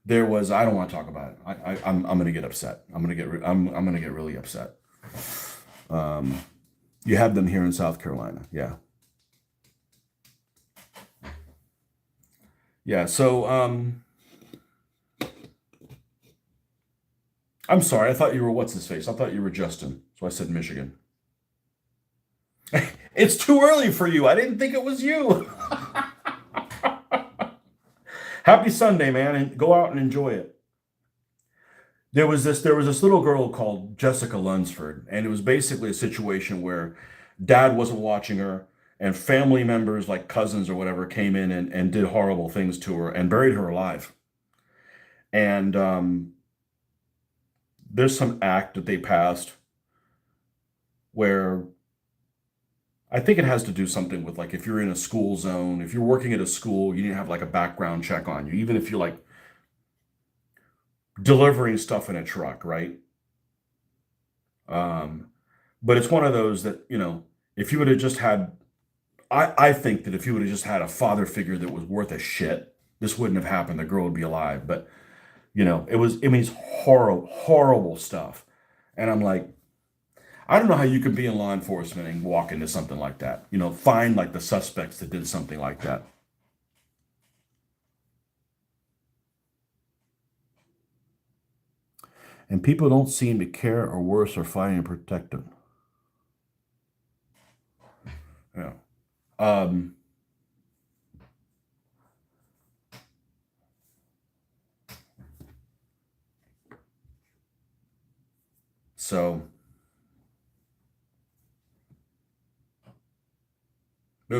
A: there was. I don't want to talk about it. I'm going to get upset. I'm going to get really upset. Um, you have them here in South Carolina, yeah, yeah. So I'm sorry. I thought you were what's his face. I thought you were Justin. So I said Michigan. It's too early for you. I didn't think it was you. Happy Sunday, man, and go out and enjoy it. There was this little girl called Jessica Lunsford, and it was basically a situation where dad wasn't watching her, and family members like cousins or whatever came in and did horrible things to her and buried her alive. And there's some act that they passed where I think it has to do something with like if you're in a school zone, if you're working at a school, you need to have like a background check on you, even if you're like delivering stuff in a truck, right? Um, but it's one of those that, if you would have just had, I think that if you would have just had a father figure that was worth a shit, this wouldn't have happened. The girl would be alive. But, it means horrible, horrible stuff. And I'm like, I don't know how you could be in law enforcement and walk into something like that. Find like the suspects that did something like that. And people don't seem to care or worse are fighting to protect them. Yeah. Um, so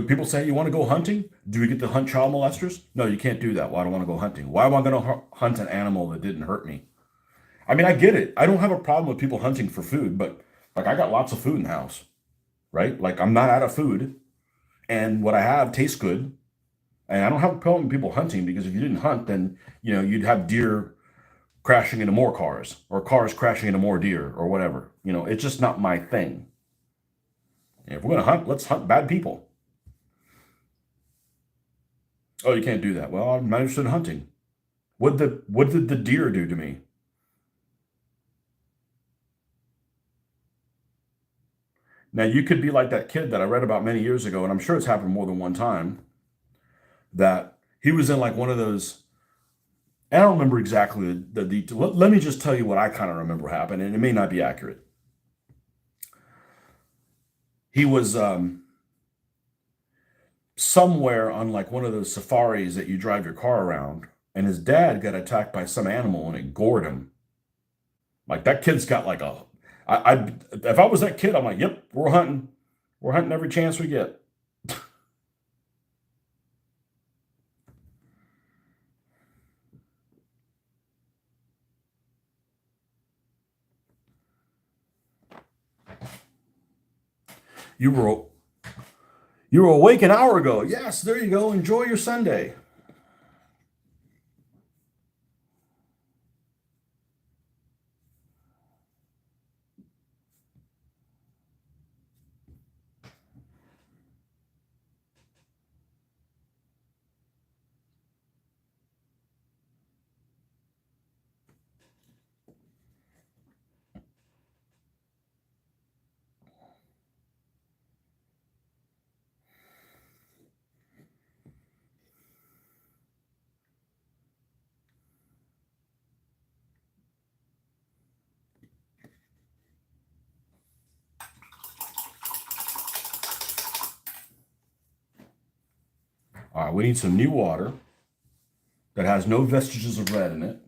A: people say you want to go hunting? Do we get to hunt child molesters? No, you can't do that. Well, I don't want to go hunting. Why am I going to hunt an animal that didn't hurt me? I mean, I get it. I don't have a problem with people hunting for food, but like I got lots of food in the house, right? Like I'm not out of food, and what I have tastes good. And I don't have a problem with people hunting because if you didn't hunt, then you'd have deer crashing into more cars or cars crashing into more deer or whatever. It's just not my thing. And if we're gonna hunt, let's hunt bad people. Oh, you can't do that. Well, I'm not interested in hunting. What did the deer do to me? Now you could be like that kid that I read about many years ago, and I'm sure it's happened more than one time. That he was in like one of those. I don't remember exactly the detail. Let me just tell you what I kind of remember happened, and it may not be accurate. He was somewhere on like one of those safaris that you drive your car around, and his dad got attacked by some animal and it gored him. Like that kid's got like a. If I was that kid, I'm like, yep, we're hunting. We're hunting every chance we get. You were you were awake an hour ago. Yes, there you go. Enjoy your Sunday. All right, we need some new water that has no vestiges of red in it.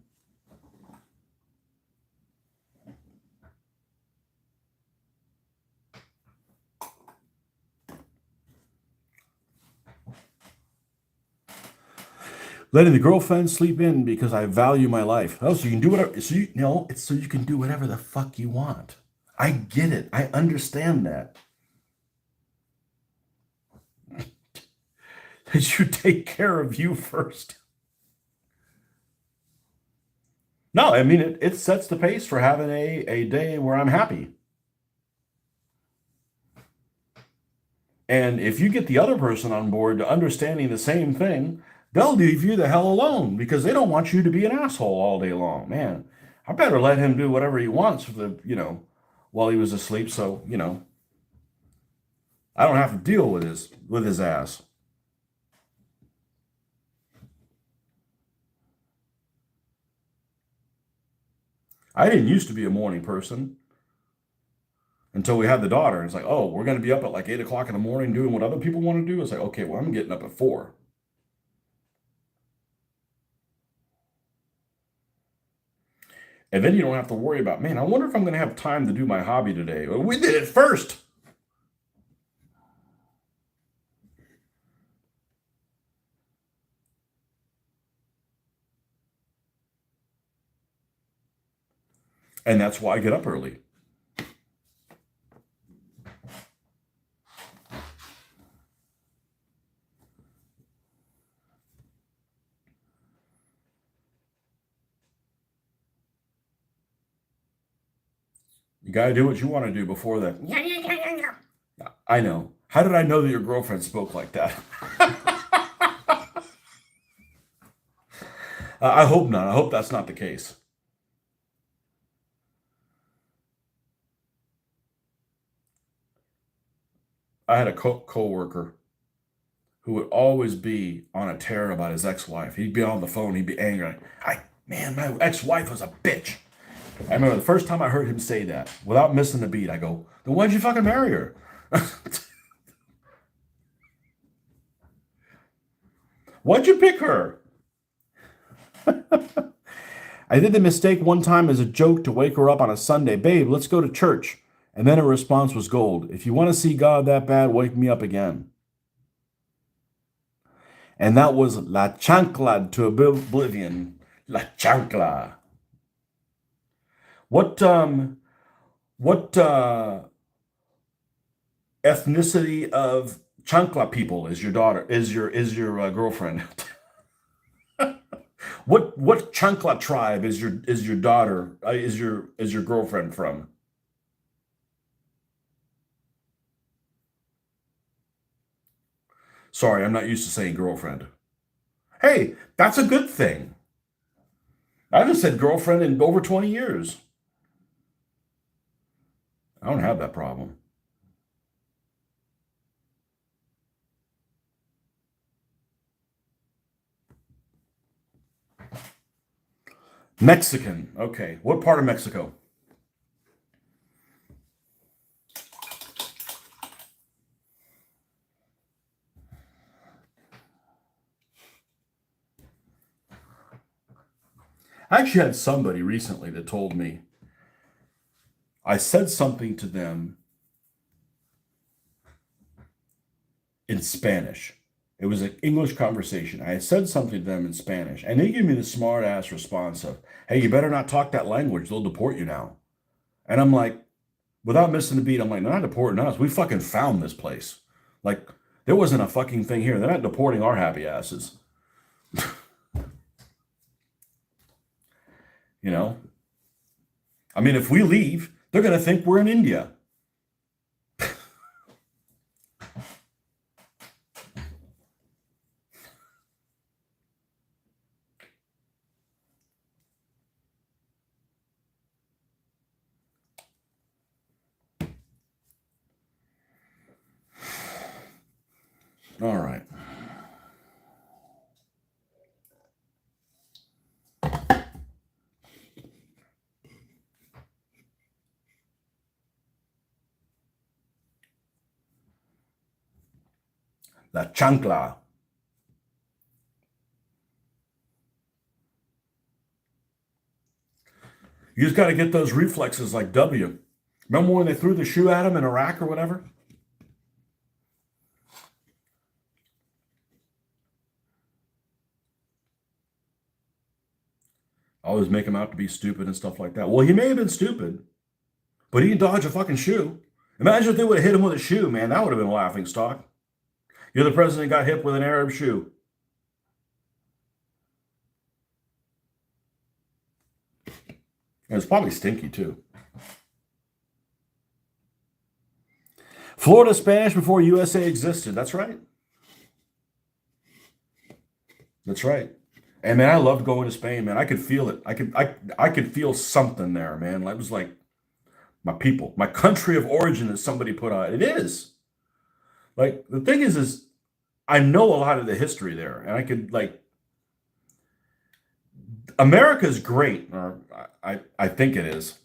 A: Letting the girlfriend sleep in because I value my life. Oh, so you can do whatever. So you know, it's so you can do whatever the fuck you want. I get it. I understand that. That you take care of you first. No, I mean it sets the pace for having a day where I'm happy. And if you get the other person on board to understanding the same thing, they'll leave you the hell alone because they don't want you to be an asshole all day long. Man, I better let him do whatever he wants for while he was asleep. So, I don't have to deal with his ass. I didn't used to be a morning person until we had the daughter. And it's like, oh, we're going to be up at like 8 o'clock in the morning doing what other people want to do. It's like, okay, well, I'm getting up at 4. And then you don't have to worry about, man, I wonder if I'm going to have time to do my hobby today. Well, we did it first. And that's why I get up early. You got to do what you want to do before that. I know. How did I know that your girlfriend spoke like that? I hope not. I hope that's not the case. I had a co-worker who would always be on a tear about his ex-wife. He'd be on the phone. He'd be angry. Man, my ex-wife was a bitch. I remember the first time I heard him say that, without missing a beat, I go, then why'd you fucking marry her? Why'd you pick her? I did the mistake one time as a joke to wake her up on a Sunday. Babe, let's go to church. And then her response was gold. If you want to see God that bad, wake me up again. And that was La Chancla to oblivion. La Chancla. What ethnicity of Chancla people is your daughter? Is your girlfriend? What Chancla tribe is your daughter? Is your girlfriend from? Sorry, I'm not used to saying girlfriend. Hey, that's a good thing. I haven't said girlfriend in over 20 years. I don't have that problem. Mexican. Okay. What part of Mexico? I actually had somebody recently that told me I said something to them in Spanish. It was an English conversation. I had said something to them in Spanish, and they gave me the smart ass response of, hey, you better not talk that language. They'll deport you now. And I'm like, without missing a beat, I'm like, they're not deporting us. We fucking found this place. Like, there wasn't a fucking thing here. They're not deporting our happy asses. You know? I mean, if we leave, they're going to think we're in India. All right. La chancla. You just got to get those reflexes like W. Remember when they threw the shoe at him in Iraq or whatever? Always make him out to be stupid and stuff like that. Well, he may have been stupid, but he can dodge a fucking shoe. Imagine if they would have hit him with a shoe, man. That would have been a laughing stock. You're the president got hit with an Arab shoe. And it's probably stinky too. Florida Spanish before USA existed. That's right. That's right. And man, I loved going to Spain, man. I could feel it. I could feel something there, man. It was like my people, my country of origin, as somebody put on it. It is. Like the thing is I know a lot of the history there, and I could like America's great, or I think it is.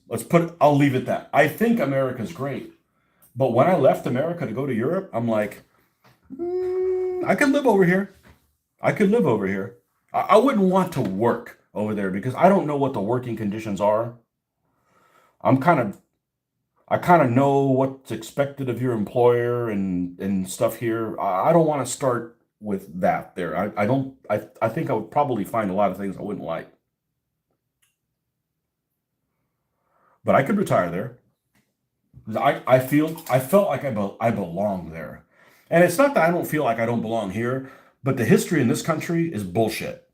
A: I'll leave it that. I think America's great. But when I left America to go to Europe, I'm like, I could live over here. I could live over here. I wouldn't want to work over there because I don't know what the working conditions are. I'm kind of I kind of know what's expected of your employer and stuff here. I don't want to start with that there. I don't I think I would probably find a lot of things I wouldn't like. But I could retire there. I felt like I belong there. And it's not that I don't feel like I don't belong here, but the history in this country is bullshit.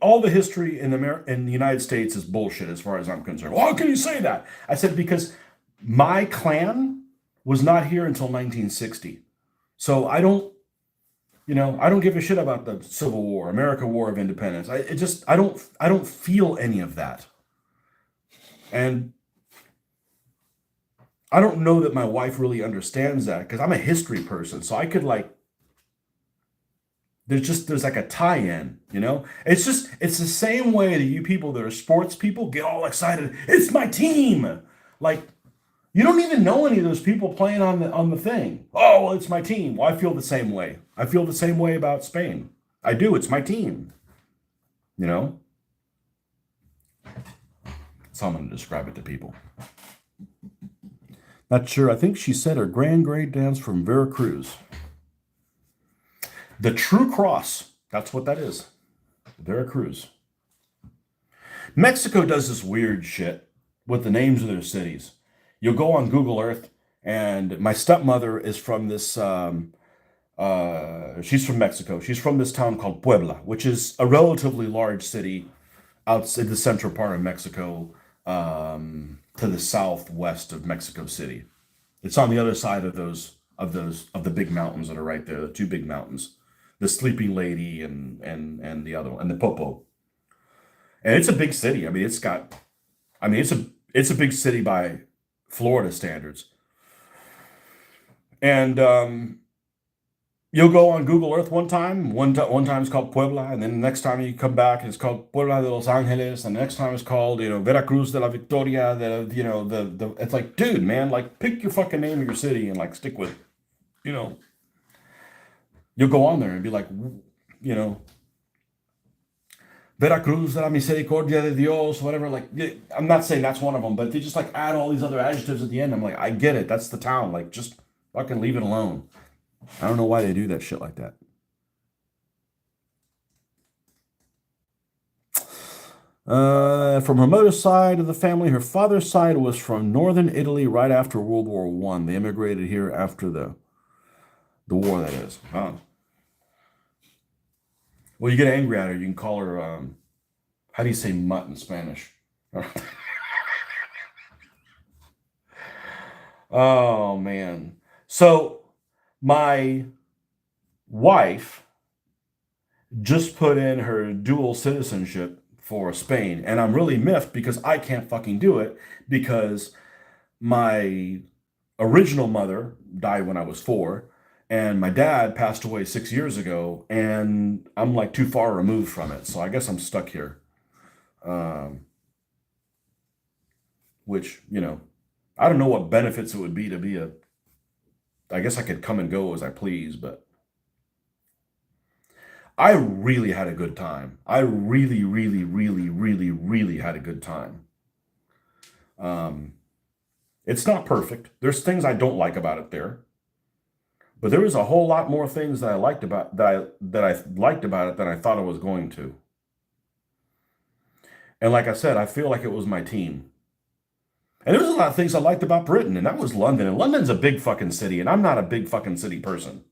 A: All the history in the United States is bullshit as far as I'm concerned. Well, how can you say that? I said because my clan was not here until 1960. So I don't give a shit about the Civil War, American War of Independence. I don't feel any of that. And I don't know that my wife really understands that because I'm a history person. So I could like there's like a tie-in, you know? It's the same way that you people that are sports people get all excited. It's my team. Like you don't even know any of those people playing on the thing. Oh, well, it's my team. Well, I feel the same way. I feel the same way about Spain. I do. It's my team. You know? That's how I'm going to describe it to people. Not sure. I think she said her grand grade dance from Veracruz. The True Cross. That's what that is. Veracruz. Mexico does this weird shit with the names of their cities. You'll go on Google Earth, and my stepmother is from this. She's from Mexico. She's from this town called Puebla, which is a relatively large city outside the central part of Mexico, to the southwest of Mexico City. It's on the other side of the big mountains that are right there, the two big mountains, the Sleeping Lady and the other one, and the Popo. And it's a big city. I mean, it's a big city by Florida standards. And you'll go on Google Earth one time. One time it's called Puebla, and then the next time you come back, it's called Puebla de Los Angeles, and the next time it's called Veracruz de la Victoria. It's like, dude, man, like pick your fucking name of your city and like stick with it. You'll go on there and be like, Veracruz de la Misericordia de Dios, whatever. Like, I'm not saying that's one of them, but they just like add all these other adjectives at the end. I'm like, I get it. That's the town. Like, just fucking leave it alone. I don't know why they do that shit like that. From her mother's side of the family, her father's side was from northern Italy right after World War I. They immigrated here after the war, that is. Huh. Well, you get angry at her, you can call her, how do you say mutt in Spanish? Oh, man. So, my wife just put in her dual citizenship for Spain, and I'm really miffed because I can't fucking do it because my original mother died when I was 4, and my dad passed away 6 years ago, and I'm like too far removed from it, so I guess I'm stuck here. Um, which, I don't know what benefits it would be to be I guess I could come and go as I please, but I really had a good time. I really, really, really, really, really had a good time. It's not perfect. There's things I don't like about it there, but there was a whole lot more things that I liked about that I liked about it than I thought I was going to. And like I said, I feel like it was my team. And there was a lot of things I liked about Britain, and that was London. And London's a big fucking city, and I'm not a big fucking city person.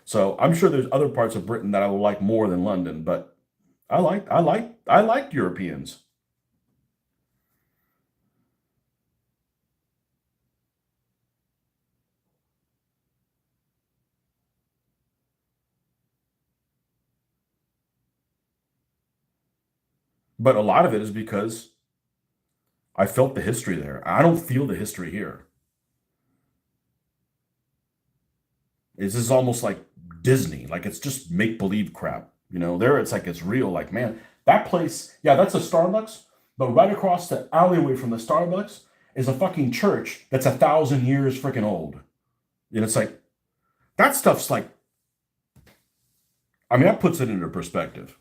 A: So I'm sure there's other parts of Britain that I will like more than London, but I liked Europeans. But a lot of it is because I felt the history there. I don't feel the history here. It's just almost like Disney, like it's just make believe crap. There it's like it's real. Like, man, that place, yeah, that's a Starbucks, but right across the alleyway from the Starbucks is a fucking church that's 1,000 years freaking old. And it's like that stuff's like, I mean, that puts it into perspective.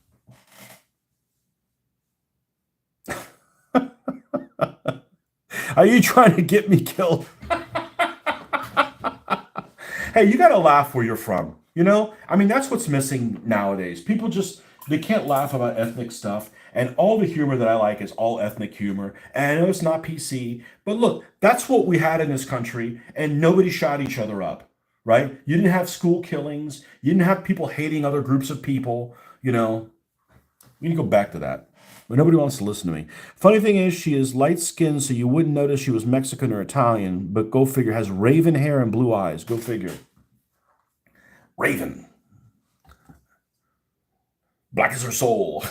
A: Are you trying to get me killed? Hey, you got to laugh where you're from. I mean, that's what's missing nowadays. People just, they can't laugh about ethnic stuff. And all the humor that I like is all ethnic humor. And I know it's not PC, but look, that's what we had in this country. And nobody shot each other up, right? You didn't have school killings. You didn't have people hating other groups of people. We need to go back to that. But nobody wants to listen to me. Funny thing is, she is light skinned, so you wouldn't notice she was Mexican or Italian, but go figure, has raven hair and blue eyes. Go figure. Raven. Black as her soul.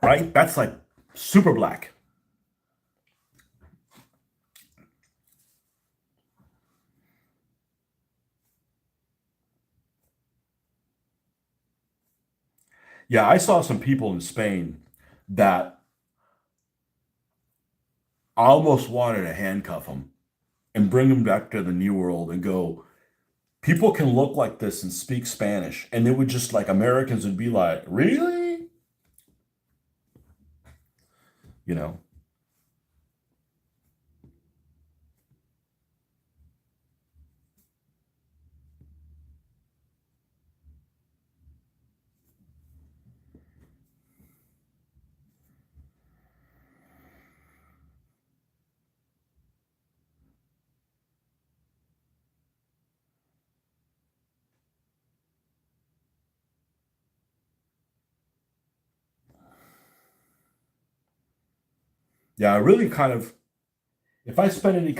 A: Right? That's like super black. Yeah, I saw some people in Spain that I almost wanted to handcuff them and bring them back to the New World and go, people can look like this and speak Spanish. And they would just like, Americans would be like, really? You know? Yeah, I really kind of, if I spend any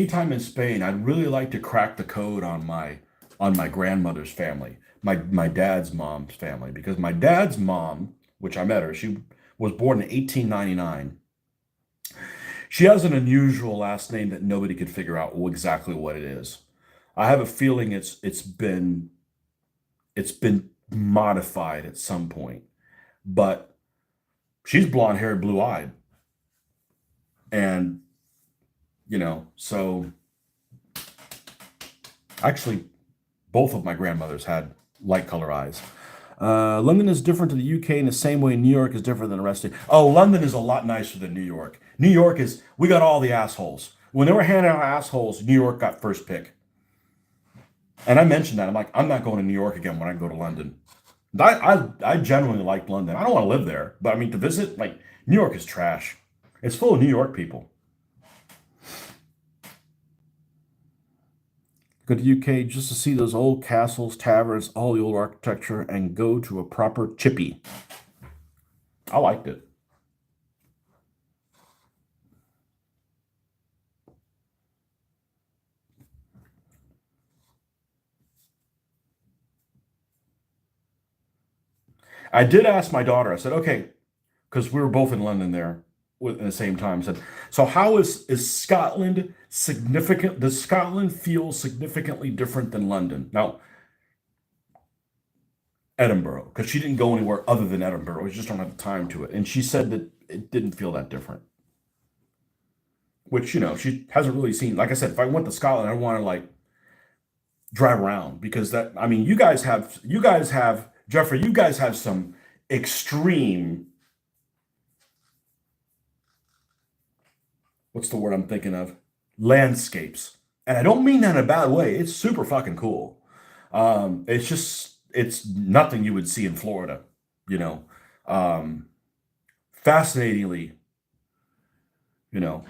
A: time in Spain, I'd really like to crack the code on my grandmother's family, my dad's mom's family, because my dad's mom, which I met her, she was born in 1899. She has an unusual last name that nobody could figure out exactly what it is. I have a feeling it's been modified at some point, but she's blonde haired, blue eyed, and so actually both of my grandmothers had light color eyes. London is different to the UK in the same way New York is different than the rest of. Oh, London is a lot nicer than New York. New York is, we got all the assholes. When they were handing out assholes, New York got first pick. And I mentioned that. I'm like, I'm not going to New York again when I go to London. I genuinely like London. I don't want to live there, but I mean to visit, like New York is trash. It's full of New York people. Go to UK just to see those old castles, taverns, all the old architecture, and go to a proper chippy. I liked it. I did ask my daughter. I said, okay, because we were both in London there at the same time. I said, so how is Scotland significant? Does Scotland feel significantly different than London? Now, Edinburgh, because she didn't go anywhere other than Edinburgh. We just don't have the time to it. And she said that it didn't feel that different. Which, she hasn't really seen. Like I said, if I went to Scotland, I want to like drive around because that, I mean, you guys have, Jeffrey, you guys have some extreme what's the word I'm thinking of? Landscapes. And I don't mean that in a bad way. It's super fucking cool. It's just, it's nothing you would see in Florida, you know. Um, Fascinatingly, you know,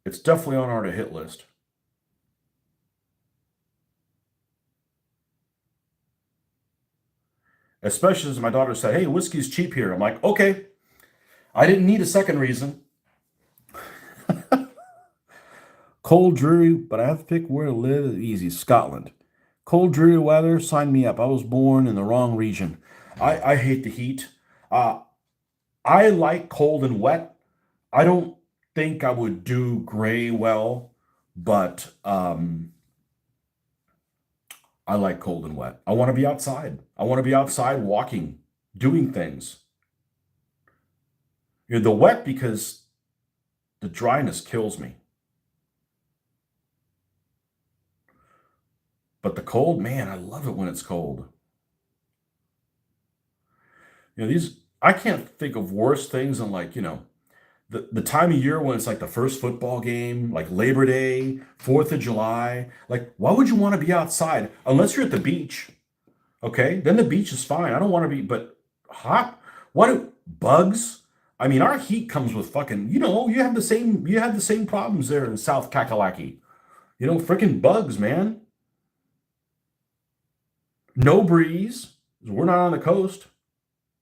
A: it's definitely on our to hit list. Especially as my daughter said, "Hey, whiskey's cheap here." I'm like, okay, I didn't need a second reason. Cold, dreary, but I have to pick where to live. Easy, Scotland. Cold, dreary weather, sign me up. I was born in the wrong region. I hate the heat. Uh, I like cold and wet. I don't think I would do gray well, but I like cold and wet. I want to be outside. I want to be outside walking, doing things. You know, the wet because the dryness kills me. But the cold, man, I love it when it's cold. You know, these I can't think of worse things than like, you know, the time of year when it's like the first football game, like Labor Day, 4th of July. Like, why would you want to be outside unless you're at the beach? Okay, then the beach is fine. I don't want to be, but hot. What do bugs? I mean, our heat comes with fucking. You know, you have the same problems there in South Kakalaki. You know, freaking bugs, man. No breeze. We're not on the coast.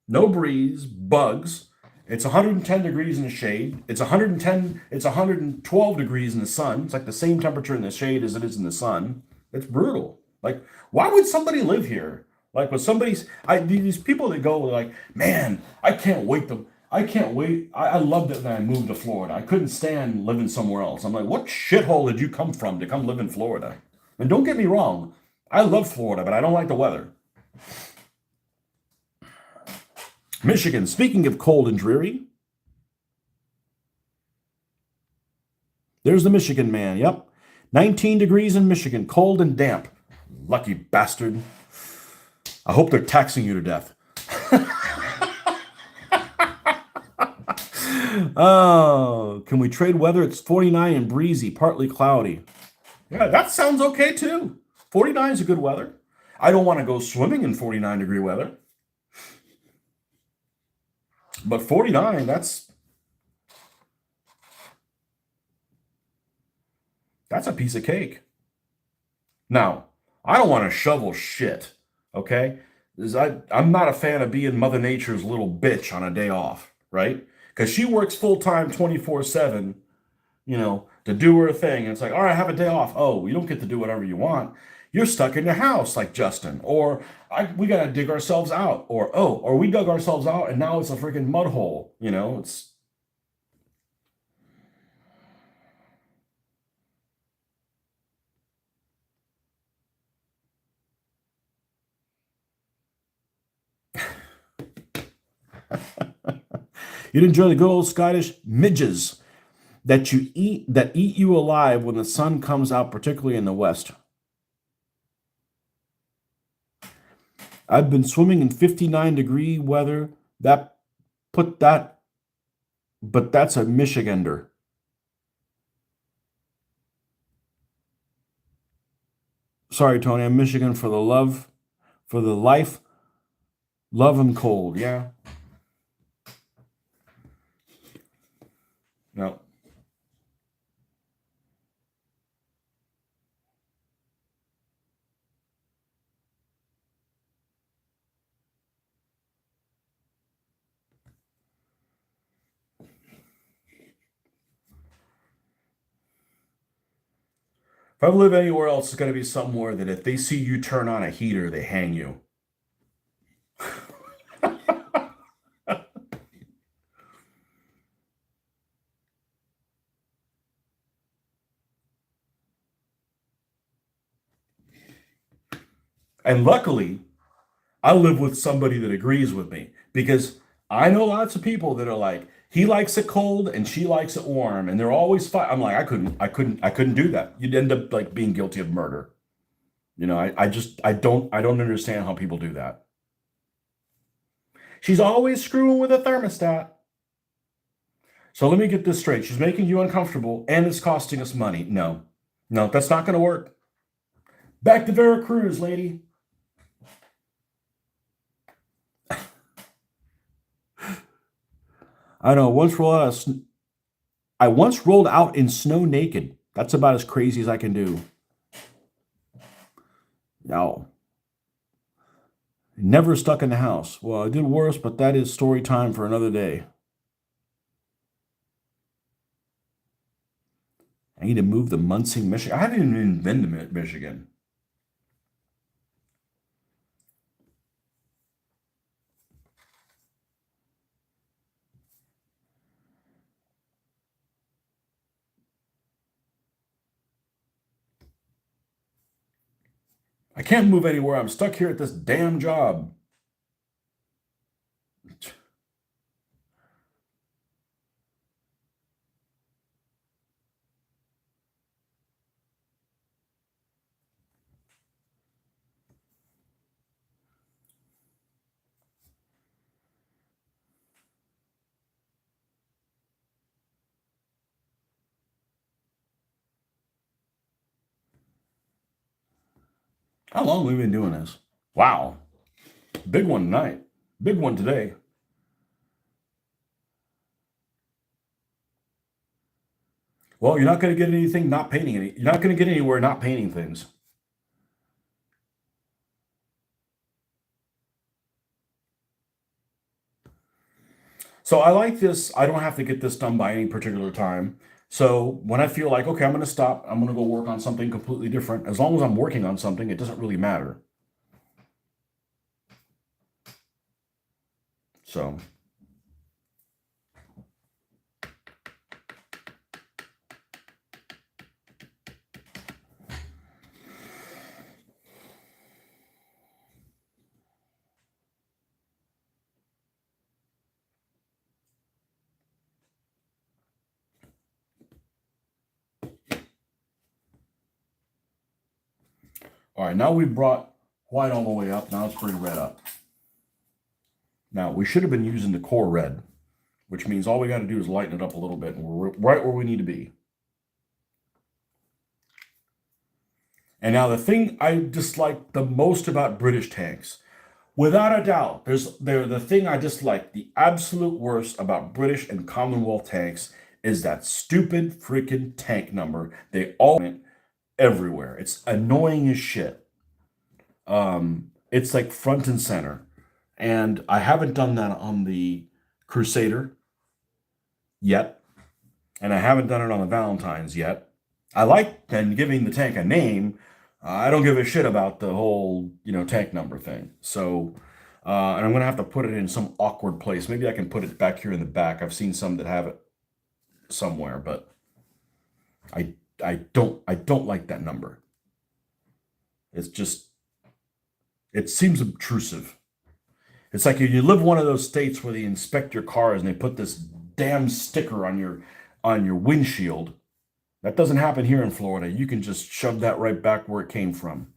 A: No breeze. Bugs. It's 110 degrees in the shade. It's 110. It's 112 degrees in the sun. It's like the same temperature in the shade as it is in the sun. It's brutal. Like, why would somebody live here? Like, with somebody's, these people that go like, man, I can't wait. I loved it when I moved to Florida. I couldn't stand living somewhere else. I'm like, what shithole did you come from to come live in Florida? And don't get me wrong, I love Florida, but I don't like the weather. Michigan, speaking of cold and dreary, there's the Michigan man. Yep. 19 degrees in Michigan, cold and damp. Lucky bastard. I hope they're taxing you to death. Oh, can we trade weather? It's 49 and breezy, partly cloudy. Yeah, that sounds okay too. 49 is a good weather. I don't want to go swimming in 49-degree weather. But 49, that's a piece of cake. Now, I don't want to shovel shit, okay? I'm not a fan of being Mother Nature's little bitch on a day off, right? Because she works full time 24/7, you know, to do her thing. And it's like, all right, have a day off. Oh, you don't get to do whatever you want. You're stuck in your house like Justin. Or we got to dig ourselves out. Or we dug ourselves out and now it's a freaking mud hole. You know, it's. You'd enjoy the good old Scottish midges that eat you alive when the sun comes out, particularly in the west. I've been swimming in 59-degree weather. That put that, but that's a Michigander. Sorry, Tony, I'm Michigan for the love, for the life, love and cold. Yeah. No. If I live anywhere else, it's going to be somewhere that if they see you turn on a heater, they hang you. And luckily, I live with somebody that agrees with me because I know lots of people that are like, he likes it cold and she likes it warm, and they're always fight. I'm like, I couldn't do that. You'd end up like being guilty of murder. You know, I don't understand how people do that. She's always screwing with a thermostat. So let me get this straight. She's making you uncomfortable and it's costing us money. No, no, that's not going to work. Back to Veracruz, lady. I know. I once rolled out in snow naked. That's about as crazy as I can do. No. Never stuck in the house. Well, I did worse, but that is story time for another day. I need to move to Muncie, Michigan. I haven't even been to Michigan. I can't move anywhere. I'm stuck here at this damn job. How long have we been doing this? Wow. Big one tonight. Big one today. Well, you're not going to get anything not painting any. You're not going to get anywhere not painting things. So I like this. I don't have to get this done by any particular time. So when I feel like, okay, I'm going to stop, I'm going to go work on something completely different. As long as I'm working on something, it doesn't really matter. So. All right, now we've brought white all the way up. Now let's bring red up. Now, we should have been using the core red, which means all we got to do is lighten it up a little bit, and we're right where we need to be. And now the thing I dislike the most about British tanks, without a doubt, they're the thing I dislike the absolute worst about British and Commonwealth tanks is that stupid freaking tank number. They all went everywhere. It's annoying as shit. It's like front and center. And I haven't done that on the Crusader yet. And I haven't done it on the Valentines yet. I like then giving the tank a name. I don't give a shit about the whole, tank number thing. So, and I'm going to have to put it in some awkward place. Maybe I can put it back here in the back. I've seen some that have it somewhere, but I don't like that number. It's just, it seems obtrusive. It's like you live one of those states where they inspect your cars and they put this damn sticker on your windshield. That doesn't happen here in Florida. You can just shove that right back where it came from.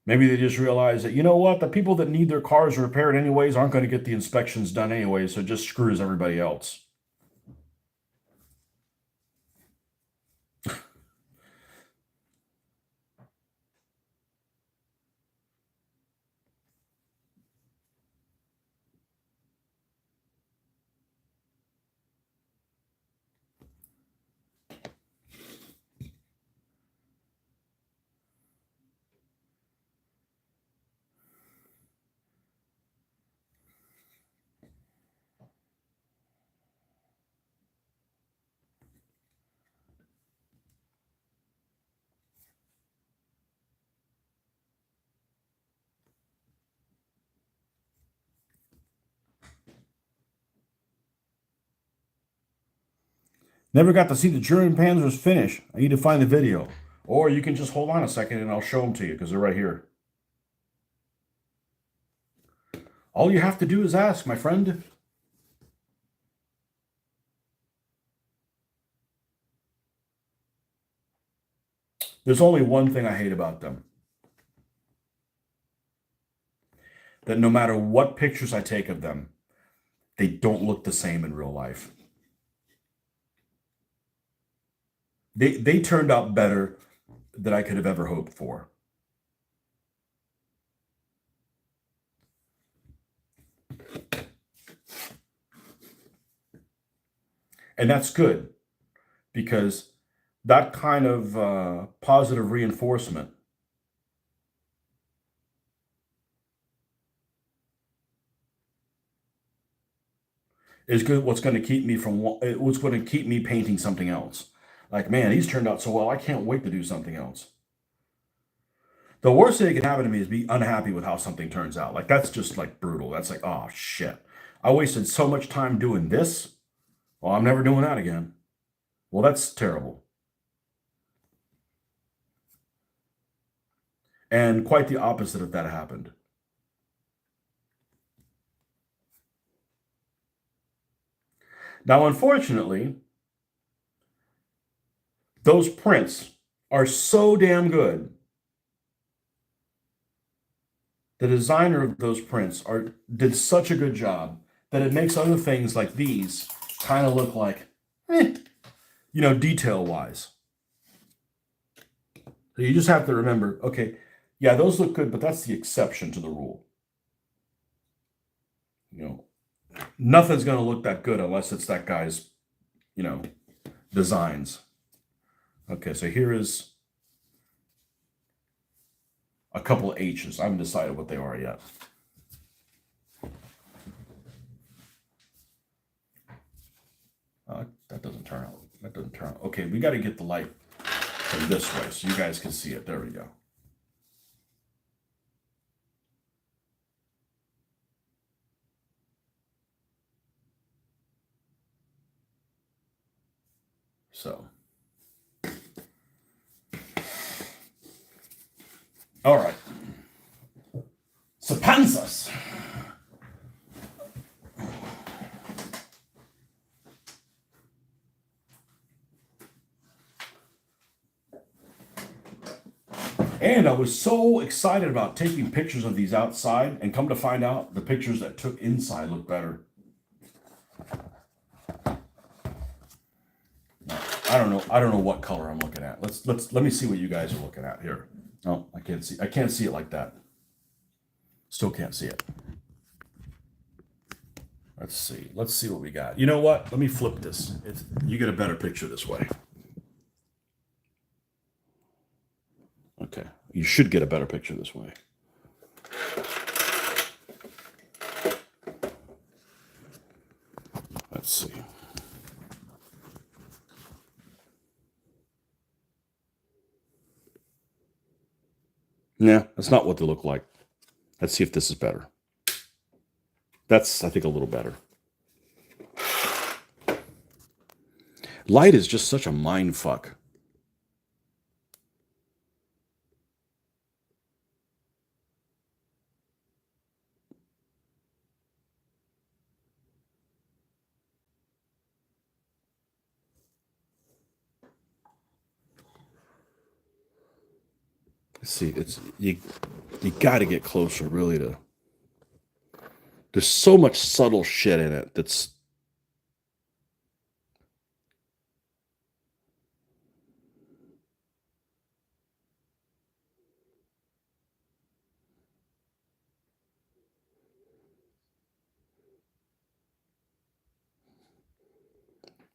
A: Maybe they just realize that, you know what, the people that need their cars repaired anyways aren't going to get the inspections done anyway, so it just screws everybody else. Never got to see the German Panzers finish. I need to find the video. Or you can just hold on a second and I'll show them to you because they're right here. All you have to do is ask, my friend. There's only one thing I hate about them. that no matter what pictures I take of them, they don't look the same in real life. They turned out better than I could have ever hoped for. And that's good, because that kind of positive reinforcement is good. What's going to keep me from what's going to keep me painting something else. Like, man, these turned out so well. I can't wait to do something else. The worst thing that can happen to me is be unhappy with how something turns out. Like, that's just like brutal. That's like, oh shit, I wasted so much time doing this. Well, I'm never doing that again. Well, that's terrible. And quite the opposite if that happened. Now, unfortunately, those prints are so damn good. The designer of those prints did such a good job that it makes other things like these kind of look like, detail wise. So you just have to remember, okay, yeah, those look good, but that's the exception to the rule. Nothing's going to look that good unless it's that guy's, designs. Okay, so here is a couple of H's. I haven't decided what they are yet. That doesn't turn out. That doesn't turn out. Okay, we got to get the light from this way so you guys can see it. There we go. So, all right. So Panzers. And I was so excited about taking pictures of these outside, and come to find out the pictures that took inside look better. I don't know what color I'm looking at. Let me see what you guys are looking at here. Oh, I can't see it like that. Still can't see it. Let's see what we got. You know what? Let me flip this. You get a better picture this way. Okay. You should get a better picture this way. Let's see. Nah, that's not what they look like. Let's see if this is better. That's, I think, a little better. Light is just such a mind fuck. See, it's you got to get closer, really. There's so much subtle shit in it that's.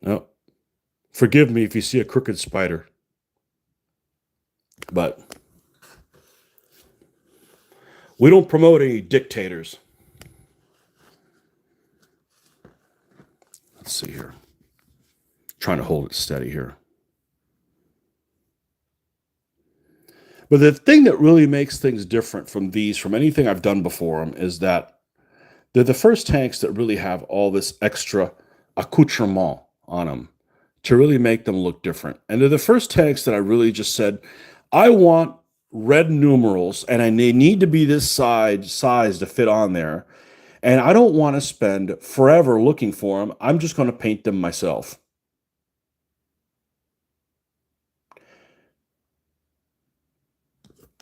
A: No, forgive me if you see a crooked spider, but we don't promote any dictators. Let's see here. Trying to hold it steady here. But the thing that really makes things different from anything I've done before them, is that they're the first tanks that really have all this extra accoutrement on them to really make them look different. And they're the first tanks that I really just said, I want red numerals, and they need to be this size to fit on there. And I don't want to spend forever looking for them. I'm just going to paint them myself.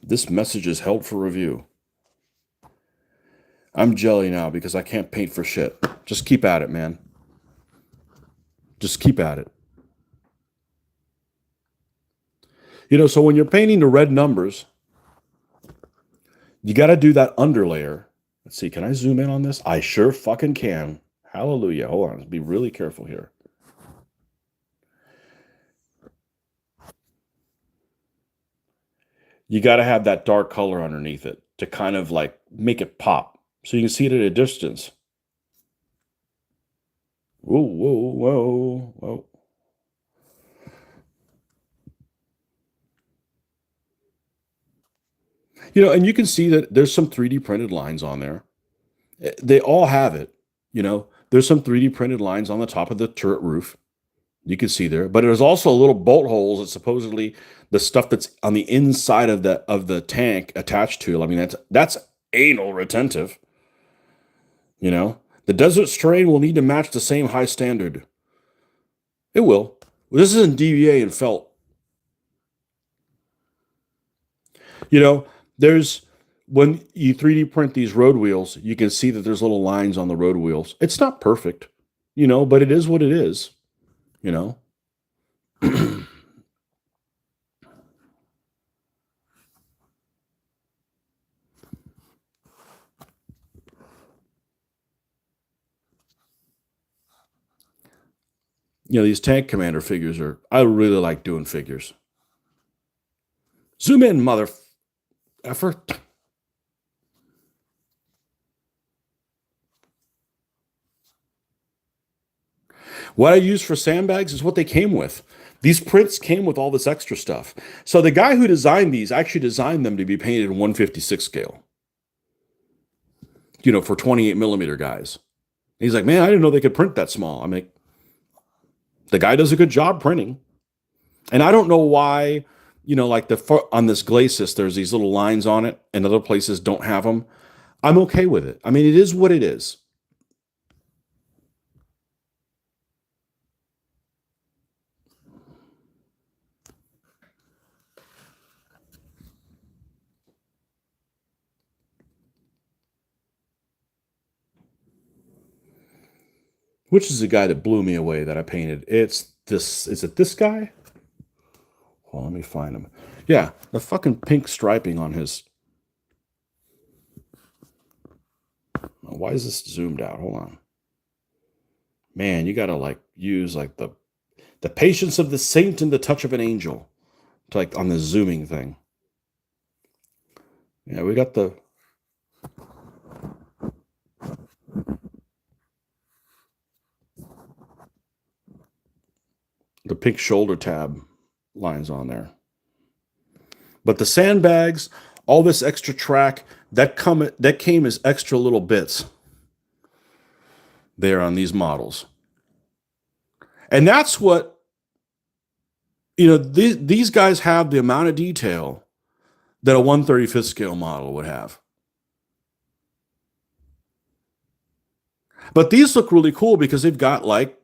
A: This message is held for review. I'm jelly now because I can't paint for shit. Just keep at it, man. Just keep at it. You know, so when you're painting the red numbers, you got to do that underlayer. Let's see, can I zoom in on this? I sure fucking can. Hallelujah. Hold on, let's be really careful here. You got to have that dark color underneath it to kind of like make it pop. So you can see it at a distance. Whoa, whoa, whoa, whoa. You know, and you can see that there's some 3D printed lines on there. They all have it. You know, there's some 3D printed lines on the top of the turret roof. You can see there, but there's also little bolt holes that supposedly the stuff that's on the inside of the tank attached to. I mean, that's anal retentive. You know, the desert strain will need to match the same high standard. It will. This isn't DVA and felt. You know, there's when you 3D print these road wheels, you can see that there's little lines on the road wheels. It's not perfect, you know, but it is what it is, you know. You know, these tank commander figures I really like doing figures. Zoom in, mother effer. What I use for sandbags is what they came with. These prints came with all this extra stuff. So the guy who designed these actually designed them to be painted in 156 scale, you know, for 28 millimeter guys. He's like, man, I didn't know they could print that small. I'm like, the guy does a good job printing. And I don't know why, you know, like on this glacis, there's these little lines on it and other places don't have them. I'm okay with it. I mean, it is what it is. Which is the guy that blew me away that I painted? It's this. Is it this guy? Well, let me find him. Yeah, the fucking pink striping on his. Why is this zoomed out? Hold on. Man, you gotta like use like the patience of the saint and the touch of an angel, to like on the zooming thing. Yeah, we got the pink shoulder tab lines on there. But the sandbags, all this extra track, that came as extra little bits there on these models. And that's what, you know, these guys have the amount of detail that a 1/35th scale model would have. But these look really cool because they've got like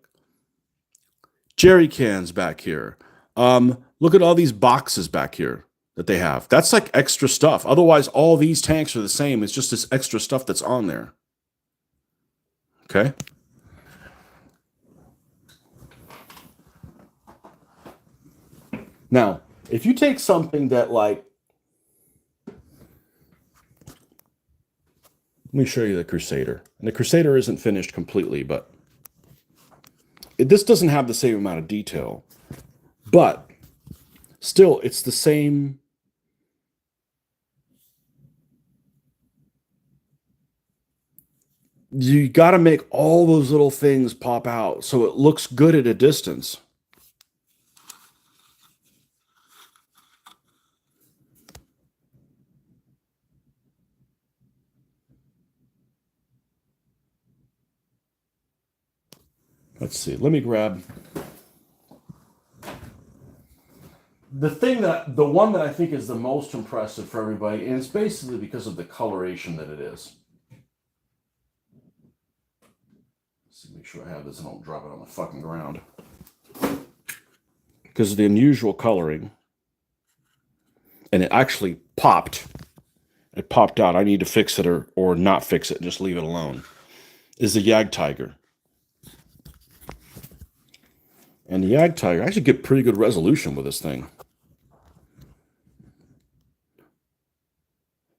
A: jerry cans back here. Look at all these boxes back here that they have. That's like extra stuff. Otherwise, all these tanks are the same. It's just this extra stuff that's on there. Okay. Now, if you take something that like, let me show you the Crusader. And the Crusader isn't finished completely, but this doesn't have the same amount of detail. But still, it's the same. You got to make all those little things pop out so it looks good at a distance. Let's see. Let me grab the one that I think is the most impressive for everybody, and it's basically because of the coloration that it is. Let's see, make sure I have this and don't drop it on the fucking ground. Because of the unusual coloring. And it actually popped It popped out. I need to fix it or not fix it and just leave it alone. Is the Jagdtiger. And the Jagdtiger, I should get pretty good resolution with this thing.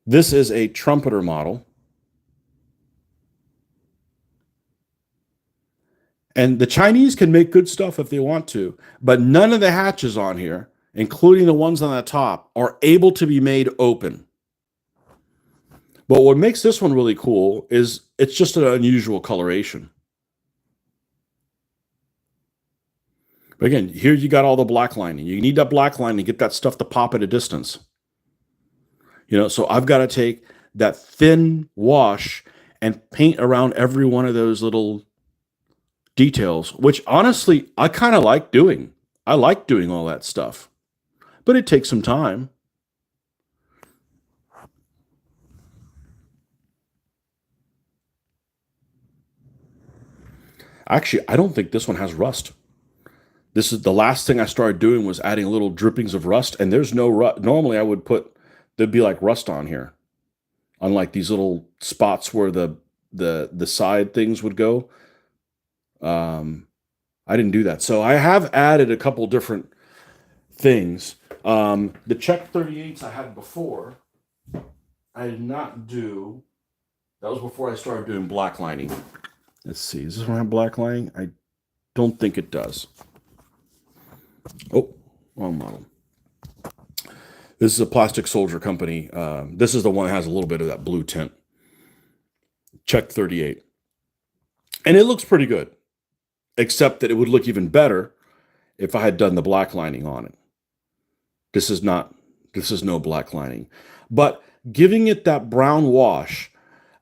A: This is a trumpeter model. And the Chinese can make good stuff if they want to, but none of the hatches on here, including the ones on the top, are able to be made open. But what makes this one really cool is it's just an unusual coloration. But again, here you got all the black lining. You need that black lining to get that stuff to pop at a distance. You know, so I've got to take that thin wash and paint around every one of those little details, which honestly, I kind of like doing. I like doing all that stuff, but it takes some time. Actually, I don't think this one has rust. This is the last thing I started doing was adding little drippings of rust, and there's no rust. Normally, I would put there'd be like rust on here, unlike these little spots where the side things would go. I didn't do that, so I have added a couple different things. The Czech 38s I had before, I did not do. That was before I started doing black lining. Let's see, does this one have black lining? I don't think it does. Oh, wrong model. This is a Plastic Soldier company. This is the one that has a little bit of that blue tint. Czech 38. And it looks pretty good, except that it would look even better if I had done the black lining on it. This is no black lining. But giving it that brown wash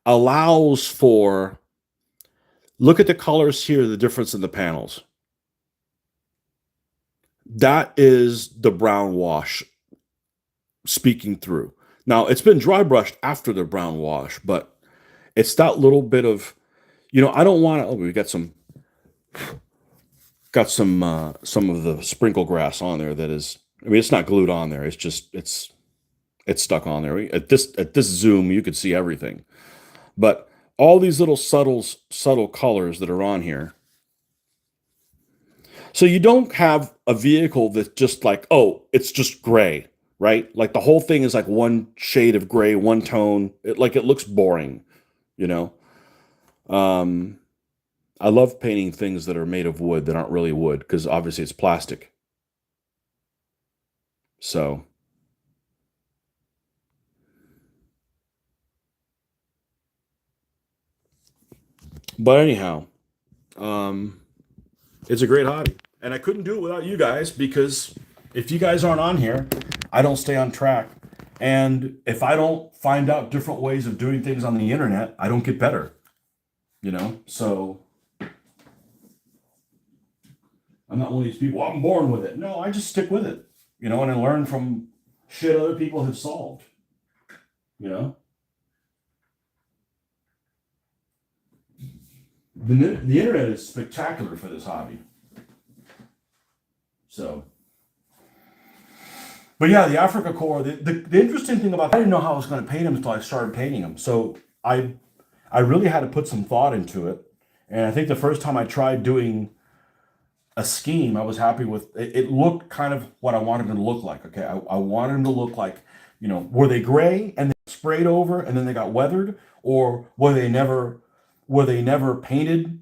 A: allows for, look at the colors here, the difference in the panels. That is the brown wash speaking through. Now, it's been dry brushed after the brown wash, but it's that little bit of, you know, I don't want to, oh, we got some of the sprinkle grass on there that is, I mean, it's not glued on there. It's just, it's stuck on there. At this zoom, you could see everything. But all these little subtle colors that are on here. So you don't have a vehicle that's just like, oh, it's just gray, right? Like the whole thing is like one shade of gray, one tone. It looks boring, you know? I love painting things that are made of wood that aren't really wood because obviously it's plastic. So. But anyhow, it's a great hobby. And I couldn't do it without you guys because if you guys aren't on here, I don't stay on track. And if I don't find out different ways of doing things on the internet, I don't get better. You know? So I'm not one of these people, well, I'm born with it. No, I just stick with it. You know, and I learn from shit other people have solved. You know? The internet is spectacular for this hobby. So, but yeah, the Africa core. The interesting thing about, I didn't know how I was going to paint them until I started painting them. So I really had to put some thought into it. And I think the first time I tried doing a scheme, I was happy with it. It looked kind of what I wanted them to look like. Okay, I wanted them to look like, you know, were they gray and they sprayed over and then they got weathered, or were they never painted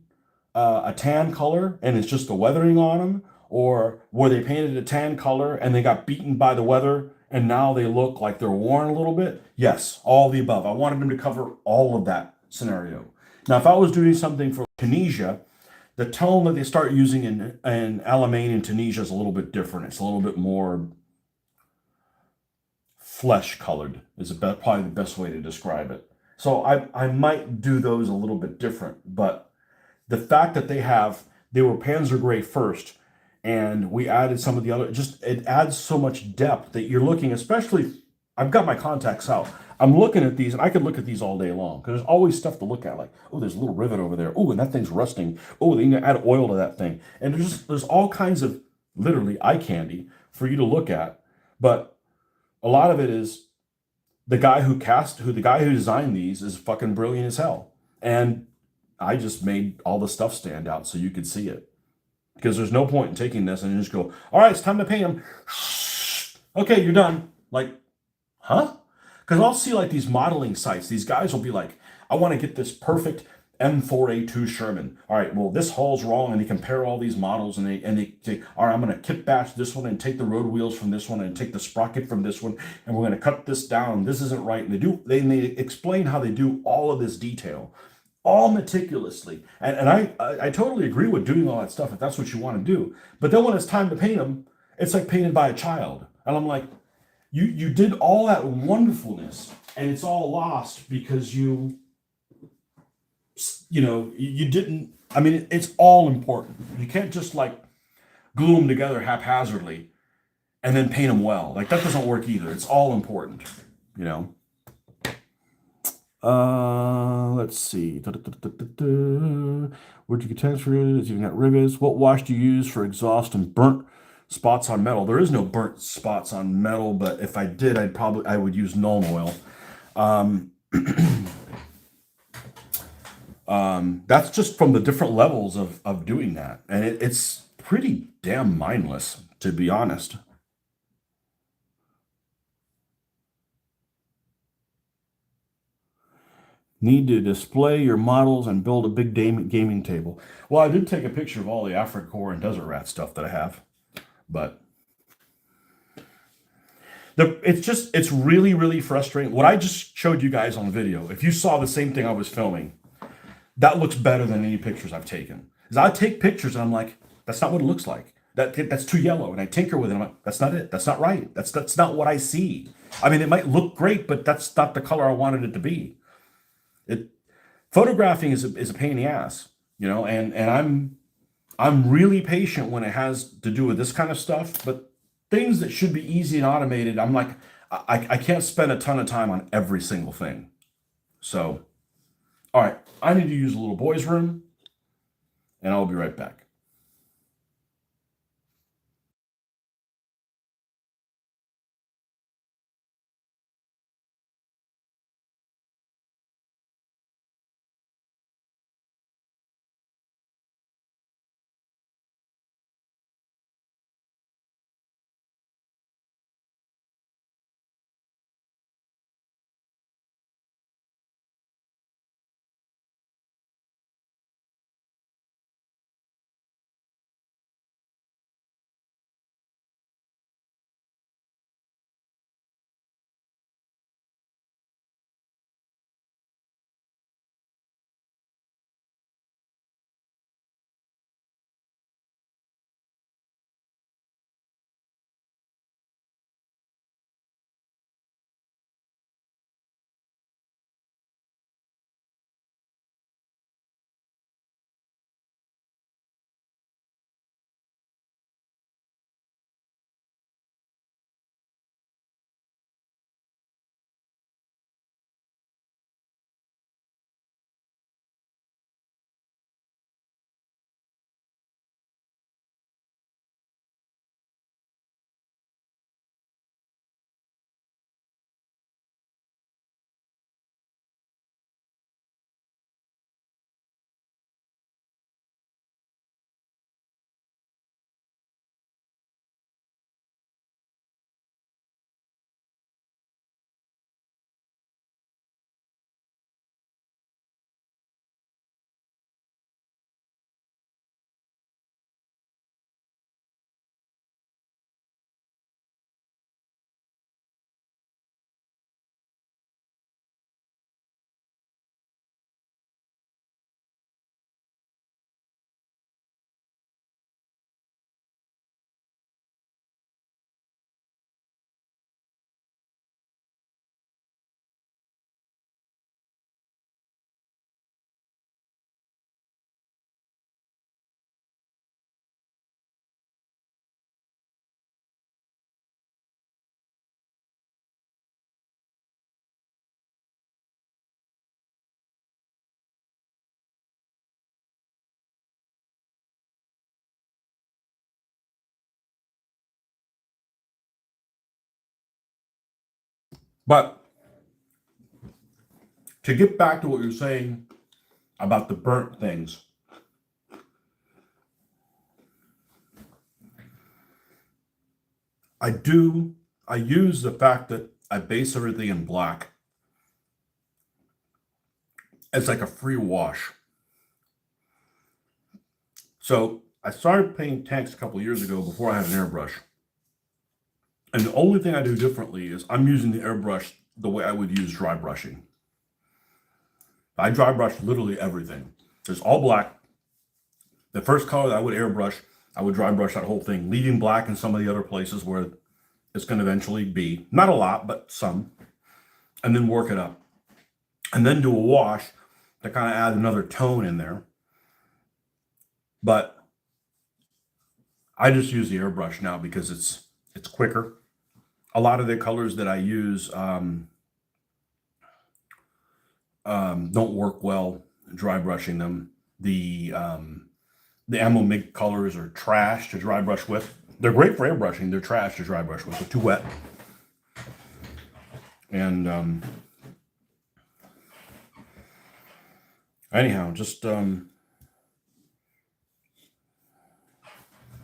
A: a tan color and it's just the weathering on them? Or were they painted a tan color and they got beaten by the weather and now they look like they're worn a little bit? Yes, all the above. I wanted them to cover all of that scenario. Now, if I was doing something for Tunisia, the tone that they start using in Alamein in Tunisia is a little bit different. It's a little bit more flesh colored is probably the best way to describe it. So I might do those a little bit different, but the fact that they were Panzer gray first, and we added some of the other, it adds so much depth that you're looking, especially, I've got my contacts out. I'm looking at these, and I could look at these all day long, because there's always stuff to look at, like, oh, there's a little rivet over there. Oh, and that thing's rusting. Oh, they need to add oil to that thing. And there's all kinds of, literally, eye candy for you to look at. But a lot of it is the guy who designed these is fucking brilliant as hell. And I just made all the stuff stand out so you could see it. Because there's no point in taking this and you just go, all right, it's time to paint them. Okay, you're done. Like, huh? Because I'll see like these modeling sites. These guys will be like, I want to get this perfect M4A2 Sherman. All right, well, this hull's wrong, and they compare all these models, and they say, all right, I'm going to kit bash this one and take the road wheels from this one and take the sprocket from this one, and we're going to cut this down. This isn't right. And they explain how they do all of this detail, all meticulously. And I totally agree with doing all that stuff if that's what you want to do. But then when it's time to paint them, it's like painted by a child. And I'm like, you did all that wonderfulness, and it's all lost because you didn't. I mean, it's all important. You can't just like glue them together haphazardly and then paint them well. Like that doesn't work either. It's all important, you know. Let's see. Where'd you get transfer? It's even got rivets. What wash do you use for exhaust and burnt spots on metal? There is no burnt spots on metal, but if I did, I would use Nuln oil. That's just from the different levels of doing that. And it's pretty damn mindless, to be honest. Need to display your models and build a big gaming table. Well, I did take a picture of all the Africa Core and Desert Rat stuff that I have, but it's really, really frustrating. What I just showed you guys on video, if you saw the same thing I was filming, that looks better than any pictures I've taken. Because I take pictures and I'm like, that's not what it looks like. That's too yellow. And I tinker with it. I'm like, that's not it. That's not right. That's not what I see. I mean, it might look great, but that's not the color I wanted it to be. Photographing is a pain in the ass, and I'm really patient when it has to do with this kind of stuff, but things that should be easy and automated, I'm like, I can't spend a ton of time on every single thing. So, all right, I need to use a little boys' room, and I'll be right back. But to get back to what you're saying about the burnt things, I use the fact that I base everything in black as like a free wash. So I started painting tanks a couple of years ago before I had an airbrush. And the only thing I do differently is I'm using the airbrush the way I would use dry brushing. I dry brush literally everything. It's all black. The first color that I would airbrush, I would dry brush that whole thing, leaving black in some of the other places where it's going to eventually be. Not a lot, but some. And then work it up. And then do a wash to kind of add another tone in there. But I just use the airbrush now because it's quicker. A lot of the colors that I use don't work well dry brushing them. The ammo MIG colors are trash to dry brush with. They're great for airbrushing. They're trash to dry brush with. They're too wet. And anyhow, just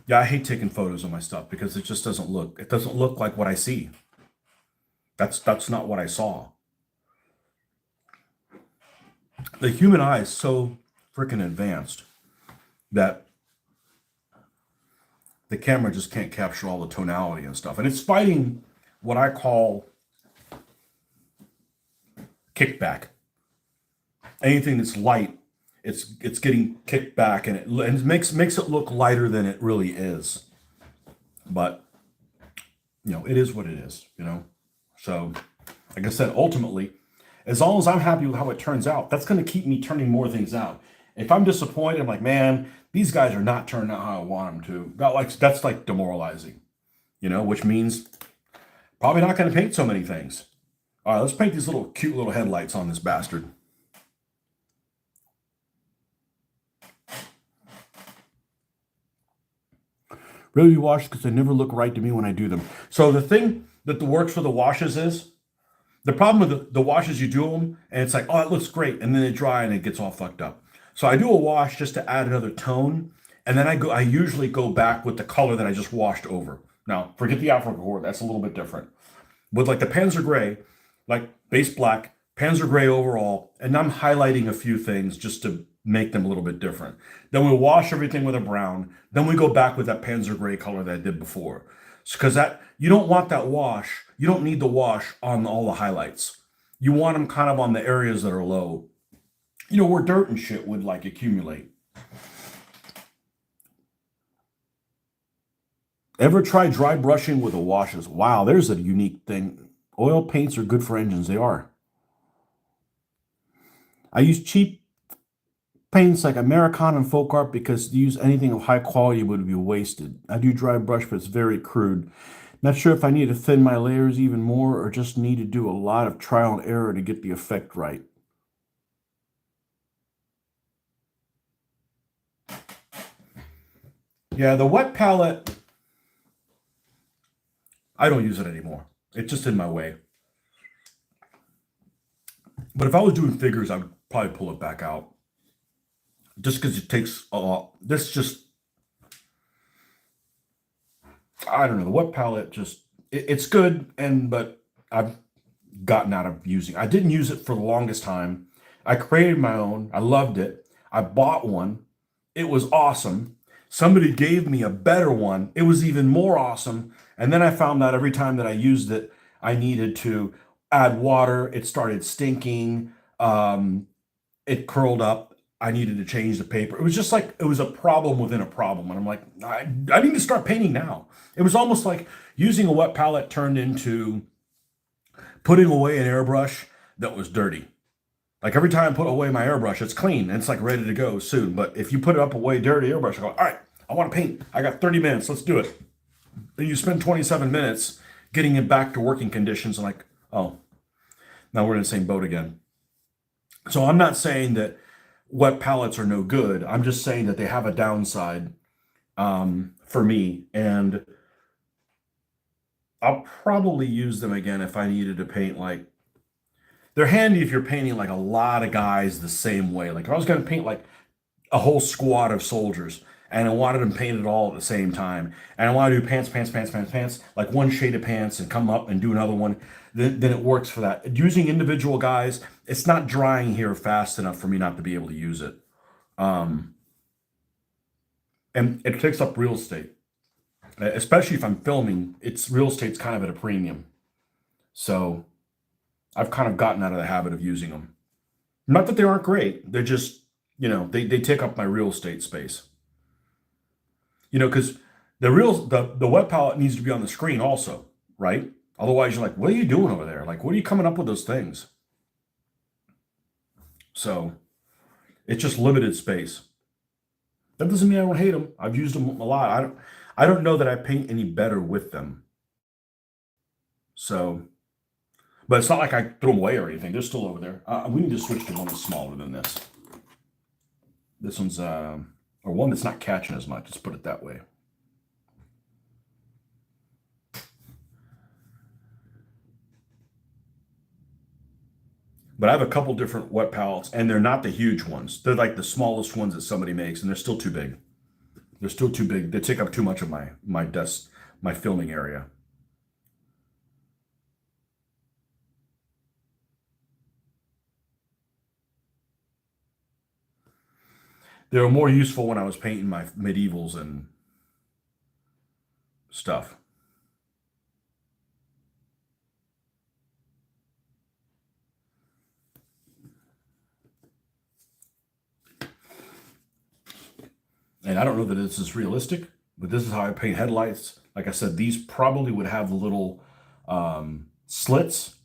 A: yeah, I hate taking photos of my stuff because it just doesn't look. It doesn't look like what I see. That's not what I saw. The human eye is so freaking advanced that the camera just can't capture all the tonality and stuff. And it's fighting what I call kickback. Anything that's light, it's getting kicked back, and it makes it look lighter than it really is. But it is what it is. So like I said, ultimately, as long as I'm happy with how it turns out, that's going to keep me turning more things out. If I'm disappointed, I'm like, man, these guys are not turning out how I want them to. That's like demoralizing, which means probably not going to paint so many things. All right, let's paint these little cute little headlights on this bastard. Really wash because they never look right to me when I do them. So the thing that works for the washes is, the problem with the washes, you do them and it's like, oh, it looks great, and then they dry and it gets all fucked up. So I do a wash just to add another tone, and then I usually go back with the color that I just washed over. Now, forget the Africa Corps, that's a little bit different. With like the Panzer Gray, like base black, Panzer Gray overall, and I'm highlighting a few things just to make them a little bit different. Then we wash everything with a brown, then we go back with that Panzer Gray color that I did before. Because you don't want that wash, you don't need the wash on all the highlights. You want them kind of on the areas that are low, where dirt and shit would like accumulate. Ever try dry brushing with the washes? Wow, there's a unique thing. Oil paints are good for engines. They are. I use cheap paints like Americana and folk art because to use anything of high quality would be wasted. I do dry brush, but it's very crude. Not sure if I need to thin my layers even more or just need to do a lot of trial and error to get the effect right. Yeah, the wet palette, I don't use it anymore. It's just in my way. But if I was doing figures, I would probably pull it back out. Just because it takes a lot. I don't know. The wet palette it's good, but I've gotten out of using. I didn't use it for the longest time. I created my own. I loved it. I bought one. It was awesome. Somebody gave me a better one. It was even more awesome. And then I found out every time that I used it, I needed to add water. It started stinking. It curled up. I needed to change the paper. It was just like, it was a problem within a problem. And I'm like, I need to start painting now. It was almost like using a wet palette turned into putting away an airbrush that was dirty. Like every time I put away my airbrush, it's clean and it's like ready to go soon. But if you put it up away dirty airbrush, I go, all right, I want to paint. I got 30 minutes. Let's do it. Then you spend 27 minutes getting it back to working conditions and like, oh, now we're in the same boat again. So I'm not saying that wet palettes are no good. I'm just saying that they have a downside for me, and I'll probably use them again if I needed to paint like They're handy if you're painting like a lot of guys the same way. Like if I was going to paint like a whole squad of soldiers and I wanted them painted all at the same time, and I want to do pants, pants, pants, pants, pants, like one shade of pants and come up and do another one, then it works for that. Using individual guys, it's not drying here fast enough for me not to be able to use it. And it takes up real estate, especially if I'm filming. It's real estate's kind of at a premium. So I've kind of gotten out of the habit of using them. Not that they aren't great. They're just, they take up my real estate space. Because the web palette needs to be on the screen also, right? Otherwise, you're like, what are you doing over there? Like, what are you coming up with those things? So it's just limited space. That doesn't mean I don't hate them. I've used them a lot. I don't know that I paint any better with them. So, but it's not like I threw them away or anything. They're still over there. We need to switch to one that's smaller than this. This one's, or one that's not catching as much. Let's put it that way. But I have a couple different wet palettes, and they're not the huge ones. They're like the smallest ones that somebody makes, and they're still too big. They're still too big. They take up too much of my desk, my filming area. They were more useful when I was painting my medievals and stuff. And I don't know that this is realistic, but this is how I paint headlights. Like I said, these probably would have the little slits.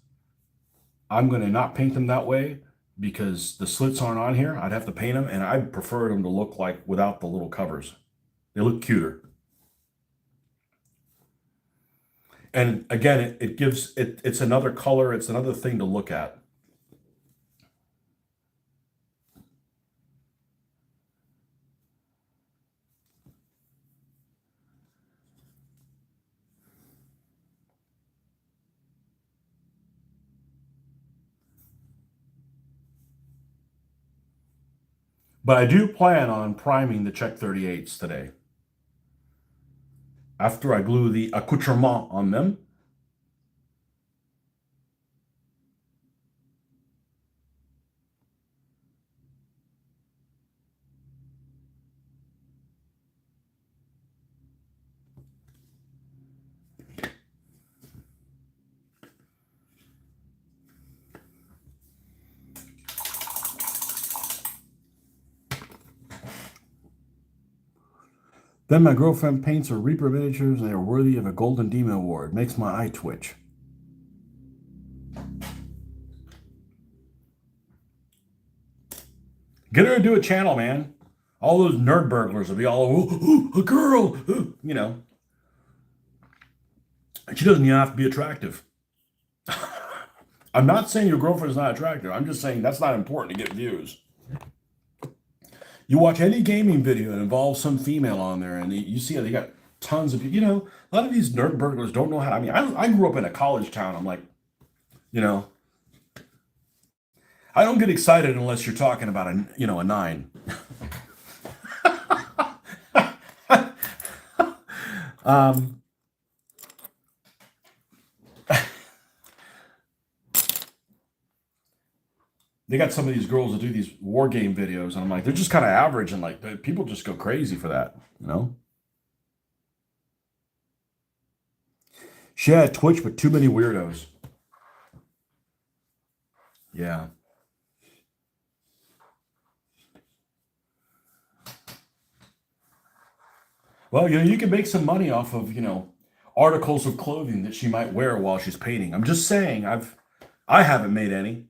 A: I'm going to not paint them that way because the slits aren't on here. I'd have to paint them, and I prefer them to look like without the little covers. They look cuter. And again, it gives it's another color. It's another thing to look at. But I do plan on priming the Czech 38s today. After I glue the accoutrement on them. Then my girlfriend paints her Reaper miniatures, and they are worthy of a Golden Demon Award. Makes my eye twitch. Get her to do a channel, man. All those nerd burglars will be all, a girl, She doesn't even have to be attractive. I'm not saying your girlfriend's not attractive. I'm just saying that's not important to get views. You watch any gaming video that involves some female on there, and you see how they got tons of, a lot of these nerd burglars don't know how. I mean, I grew up in a college town. I'm like, I don't get excited unless you're talking about a 9. They got some of these girls that do these war game videos, and I'm like, they're just kind of average, and like people just go crazy for that, She had Twitch, but too many weirdos. Yeah. Well, you can make some money off of, articles of clothing that she might wear while she's painting. I'm just saying, I haven't made any.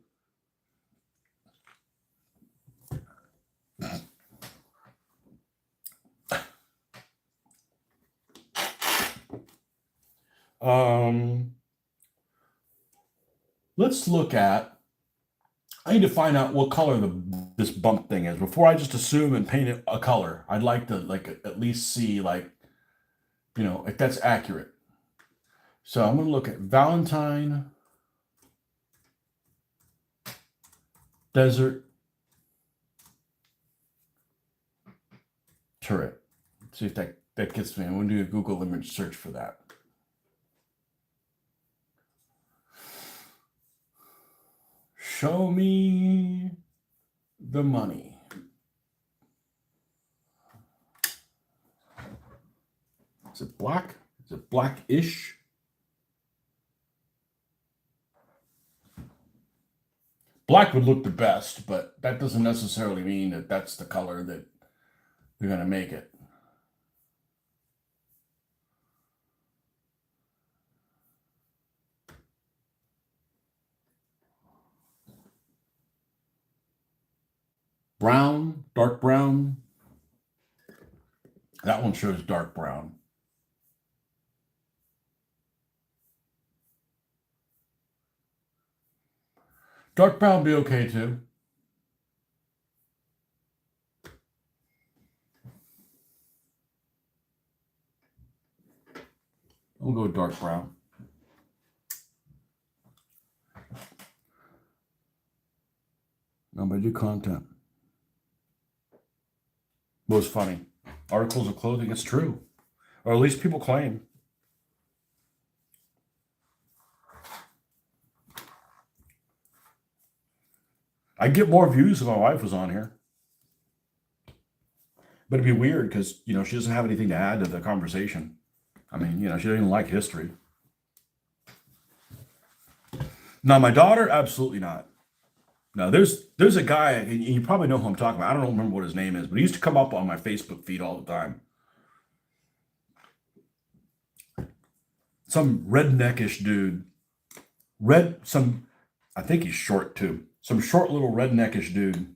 A: Let's look at, I need to find out what color this bump thing is before I just assume and paint it a color. I'd like to at least see if that's accurate. So I'm going to look at Valentine desert turret. Let's see if that gets me. I'm going to do a Google image search for that. Show me the money. Is it black? Is it blackish? Black would look the best, but that doesn't necessarily mean that that's the color that you're going to make it. Brown, dark brown. That one shows dark brown. Dark brown would be okay too. We'll go dark brown. No, but I do content. What's funny? Articles of clothing, it's true. Or at least people claim. I'd get more views if my wife was on here. But it'd be weird because, she doesn't have anything to add to the conversation. I mean, she doesn't even like history. Now, my daughter, absolutely not. Now, there's a guy, and you probably know who I'm talking about. I don't remember what his name is, but he used to come up on my Facebook feed all the time. Some redneckish dude. I think he's short too. Some short little redneckish dude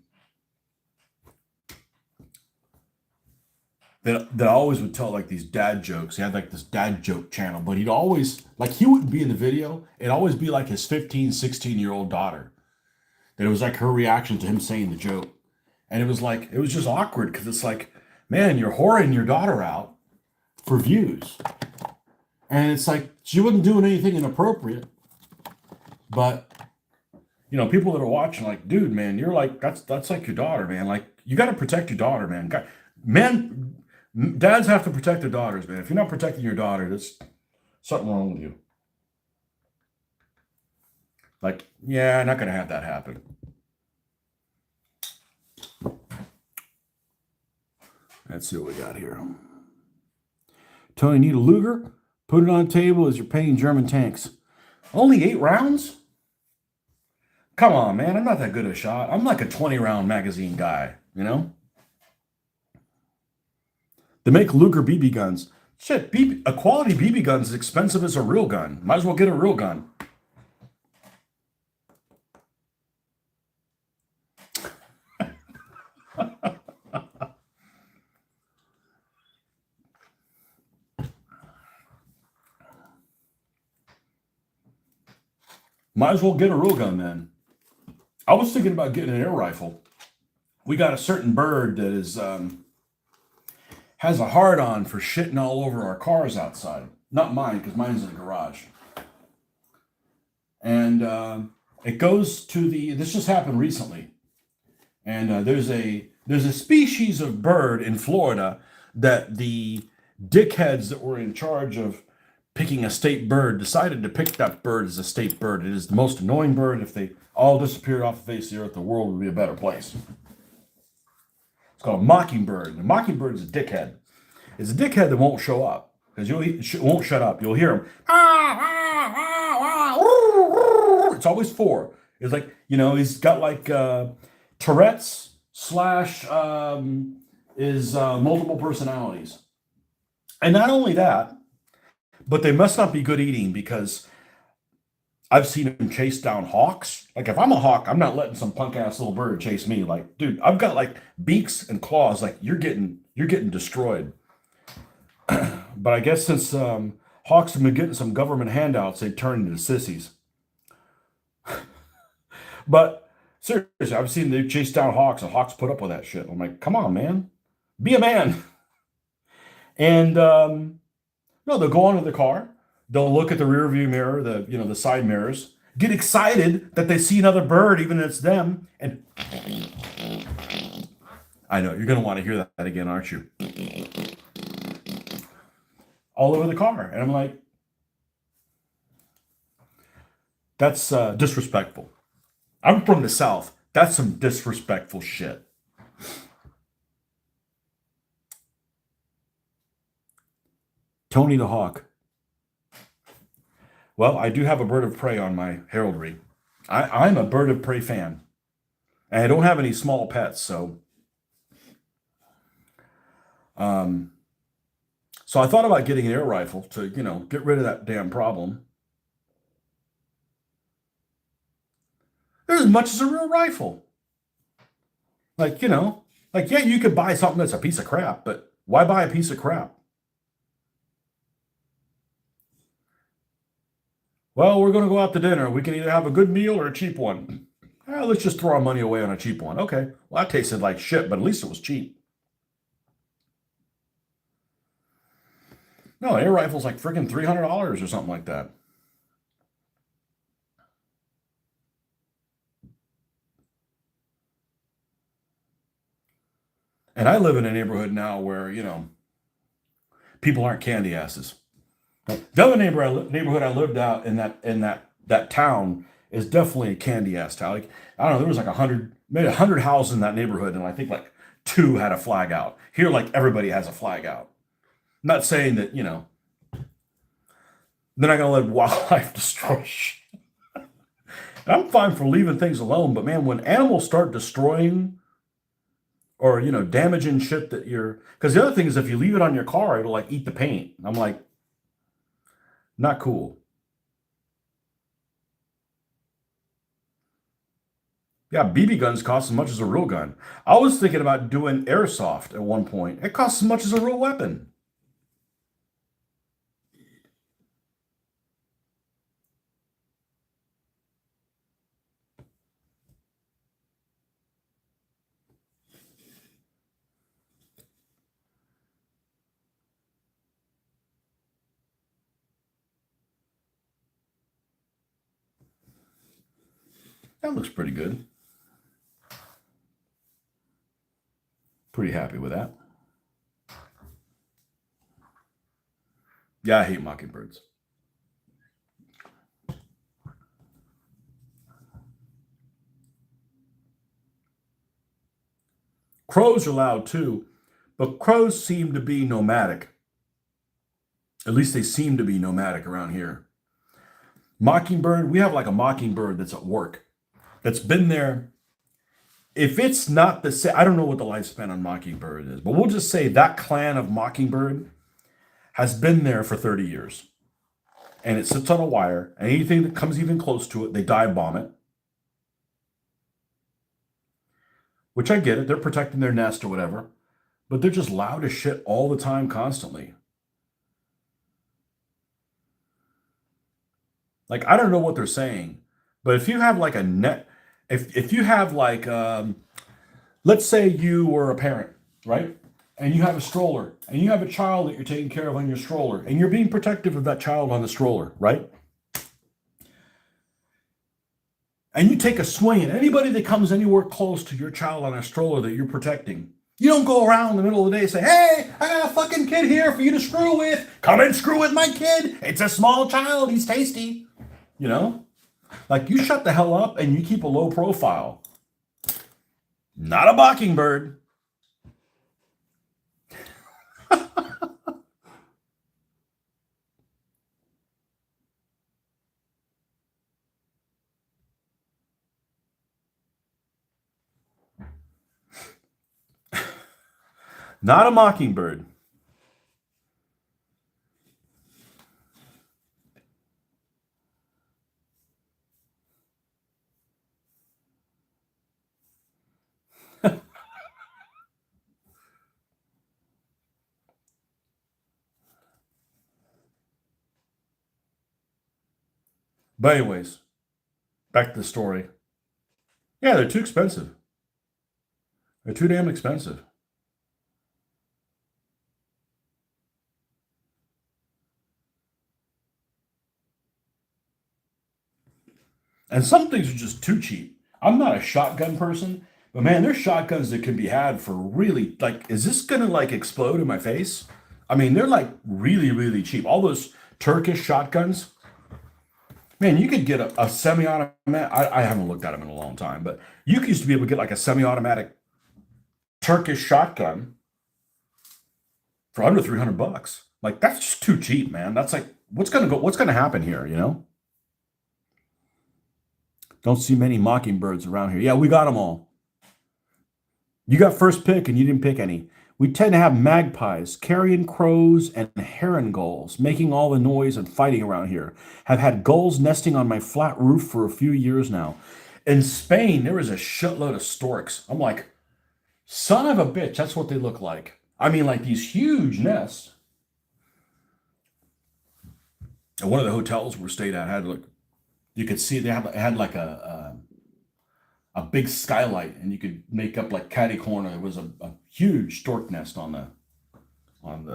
A: that always would tell like these dad jokes. He had like this dad joke channel, but he'd always, like, he wouldn't be in the video. It'd always be like his 15, 16-year-old daughter. That it was like her reaction to him saying the joke. And it was just awkward because it's like, man, you're whoring your daughter out for views. And it's like, she wasn't doing anything inappropriate. But, people that are watching, like, dude, man, you're like, that's like your daughter, man. Like, you got to protect your daughter, man. Dads have to protect their daughters, man. If you're not protecting your daughter, there's something wrong with you. Like, yeah, not going to have that happen. Let's see what we got here. Tony, need a Luger? Put it on the table as you're paying German tanks. Only 8 rounds? Come on, man. I'm not that good a shot. I'm like a 20-round magazine guy, They make Luger BB guns. Shit, a quality BB gun is as expensive as a real gun. Might as well get a real gun. Might as well get a real gun then. I was thinking about getting an air rifle. We got a certain bird that is has a hard-on for shitting all over our cars outside. Not mine, because mine's in the garage. And it goes to this just happened recently. And there's a species of bird in Florida that the dickheads that were in charge of picking a state bird decided to pick that bird as a state bird. It is the most annoying bird. If they all disappeared off the face of the earth, the world would be a better place. It's called a mockingbird. The mockingbird is a dickhead. It's a dickhead that won't show up because won't shut up. You'll hear him. It's always 4. It's like, he's got like Tourette's / multiple personalities. And not only that, but they must not be good eating because I've seen him chase down hawks. Like, if I'm a hawk, I'm not letting some punk ass little bird chase me. Like, dude, I've got like beaks and claws. Like, you're getting destroyed. But I guess since hawks have been getting some government handouts, they turned into sissies. But seriously, I've seen they chase down hawks and hawks put up with that shit. I'm like, come on, man, be a man. And no, they'll go onto the car. They'll look at the rear view mirror, the side mirrors, get excited that they see another bird, even if it's them. And I know you're going to want to hear that again, aren't you? All over the car. And I'm like, that's disrespectful. I'm from the South. That's some disrespectful shit. Tony the Hawk. Well, I do have a bird of prey on my heraldry. I'm a bird of prey fan. And I don't have any small pets, so so I thought about getting an air rifle to, get rid of that damn problem. They're as much as a real rifle. Like, yeah, you could buy something that's a piece of crap, but why buy a piece of crap? Well, we're going to go out to dinner. We can either have a good meal or a cheap one. Let's just throw our money away on a cheap one. Okay. Well, that tasted like shit, but at least it was cheap. No, air rifle's like freaking $300 or something like that. And I live in a neighborhood now where, people aren't candy asses. The other neighborhood I lived out in that town is definitely a candy ass town. Like, I don't know, there was like 100, maybe 100 houses in that neighborhood, and I think like 2 had a flag out. Here, like everybody has a flag out. I'm not saying that, they're not going to let wildlife destroy shit. I'm fine for leaving things alone, but man, when animals start destroying or damaging shit that because the other thing is if you leave it on your car, it'll like eat the paint. I'm like, not cool. Yeah, BB guns cost as much as a real gun. I was thinking about doing airsoft at one point. It costs as much as a real weapon. That looks pretty good. Pretty happy with that. Yeah, I hate mockingbirds. Crows are loud too, but crows seem to be nomadic. At least they seem to be nomadic around here. Mockingbird, we have like a mockingbird that's at work, that's been there. If it's not the same, I don't know what the lifespan on mockingbird is, but we'll just say that clan of mockingbird has been there for 30 years. And it sits on a wire, and anything that comes even close to it, they dive bomb it. Which I get it, they're protecting their nest or whatever, but they're just loud as shit all the time, constantly. Like, I don't know what they're saying, but if you have like a net, if you have like, let's say you were a parent, right? And you have a stroller, and you have a child that you're taking care of on your stroller, and you're being protective of that child on the stroller, right? And you take a swing at anybody that comes anywhere close to your child on a stroller that you're protecting. You don't go around in the middle of the day and say, hey, I got a fucking kid here for you to screw with. Come and screw with my kid. It's a small child. He's tasty. Like, you shut the hell up and you keep a low profile. Not a mockingbird. Not a mockingbird. But anyways, back to the story. Yeah, they're too expensive. They're too damn expensive. And some things are just too cheap. I'm not a shotgun person, but man, there's shotguns that can be had for really, like, is this gonna like explode in my face? I mean, they're like really, really cheap. All those Turkish shotguns, man, you could get a semi-automatic. I haven't looked at them in a long time, but you used to be able to get like a semi-automatic Turkish shotgun for under $300. Like that's just too cheap, man. That's like what's gonna happen here, you know? Don't see many mockingbirds around here. Yeah, we got them all. You got first pick and you didn't pick any. We tend to have magpies, carrion crows, and heron gulls making all the noise and fighting around here. Have had gulls nesting on my flat roof for a few years now. In Spain, there is a shitload of storks. I'm like, son of a bitch, that's what they look like. I mean, like these huge nests. And one of the hotels we stayed at had like, you could see they had like a big skylight, and you could make up like catty corner. There was a huge stork nest on the on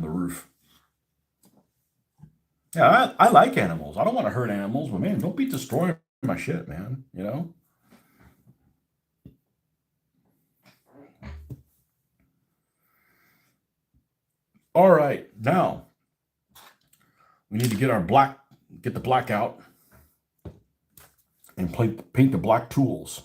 A: the roof. Yeah, I like animals. I don't want to hurt animals, but man, don't be destroying my shit, man. You know. All right, now we need to get the black out, and paint the black tools.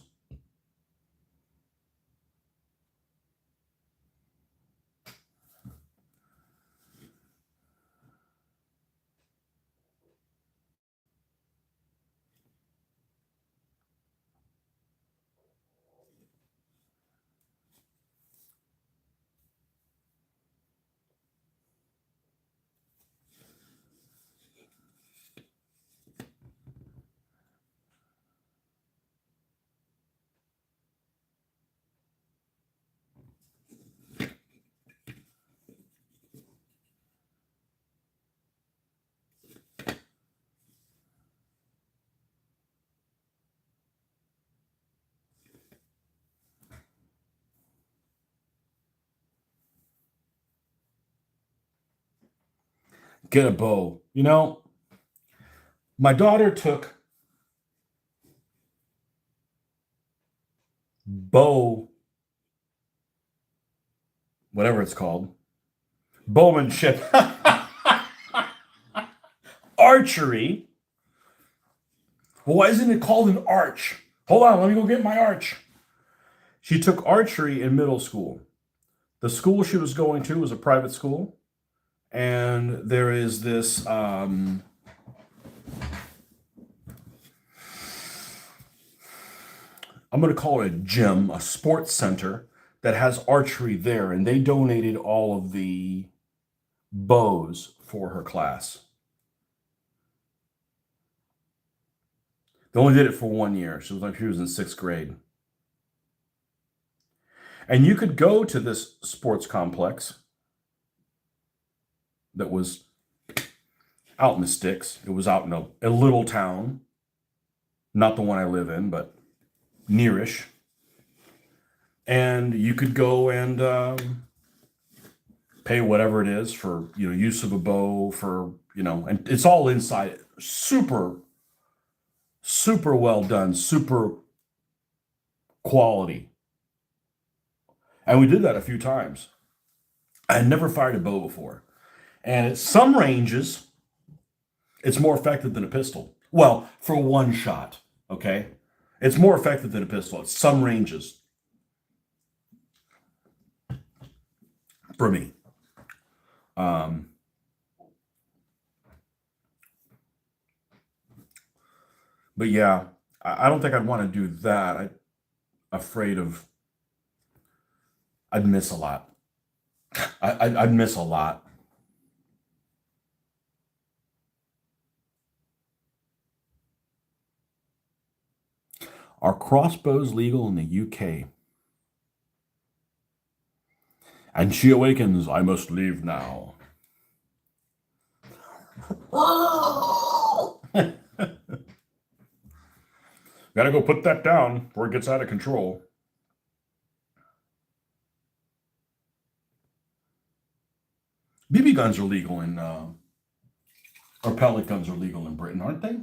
A: Get a bow. You know, my daughter took bow, whatever it's called, bowmanship, archery. Well, why isn't it called an arch? Hold on, let me go get my arch. She took archery in middle school. The school she was going to was a private school, and there is this I'm going to call it a gym, a sports center that has archery there, and they donated all of the bows for her class. They only did it for 1 year. She was in sixth grade. And you could go to this sports complex that was out in the sticks. It was out in a little town, not the one I live in, but nearish. And you could go and pay whatever it is for use of a bow for and it's all inside. Super, super well done, super quality. And we did that a few times. I had never fired a bow before. And at some ranges, it's more effective than a pistol. Well, for one shot, okay? It's more effective than a pistol at some ranges. For me. But yeah, I don't think I'd want to do that. I'm afraid of I'd miss a lot. I'd miss a lot. Are crossbows legal in the UK? And she awakens, I must leave now. Gotta go put that down before it gets out of control. BB guns are legal in, or pellet guns are legal in Britain, aren't they?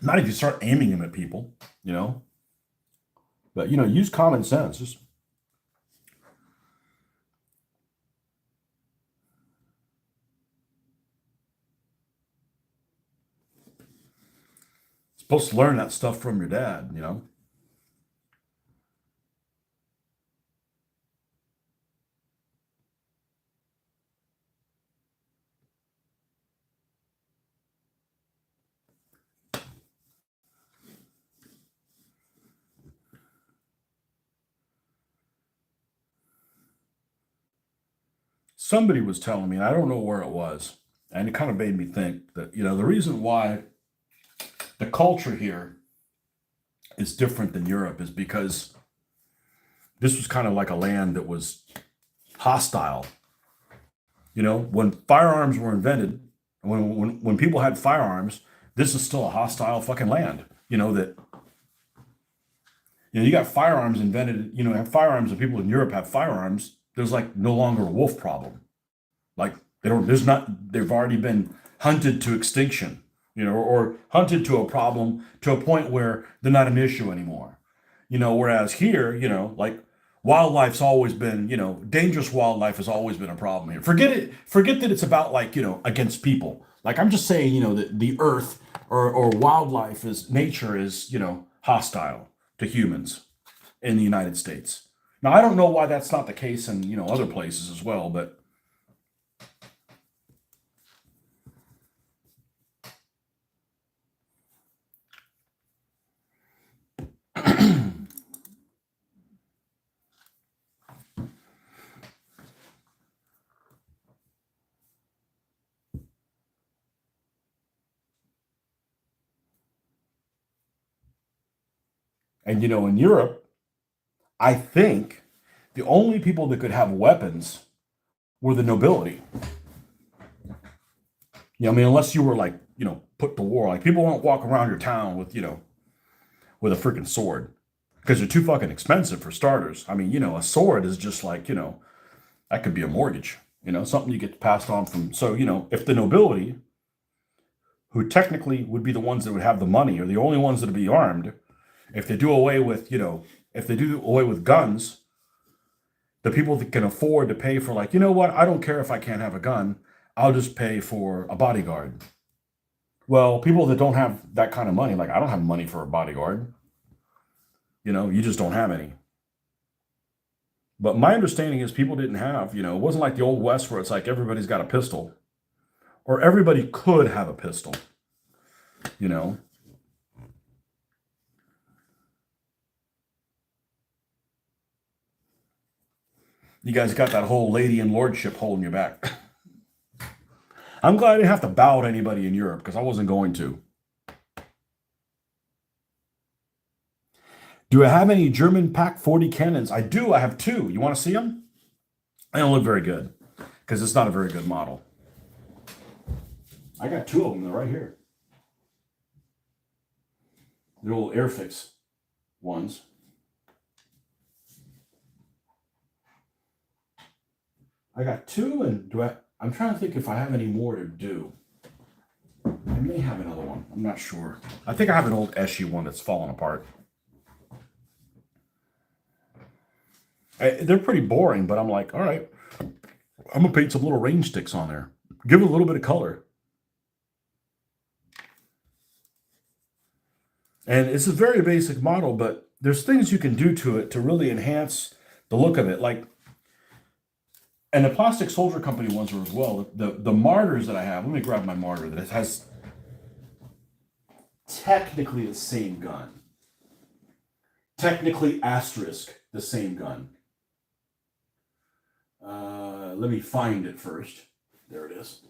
A: Not if you start aiming them at people, you know. But, you know, use common sense. Just supposed to learn that stuff from your dad, you know. Somebody was telling me, and I don't know where it was, and it kind of made me think that, you know, the reason why the culture here is different than Europe is because this was kind of like a land that was hostile. You know, when firearms were invented, when people had firearms, this is still a hostile fucking land. You know that, you know, you got firearms invented. You know, have firearms, and people in Europe have firearms. There's like no longer a wolf problem. Like they don't. There's not. They've already been hunted to extinction. You know, or hunted to a problem to a point where they're not an issue anymore. You know, whereas here, you know, like wildlife's always been, you know, dangerous wildlife has always been a problem here. Forget that it's about like, you know, against people. Like I'm just saying, you know, that the earth or wildlife is nature is, you know, hostile to humans in the United States. Now I don't know why that's not the case in, you know, other places as well, but and you know, in Europe, I think the only people that could have weapons were the nobility. You know, I mean, unless you were like, you know, put to war. Like people won't walk around your town with, you know, with a freaking sword because they're too fucking expensive for starters. I mean, you know, a sword is just like, you know, that could be a mortgage, you know, something you get passed on from. So, you know, if the nobility, who technically would be the ones that would have the money, are the only ones that would be armed, if they do away with, you know, if they do away with guns, the people that can afford to pay for, like, you know what, I don't care if I can't have a gun, I'll just pay for a bodyguard. Well, people that don't have that kind of money, like I don't have money for a bodyguard, you know, you just don't have any. But my understanding is people didn't have, you know, it wasn't like the old West where it's like everybody's got a pistol or everybody could have a pistol, you know. You guys got that whole lady and lordship holding you back. I'm glad I didn't have to bow to anybody in Europe because I wasn't going to. Do I have any German Pak 40 cannons? I do. I have two. You want to see them? They don't look very good because it's not a very good model. I got two of them. They're right here. They're little Airfix ones. I got two, and I'm trying to think if I have any more to do. I may have another one. I'm not sure. I think I have an old SU one that's fallen apart. They're pretty boring, but I'm like, all right, I'm gonna paint some little range sticks on there. Give it a little bit of color. And it's a very basic model, but there's things you can do to it to really enhance the look of it. Like, and the Plastic Soldier Company ones are as well. The martyrs that I have, let me grab my martyr that has technically the same gun. Technically asterisk the same gun. Let me find it first. There it is.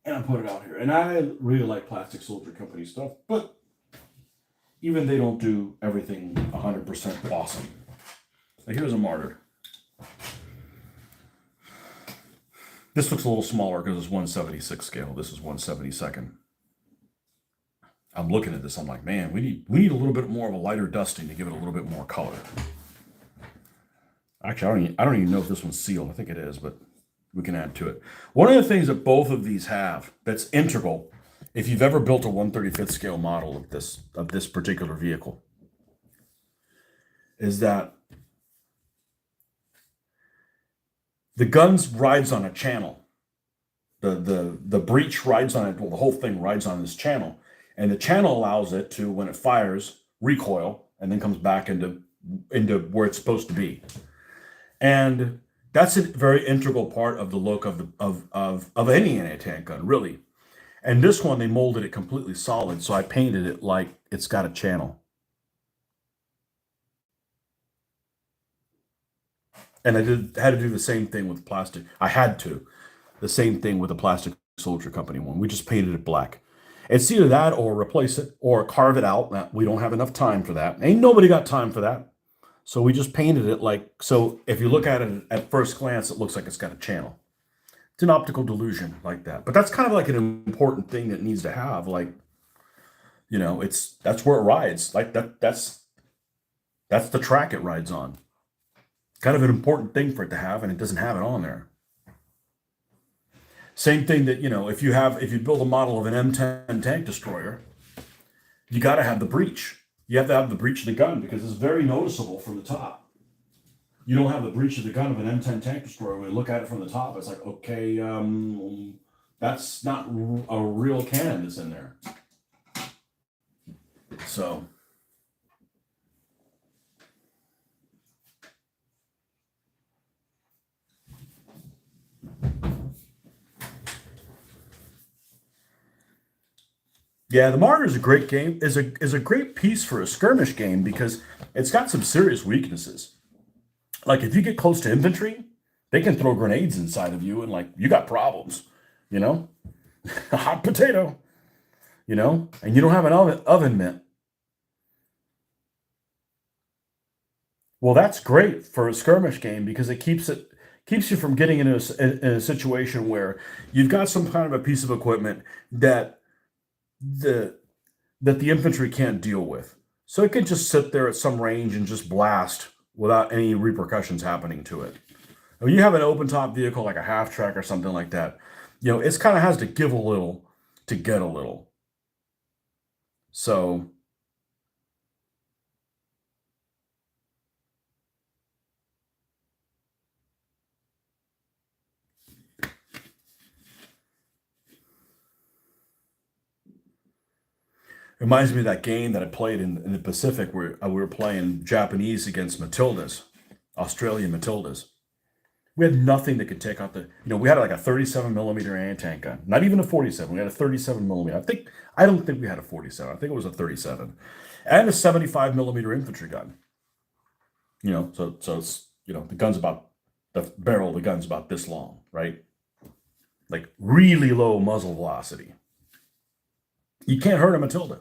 A: And I put it out here. And I really like Plastic Soldier Company stuff, but even they don't do everything 100% awesome. Like here's a martyr. This looks a little smaller because it's 176 scale. This is 172nd. I'm looking at this. I'm like, man, we need a little bit more of a lighter dusting to give it a little bit more color. Actually, I don't even know if this one's sealed. I think it is, but we can add to it. One of the things that both of these have that's integral if you've ever built a 1/35th scale model of this particular vehicle, is that the guns rides on a channel. The breech rides on it. Well, the whole thing rides on this channel, and the channel allows it to, when it fires, recoil and then comes back into where it's supposed to be. And that's a very integral part of the look of any anti-tank gun, really. And this one, they molded it completely solid, so I painted it like it's got a channel. And I had to do the same thing with plastic. I had to. The same thing with the Plastic Soldier Company one. We just painted it black. It's either that or replace it or carve it out. We don't have enough time for that. Ain't nobody got time for that. So we just painted it like, so if you look at it at first glance, it looks like it's got a channel. It's an optical delusion like that. But that's kind of like an important thing that needs to have, like, you know, that's where it rides. Like that's the track it rides on. Kind of an important thing for it to have, and it doesn't have it on there. Same thing that, you know, if you build a model of an M10 tank destroyer, you got to have the breech. You have to have the breech of the gun because it's very noticeable from the top. You don't have the breech of the gun of an M10 tank destroyer. When you look at it from the top, it's like, okay, that's not a real cannon that's in there. So. Yeah, the Martyr is a great game. Is a great piece for a skirmish game because it's got some serious weaknesses. Like if you get close to infantry, they can throw grenades inside of you, and like you got problems. You know, a hot potato. You know, and you don't have an oven mitt. Well, that's great for a skirmish game because it keeps you from getting in a situation where you've got some kind of a piece of equipment that the infantry can't deal with. So it can just sit there at some range and just blast without any repercussions happening to it. When you have an open top vehicle like a half track or something like that, you know, it's kind of has to give a little to get a little. So reminds me of that game that I played in the Pacific where we were playing Japanese against Matildas, Australian Matildas. We had nothing that could take out the, you know, we had like a 37 millimeter anti-tank gun, not even a 47. We had a 37 millimeter. I don't think we had a 47. I think it was a 37 and a 75 millimeter infantry gun. You know, so it's, you know, the barrel of the gun's about this long, right? Like really low muzzle velocity. You can't hurt a Matilda.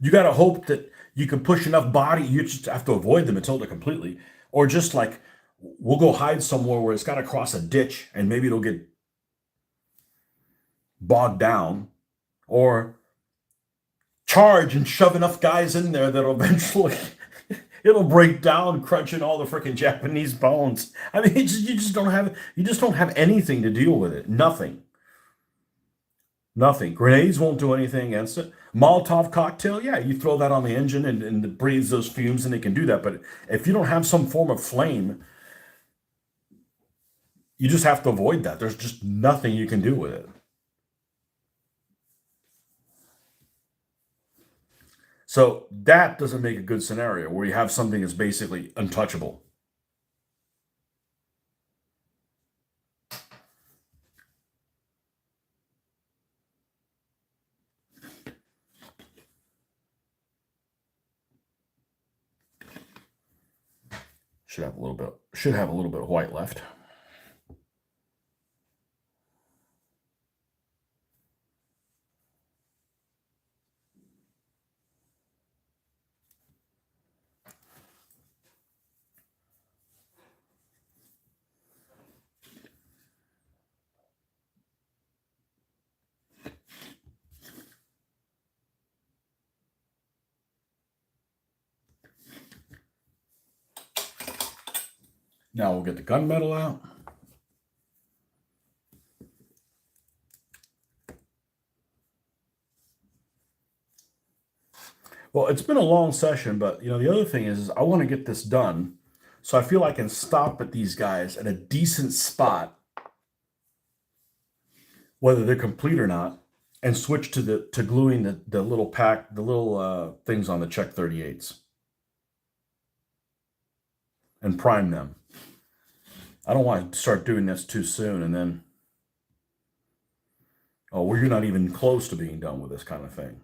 A: You got to hope that you can push enough body. You just have to avoid the Matilda completely, or just like we'll go hide somewhere where it's got to cross a ditch and maybe it'll get bogged down, or charge and shove enough guys in there that'll eventually it'll break down, crunching all the freaking Japanese bones. I mean, you just don't have anything to deal with it. Nothing. Nothing. Grenades won't do anything against it. Molotov cocktail, yeah, you throw that on the engine and it breathes those fumes and it can do that. But if you don't have some form of flame, you just have to avoid that. There's just nothing you can do with it. So that doesn't make a good scenario where you have something that's basically untouchable. Should have a little bit of white left. Now we'll get the gunmetal out. Well, it's been a long session, but the other thing is I want to get this done, so I feel I can stop at these guys at a decent spot, whether they're complete or not, and switch to gluing the little things on the Czech 38s and prime them. I don't want to start doing this too soon and then, oh, well, you're not even close to being done with this kind of thing.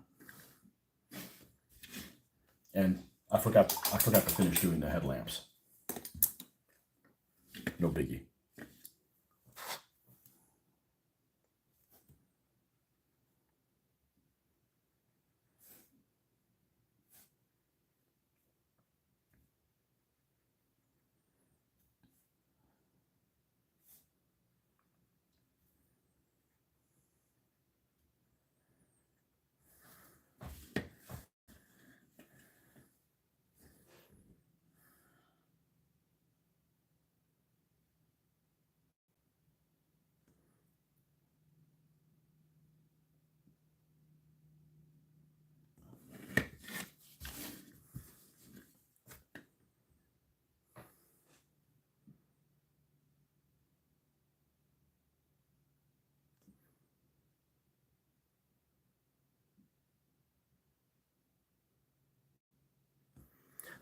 A: And I forgot to finish doing the headlamps. No biggie.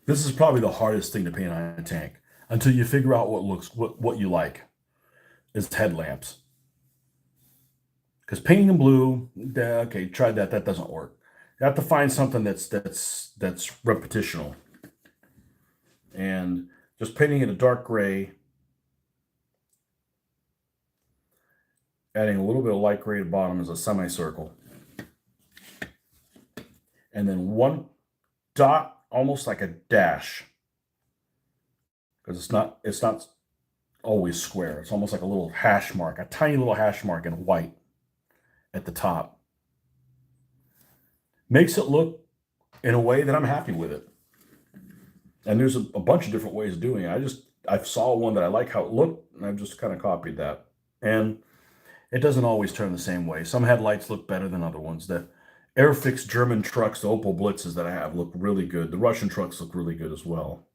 A: This is probably the hardest thing to paint on a tank until you figure out what you like is headlamps. Because painting them blue, okay, tried that. That doesn't work. You have to find something that's repetitional. And just painting it a dark gray, adding a little bit of light gray at the bottom as a semicircle, and then one dot, almost like a dash, because it's not always square. It's almost like a little hash mark, a tiny little hash mark in white at the top. Makes it look in a way that I'm happy with it. And there's a bunch of different ways of doing it. I saw one that I like how it looked, and I've just kind of copied that. And it doesn't always turn the same way. Some headlights look better than other ones. The Airfix German trucks, the Opel Blitzes that I have, look really good. The Russian trucks look really good as well.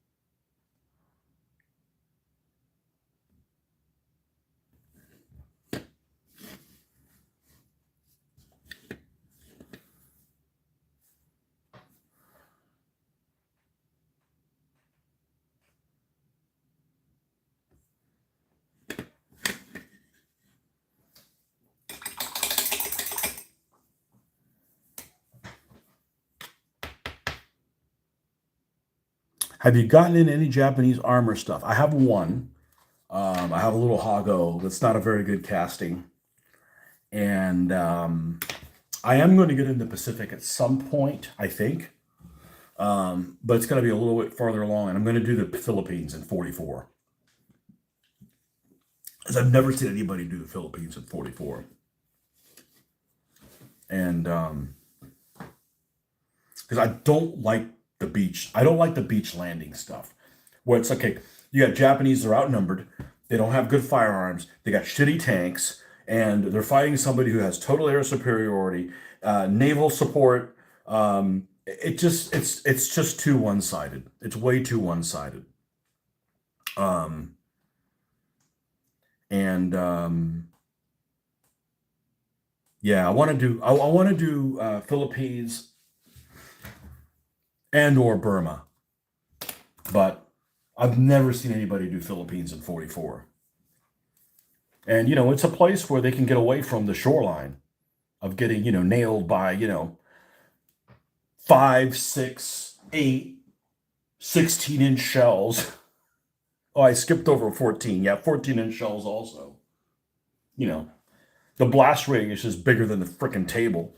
A: Have you gotten in any Japanese armor stuff? I have one. I have a little Hago that's not a very good casting. And I am going to get into Pacific at some point, I think. But it's going to be a little bit farther along. And I'm going to do the Philippines in 44. Because I've never seen anybody do the Philippines in 44. And because I don't like the beach. I don't like the beach landing stuff where it's okay. You got Japanese, they're outnumbered. They don't have good firearms. They got shitty tanks, and they're fighting somebody who has total air superiority, naval support. It's just too one-sided. It's way too one-sided. Yeah, I want to do Philippines and or Burma, but I've never seen anybody do Philippines in 44. And it's a place where they can get away from the shoreline of getting nailed by 5, 6, 8, 16-inch shells. Oh, I skipped over 14. Yeah, 14-inch shells also. The blast radius is bigger than the frickin' table,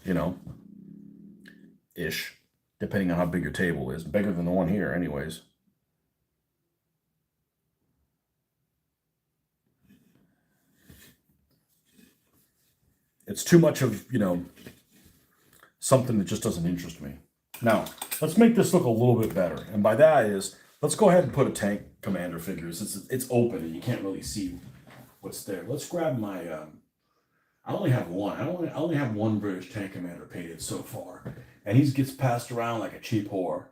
A: ish. Depending on how big your table is. Bigger than the one here, anyways. It's too much of, something that just doesn't interest me. Now, let's make this look a little bit better. And by that is, let's go ahead and put a tank commander figures. It's open and you can't really see what's there. Let's grab my, I only have one. I only have one British tank commander painted so far. and he gets passed around like a cheap whore.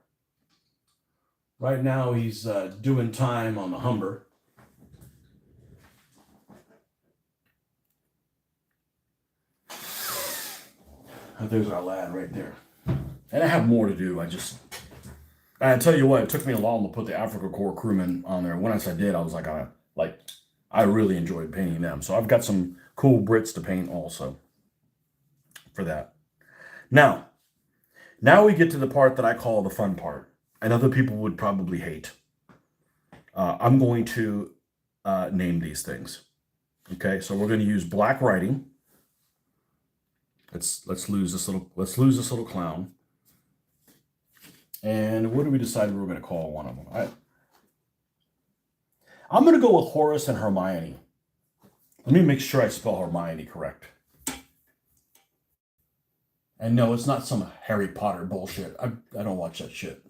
A: Right now, he's doing time on the Humber. There's our lad right there. And I have more to do. I tell you what, it took me a while to put the Africa Corps crewmen on there. Once I did, I was like, I really enjoyed painting them. So I've got some cool Brits to paint also for that. Now we get to the part that I call the fun part, and other people would probably hate. I'm going to name these things. Okay, so we're going to use black writing. Let's lose this little clown. And what do we decide we're going to call one of them? I'm going to go with Horace and Hermione. Let me make sure I spell Hermione correct. And no, it's not some Harry Potter bullshit. I don't watch that shit.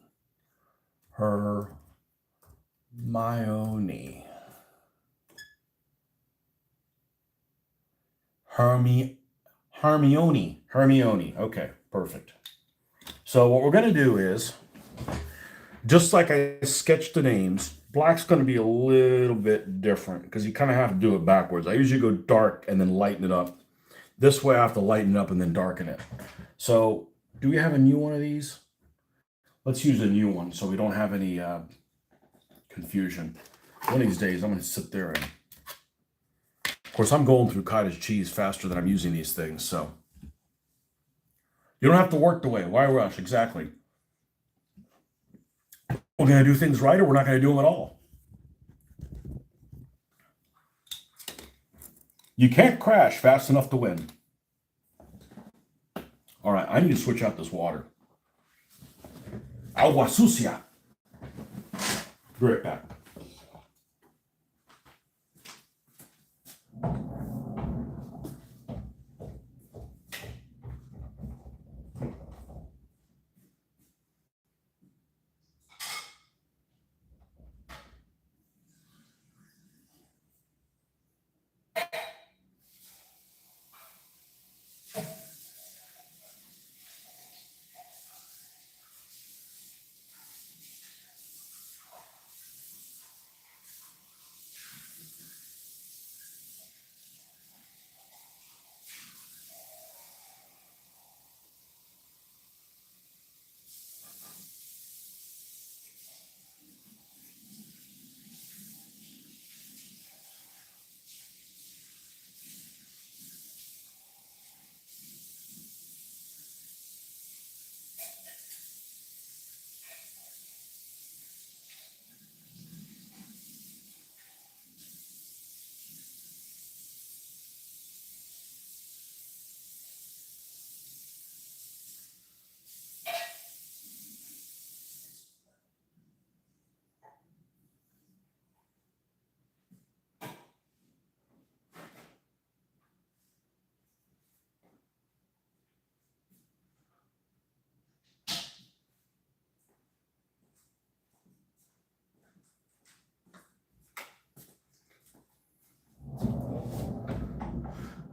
A: Hermione. Hermione. Okay, perfect. So what we're going to do is, just like I sketched the names, black's going to be a little bit different because you kind of have to do it backwards. I usually go dark and then lighten it up. This way I have to lighten it up and then darken it. So do we have a new one of these? Let's use a new one so we don't have any confusion. One of these days I'm going to sit there and... Of course, I'm going through cottage cheese faster than I'm using these things, so... You don't have to work the way. Why rush? Exactly. We're going to do things right, or we're not going to do them at all. You can't crash fast enough to win. All right, I need to switch out this water. Agua sucia. Be right back.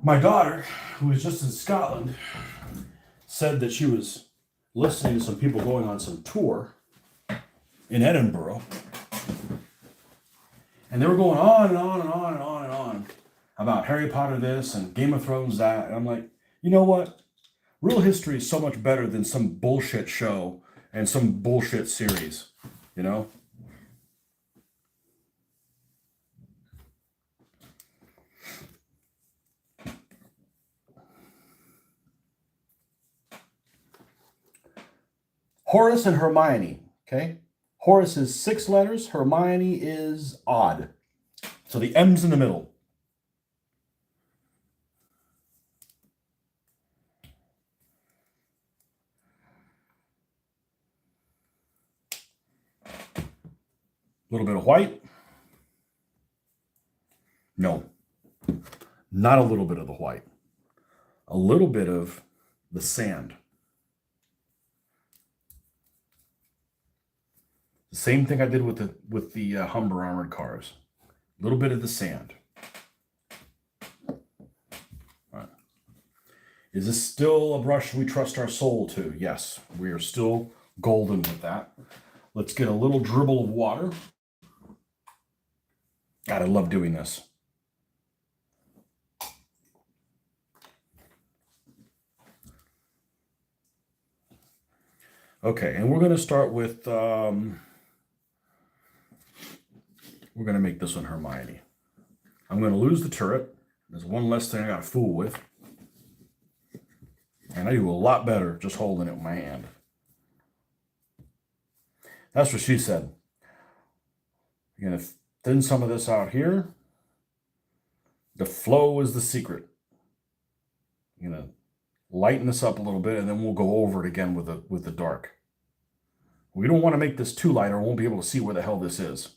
A: My daughter, who was just in Scotland, said that she was listening to some people going on some tour in Edinburgh. And they were going on and on and on and on and on about Harry Potter this and Game of Thrones that. And I'm like, you know what? Real history is so much better than some bullshit show and some bullshit series, you know? Horace and Hermione, okay? Horace is 6 letters, Hermione is odd. So the M's in the middle. A little bit of white. No, not a little bit of the white. A little bit of the sand. The same thing I did with the Humber armored cars. A little bit of the sand. All right. Is this still a brush we trust our soul to? Yes, we are still golden with that. Let's get a little dribble of water. God, I love doing this. Okay, and we're going to start with, we're going to make this one Hermione. I'm going to lose the turret. There's one less thing I got to fool with. And I do a lot better just holding it with my hand. That's what she said. You're going to thin some of this out here. The flow is the secret. You're going to lighten this up a little bit, and then we'll go over it again with the dark. We don't want to make this too light, or we won't be able to see where the hell this is.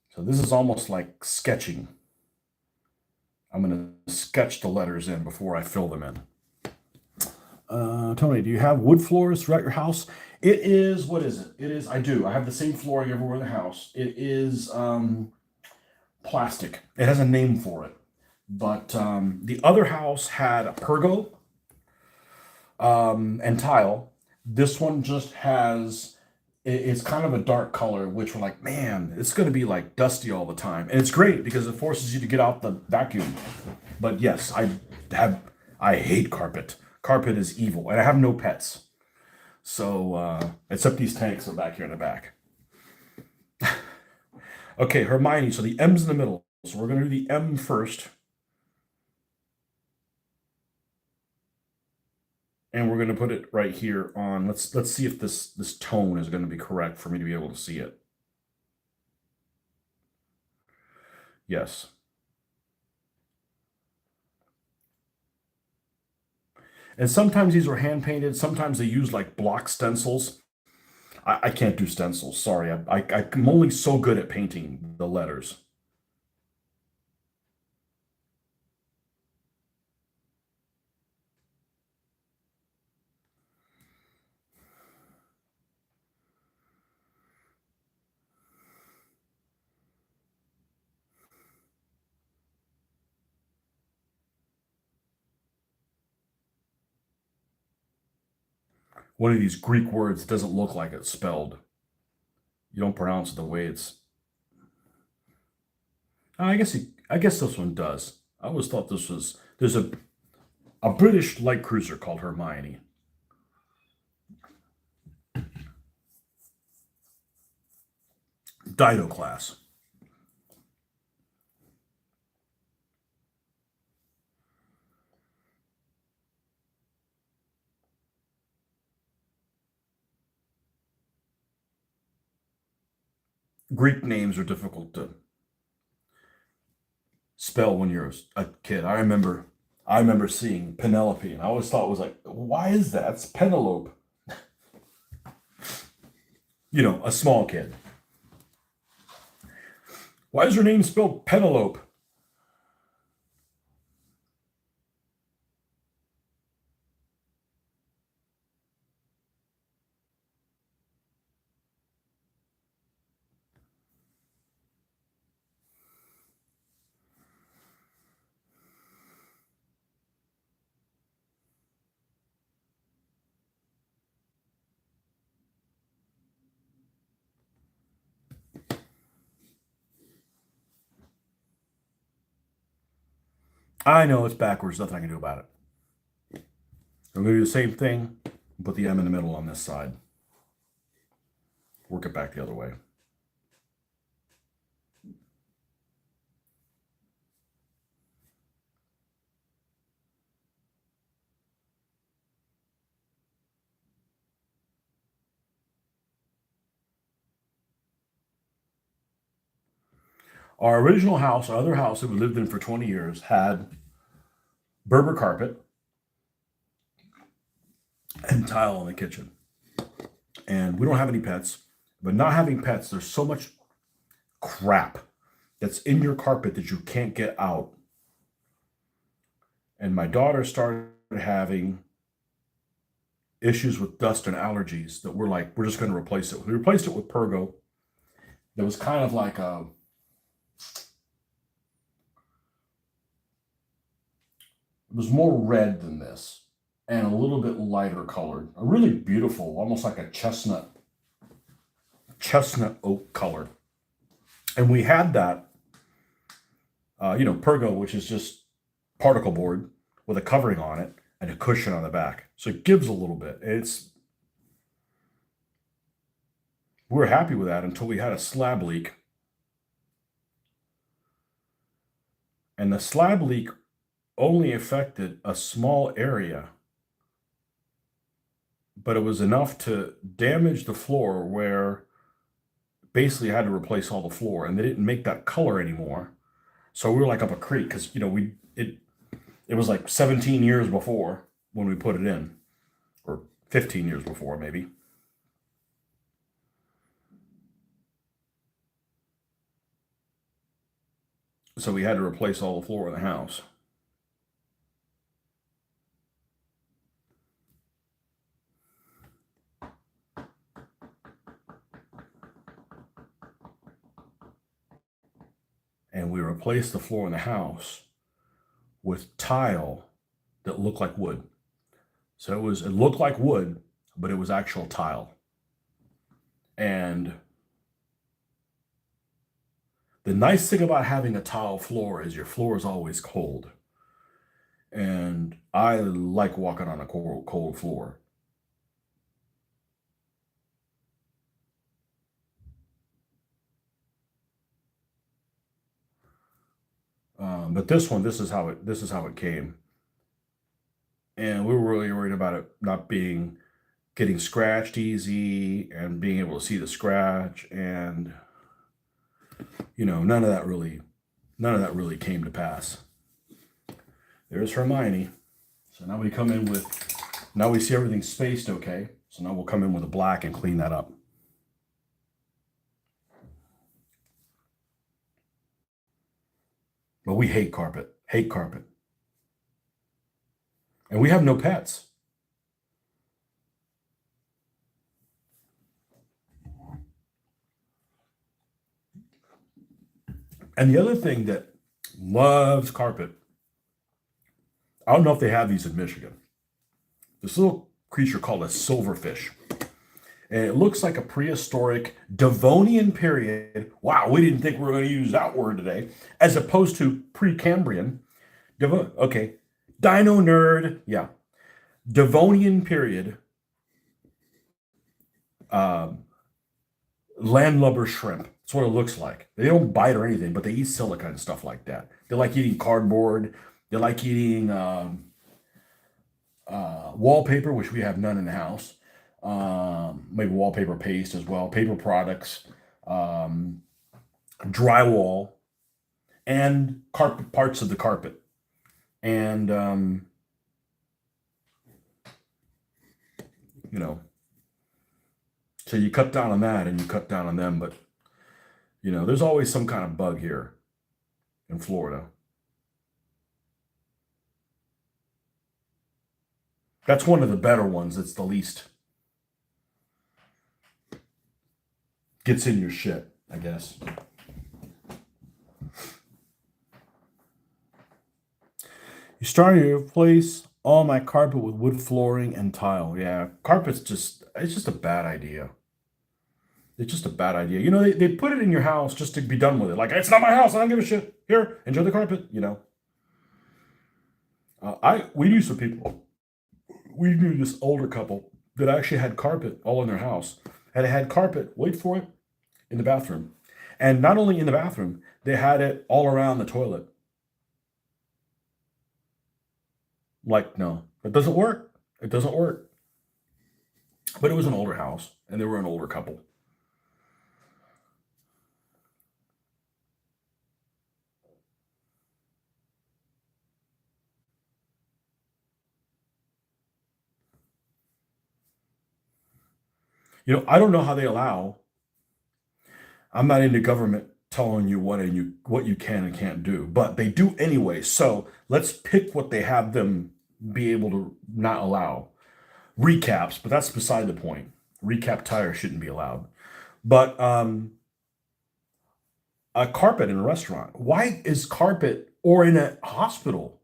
A: So this is almost like sketching. I'm going to sketch the letters in before I fill them in. Tony, do you have wood floors throughout your house? It is, what is it? It is, I do. I have the same flooring everywhere in the house. It is plastic. It has a name for it. But the other house had a pergo and tile. This one just has, it's kind of a dark color, which we're like, man, it's going to be like dusty all the time. And it's great because it forces you to get out the vacuum. But yes, I hate carpet. Carpet is evil, and I have no pets. So, except these tanks are back here in the back. Okay, Hermione, so the M's in the middle. So we're going to do the M first. And we're going to put it right here on, let's see if this tone is going to be correct for me to be able to see it. Yes. And sometimes these are hand painted. Sometimes they use like block stencils. I can't do stencils. Sorry. I'm only so good at painting the letters. One of these Greek words doesn't look like it's spelled. You don't pronounce it the way it's. I guess this one does. I always thought there's a British light cruiser called Hermione. Dido class. Greek names are difficult to spell when you're a kid. I remember seeing Penelope, and I always thought it was like, why is that? It's Penelope. You know, a small kid. Why is her name spelled Penelope? I know it's backwards. Nothing I can do about it. I'm going to do the same thing. Put the M in the middle on this side. Work it back the other way. Our original house, our other house that we lived in for 20 years, had Berber carpet and tile in the kitchen. And we don't have any pets. But not having pets, there's so much crap that's in your carpet that you can't get out. And my daughter started having issues with dust and allergies that we're like, we're just going to replace it. We replaced it with Pergo. There was kind of like a was more red than this and a little bit lighter colored. A really beautiful, almost like a chestnut oak color. And we had that, Pergo, which is just particle board with a covering on it and a cushion on the back. So it gives a little bit. We were happy with that until we had a slab leak. And the slab leak only affected a small area, but it was enough to damage the floor where basically I had to replace all the floor, and they didn't make that color anymore. So we were like up a creek because it was like 17 years before when we put it in, or 15 years before maybe. So we had to replace all the floor in the house. And we replaced the floor in the house with tile that looked like wood. So it looked like wood, but it was actual tile. And the nice thing about having a tile floor is your floor is always cold. And I like walking on a cold floor. But this is how it came. And we were really worried about it not getting scratched easy and being able to see the scratch, and none of that really came to pass. There's Hermione. So now we see everything spaced okay. So now we'll come in with a black and clean that up. But we hate carpet. And we have no pets. And the other thing that loves carpet, I don't know if they have these in Michigan. This little creature called a silverfish. And it looks like a prehistoric Devonian period. Wow, we didn't think we were going to use that word today. As opposed to Precambrian. Okay. Dino nerd. Yeah. Devonian period. Landlubber shrimp. That's what it looks like. They don't bite or anything, but they eat silica and stuff like that. They like eating cardboard. They like eating wallpaper, which we have none in the house. Maybe wallpaper paste as well, paper products, drywall, and carpet, parts of the carpet. And, so you cut down on that and you cut down on them, but, there's always some kind of bug here in Florida. That's one of the better ones. It's the least gets in your shit, I guess. You started to replace all my carpet with wood flooring and tile. Yeah, it's just a bad idea. It's just a bad idea. They put it in your house just to be done with it. Like, it's not my house. I don't give a shit. Here, enjoy the carpet, We knew some people. We knew this older couple that actually had carpet all in their house. And it had carpet, wait for it, in the bathroom. And not only in the bathroom, they had it all around the toilet. Like, no, it doesn't work. It doesn't work. But it was an older house, and they were an older couple. I don't know how they allow. I'm not into government telling you what you can and can't do, but they do anyway. So let's pick what they have them be able to not allow. Recaps, but that's beside the point. Recap tire shouldn't be allowed. But a carpet in a restaurant. Why is carpet, or in a hospital?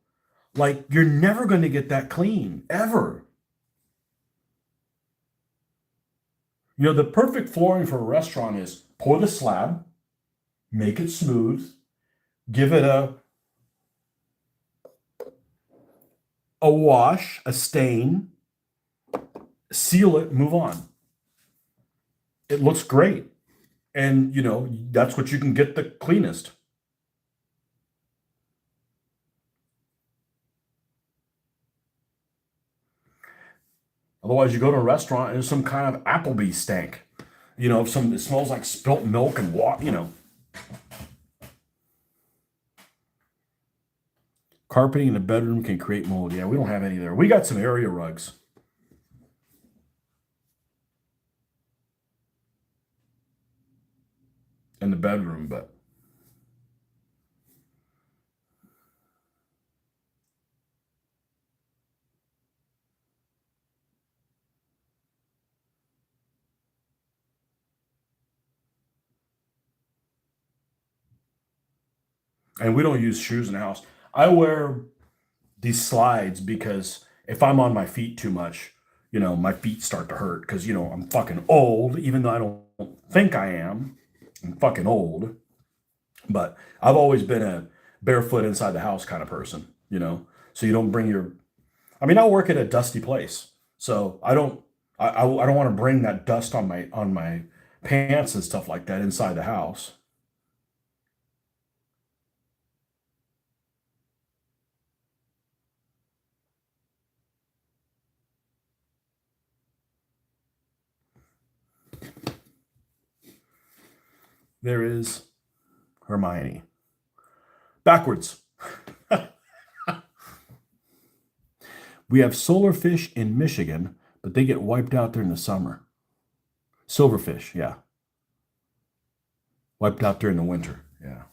A: Like, you're never going to get that clean, ever. You know, the perfect flooring for a restaurant is pour the slab, make it smooth, give it a wash, a stain, seal it, move on. It looks great. And, you know, that's what you can get the cleanest. Otherwise, you go to a restaurant and there's some kind of Applebee's stank. You know, it smells like spilt milk and water, you know. Carpeting in the bedroom can create mold. Yeah, we don't have any there. We got some area rugs. In the bedroom, but and we don't use shoes in the house. I wear these slides because if I'm on my feet too much, you know, my feet start to hurt because, you know, I'm fucking old, even though I don't think I am. I'm fucking old. But I've always been a barefoot inside the house kind of person, you know. So you don't bring your I mean, I work at a dusty place. So I don't want to bring that dust on my pants and stuff like that inside the house. There is Hermione. Backwards. We have solarfish in Michigan, but they get wiped out during the summer. Silverfish, yeah. Wiped out during the winter. Yeah.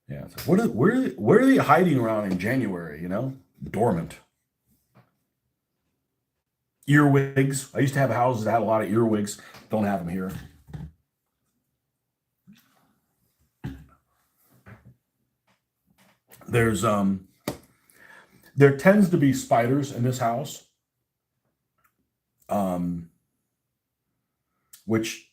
A: Yeah. So where are they hiding around in January, you know? Dormant. Earwigs. I used to have houses that had a lot of earwigs. Don't have them here. There's there tends to be spiders in this house. Um which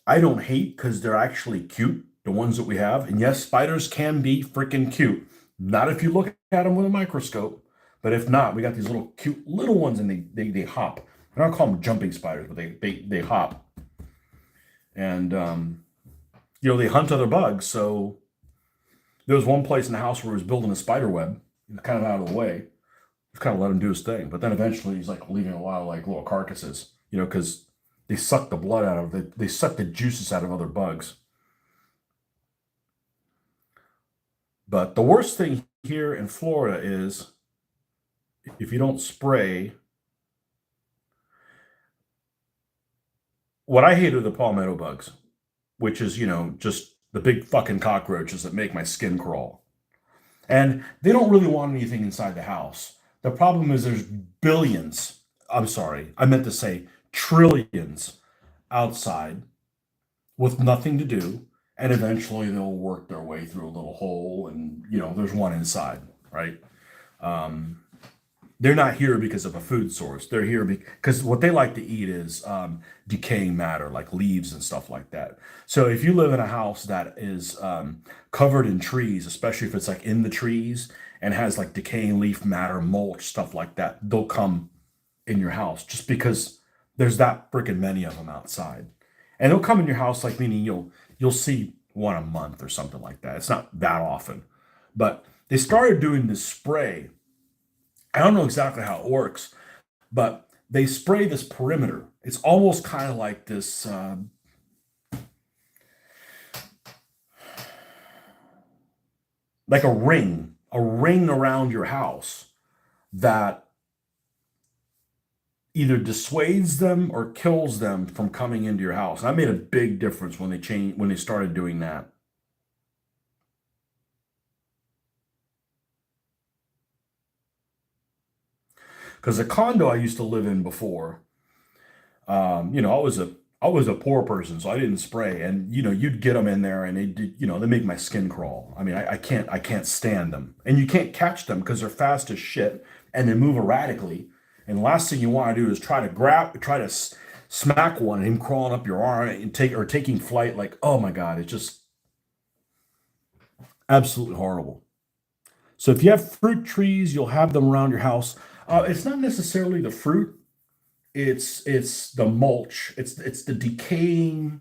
A: I don't hate because they're actually cute, the ones that we have. And yes, spiders can be freaking cute. Not if you look at them with a microscope, but if not, we got these little cute little ones and they hop. I don't call them jumping spiders, but they hop. And you know, they hunt other bugs. So there was one place in the house where he was building a spider web, kind of out of the way. Just kind of let him do his thing. But then eventually he's like leaving a lot of like little carcasses, you know, because they suck the blood out of they suck the juices out of other bugs. But the worst thing here in Florida is if you don't spray, what I hate are the palmetto bugs, which is, you know, just the big fucking cockroaches that make my skin crawl. And they don't really want anything inside the house. The problem is there's billions. I'm sorry, I meant to say trillions outside with nothing to do. And eventually they'll work their way through a little hole and, you know, there's one inside, right? Um, they're not here because of a food source. They're here because what they like to eat is decaying matter, like leaves and stuff like that. So if you live in a house that is covered in trees, especially if it's like in the trees and has like decaying leaf matter, mulch, stuff like that, they'll come in your house just because there's that freaking many of them outside. And they'll come in your house like meaning you'll see one a month or something like that. It's not that often. But they started doing this spray. I don't know exactly how it works, but they spray this perimeter. It's almost kind of like this, like a ring around your house that either dissuades them or kills them from coming into your house. And that made a big difference when they started doing that. Because the condo I used to live in before, you know, I was a poor person, so I didn't spray. And you'd get them in there, and they make my skin crawl. I mean, I can't stand them, and you can't catch them because they're fast as shit and they move erratically. And the last thing you want to do is try to smack one and him crawling up your arm and taking flight. Like, oh my god, it's just absolutely horrible. So if you have fruit trees, you'll have them around your house. It's not necessarily the fruit; it's the mulch. It's the decaying.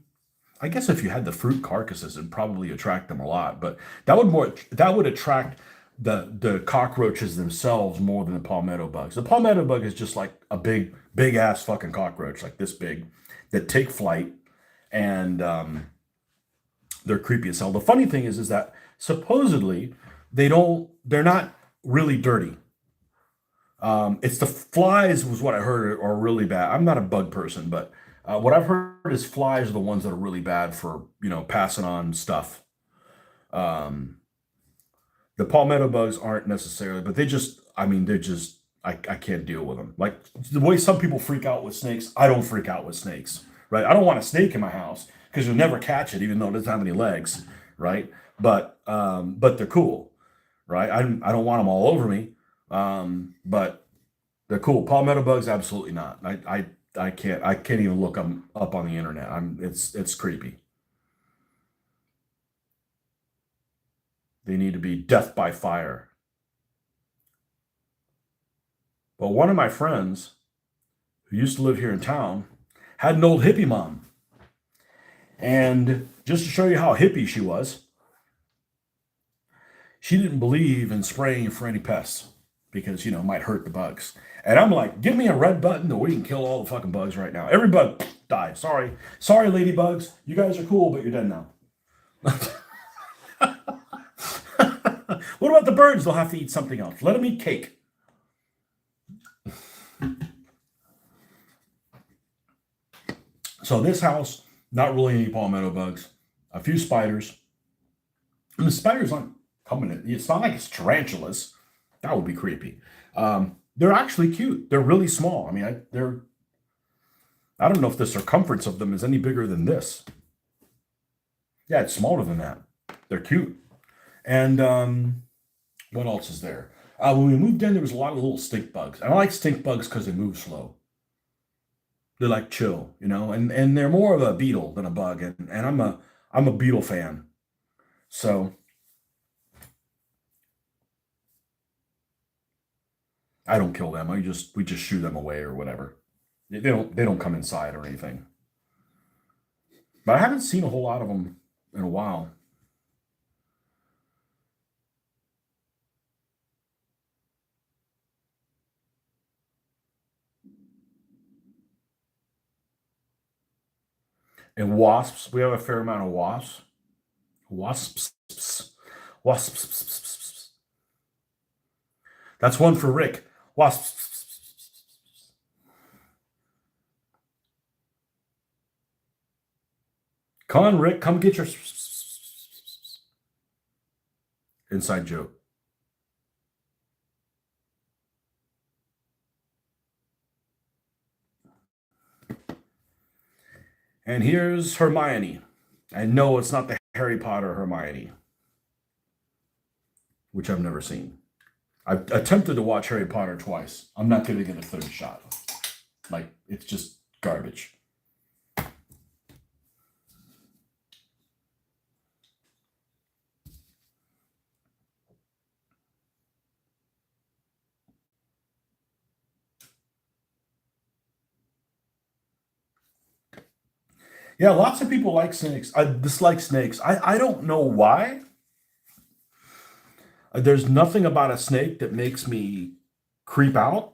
A: I guess if you had the fruit carcasses, it'd probably attract them a lot. But that would attract the cockroaches themselves more than the palmetto bugs. The palmetto bug is just like a big ass fucking cockroach, like this big, that take flight, and they're creepy as hell. The funny thing is that supposedly they're not really dirty. It's the flies was what I heard are really bad. I'm not a bug person, but what I've heard is flies are the ones that are really bad for passing on stuff. Um, the palmetto bugs aren't necessarily, but I mean, they're just I can't deal with them. Like the way some people freak out with snakes, I don't freak out with snakes, right? I don't want a snake in my house because you'll never catch it, even though it doesn't have any legs, right? But they're cool, right? I don't want them all over me, but they're cool. Palmetto bugs, absolutely not. I can't even look them up on the internet. It's creepy. They need to be death by fire. But one of my friends who used to live here in town had an old hippie mom. And just to show you how hippie she was, she didn't believe in spraying for any pests because, it might hurt the bugs. And I'm like, give me a red button that we can kill all the fucking bugs right now. Every bug die. Sorry. Sorry, ladybugs. You guys are cool, but you're dead now. What about the birds? They'll have to eat something else. Let them eat cake. So this house, not really any palmetto bugs, a few spiders. And the spiders aren't coming in. It's not like it's tarantulas. That would be creepy. They're actually cute. They're really small. I mean, I don't know if the circumference of them is any bigger than this. Yeah, it's smaller than that. They're cute. And what else is there? When we moved in, there was a lot of little stink bugs. And I like stink bugs because they move slow. They're like chill, and they're more of a beetle than a bug. And I'm a beetle fan. So I don't kill them. We just shoo them away or whatever. They don't come inside or anything. But I haven't seen a whole lot of them in a while. And wasps, we have a fair amount of wasps. Wasps. Wasps. That's one for Rick. Wasps. Come on, Rick, come get your inside joke. And here's Hermione. And no, it's not the Harry Potter Hermione, which I've never seen. I've attempted to watch Harry Potter twice. I'm not going to get a third shot. Like, it's just garbage. Yeah, lots of people like snakes. I dislike snakes. I don't know why. There's nothing about a snake that makes me creep out.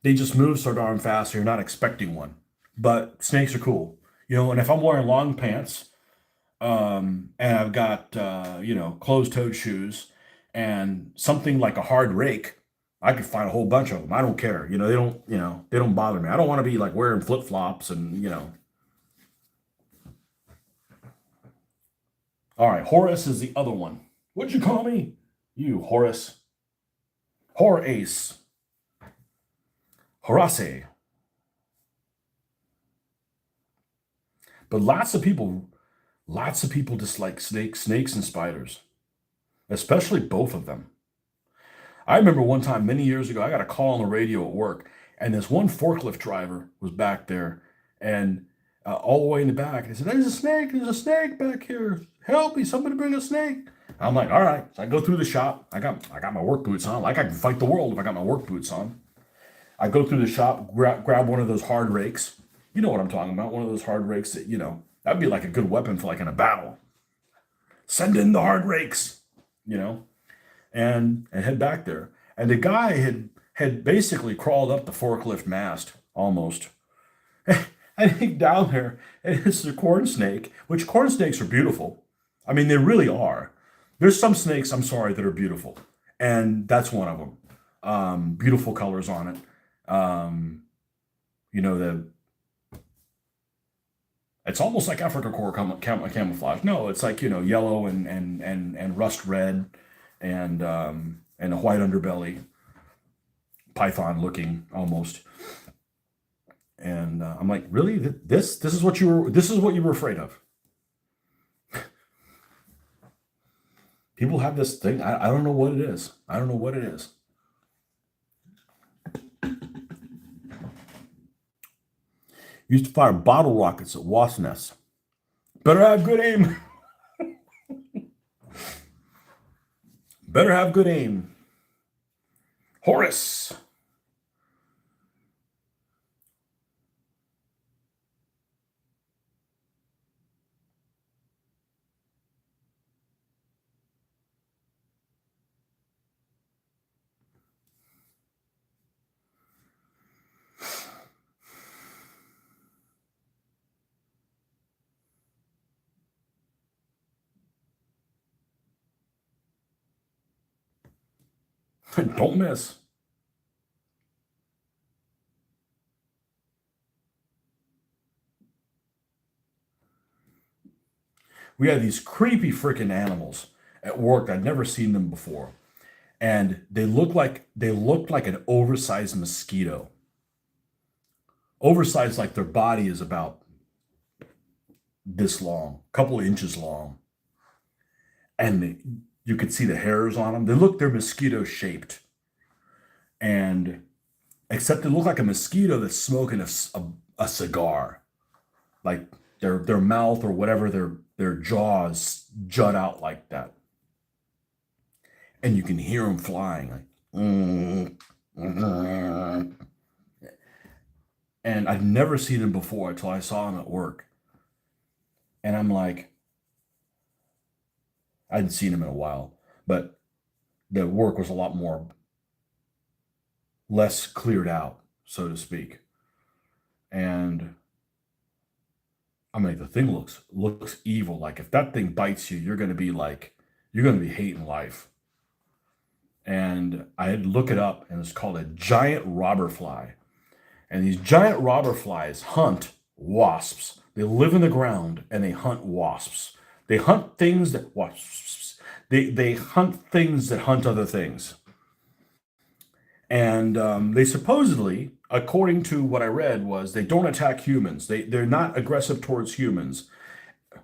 A: They just move so darn fast, so you're not expecting one. But snakes are cool. And if I'm wearing long pants, and I've got closed-toed shoes and something like a hard rake, I could find a whole bunch of them. I don't care. They don't bother me. I don't want to be like wearing flip-flops and. All right, Horace is the other one. What'd you call me? You, Horace. Horace. Horace. But lots of people dislike snakes and spiders, especially both of them. I remember one time many years ago, I got a call on the radio at work, and this one forklift driver was back there, and all the way in the back, and he said, there's a snake back here. Help me, somebody bring a snake. I'm like, all right. So I go through the shop. I got my work boots on. Like I can fight the world if I got my work boots on. I go through the shop, grab one of those hard rakes. You know what I'm talking about. One of those hard rakes that, that'd be like a good weapon for like in a battle. Send in the hard rakes, and head back there. And the guy had basically crawled up the forklift mast almost. And he down there, and it's a corn snake, which corn snakes are beautiful. I mean, they really are. There's some snakes, I'm sorry, that are beautiful. And that's one of them. Beautiful colors on it. It's almost like Africa core camouflage. No, it's like, yellow and rust red and a white underbelly, python looking almost. And I'm like, really? This is what you were afraid of? People have this thing. I don't know what it is. I don't know what it is. Used to fire bottle rockets at wasp nests. Better have good aim. Better have good aim. Horace. Don't miss. We had these creepy freaking animals at work. I'd never seen them before. And they looked like an oversized mosquito. Oversized, like their body is about this long, a couple of inches long. And you could see the hairs on them. They're mosquito shaped. And except they look like a mosquito that's smoking a cigar. Like their mouth or whatever, their jaws jut out like that. And you can hear them flying. Like, and I'd never seen them before until I saw them at work. And I'm like, I hadn't seen them in a while, but the work was a lot less cleared out, so to speak. And I'm like, the thing looks evil. Like if that thing bites you, you're going to be hating life. And I had to look it up, and it's called a giant robber fly. And these giant robber flies hunt wasps. They live in the ground and they hunt wasps. They hunt things that wasps. They hunt things that hunt other things. And they supposedly, according to what I read, was they don't attack humans. They're not aggressive towards humans.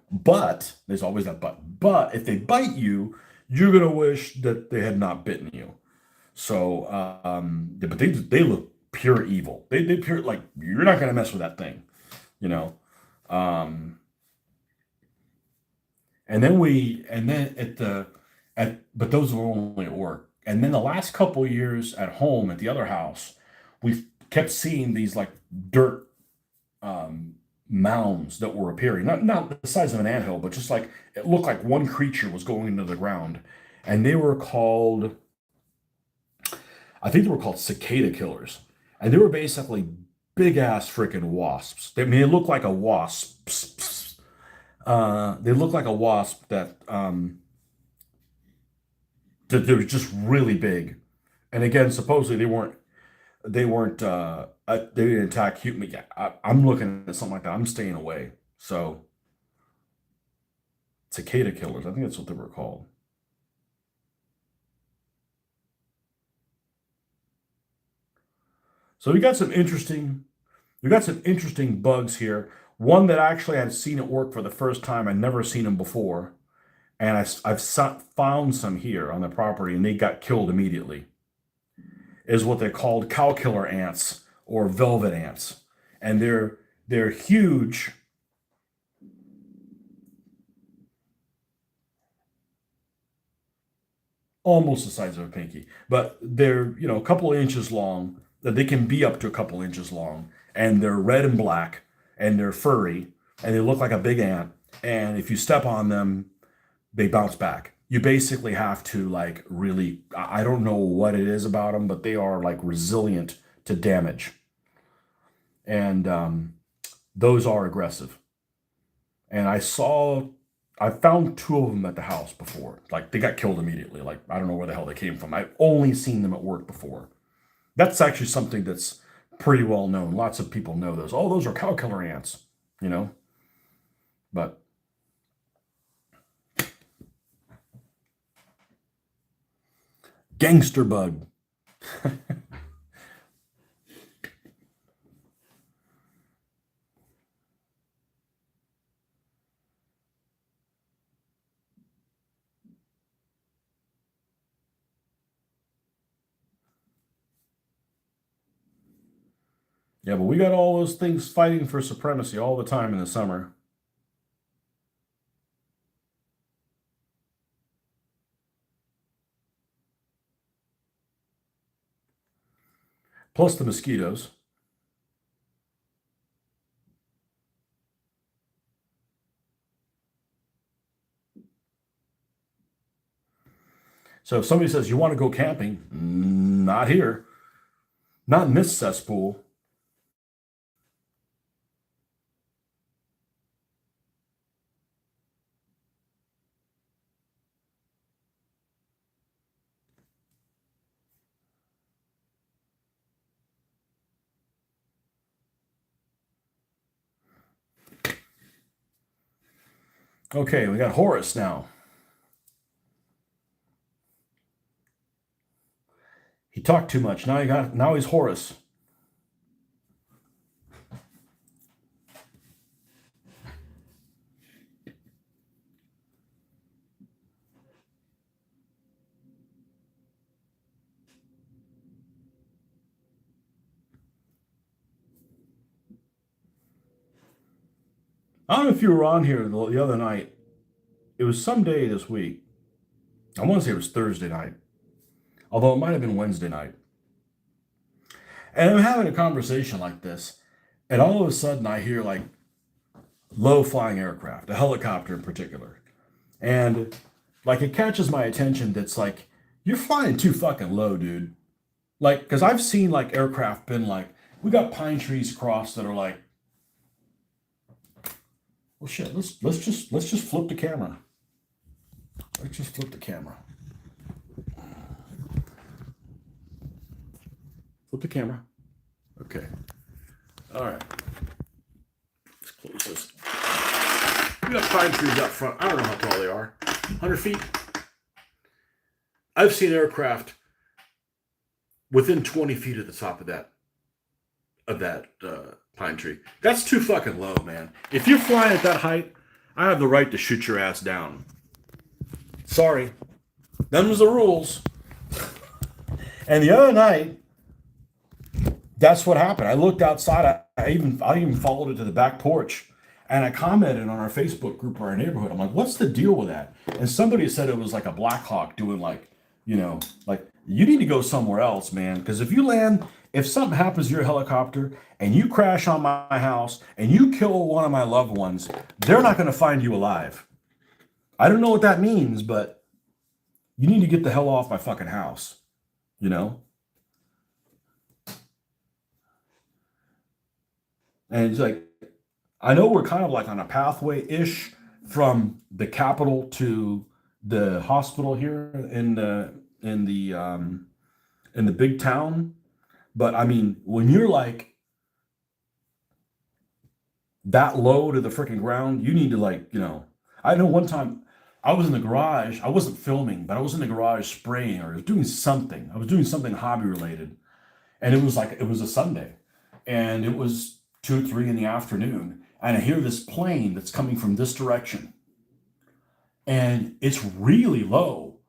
A: But there's always that but. But if they bite you, you're gonna wish that they had not bitten you. So, but they look pure evil. They pure, like, you're not gonna mess with that thing, you know. And then but those were only at work. And then the last couple of years at home at the other house, we kept seeing these like dirt mounds that were appearing, not the size of an anthill, but just like it looked like one creature was going into the ground, and they were called, I think they were called cicada killers, and they were basically big ass freaking wasps. They look like a wasp. They look like a wasp that they were just really big, and again, supposedly they didn't attack human. Yeah, I'm looking at something like that. I'm staying away. So cicada killers, I think that's what they were called. So we got some interesting bugs here. One that actually had seen it work for the first time. I'd never seen them before. And I've found some here on the property, and they got killed immediately. Is what they're called cow killer ants or velvet ants, and they're huge. Almost the size of a pinky, but they're a couple of inches long. That they can be up to a couple inches long, and they're red and black, and they're furry, and they look like a big ant. And if you step on them, they bounce back. You basically have to like really, I don't know what it is about them, but they are like resilient to damage. And those are aggressive. And I found two of them at the house before. Like they got killed immediately. Like I don't know where the hell they came from. I've only seen them at work before. That's actually something that's pretty well known. Lots of people know those. Oh, those are cow killer ants, you know? But gangster bug. Yeah, but we got all those things fighting for supremacy all the time in the summer. Plus the mosquitoes. So if somebody says, you want to go camping? Not here. Not in this cesspool. Okay, we got Horace now. He talked too much. Now he's Horace. I don't know if you were on here the other night. It was some day this week. I want to say it was Thursday night, although it might have been Wednesday night. And I'm having a conversation like this, and all of a sudden I hear like low flying aircraft, a helicopter in particular. And like it catches my attention that's like, you're flying too fucking low, dude. Like, because I've seen like aircraft been like, we got pine trees across that are like, well shit, let's just flip the camera. Let's just flip the camera. Flip the camera. Okay. All right. Let's close this. We got pine trees up front. I don't know how tall they are. 100 feet. I've seen aircraft within 20 feet of the top of that pine tree. That's too fucking low, man. If you're flying at that height, I have the right to shoot your ass down. Sorry. Them's the rules. And the other night, that's what happened. I looked outside. I even followed it to the back porch, and I commented on our Facebook group or our neighborhood. I'm like, "What's the deal with that?" And somebody said it was like a Black Hawk doing like, like you need to go somewhere else, man. Because if something happens to your helicopter and you crash on my house and you kill one of my loved ones, they're not going to find you alive. I don't know what that means, but you need to get the hell off my fucking house, you know? And it's like, I know we're kind of like on a pathway-ish from the capital to the hospital here in the big town. But I mean, when you're like that low to the freaking ground, you need to like, I know one time I was in the garage. I wasn't filming, but I was in the garage spraying or doing something. I was doing something hobby related. And it was a Sunday. And it was 2, 3 in the afternoon. and I hear this plane that's coming from this direction, and it's really low,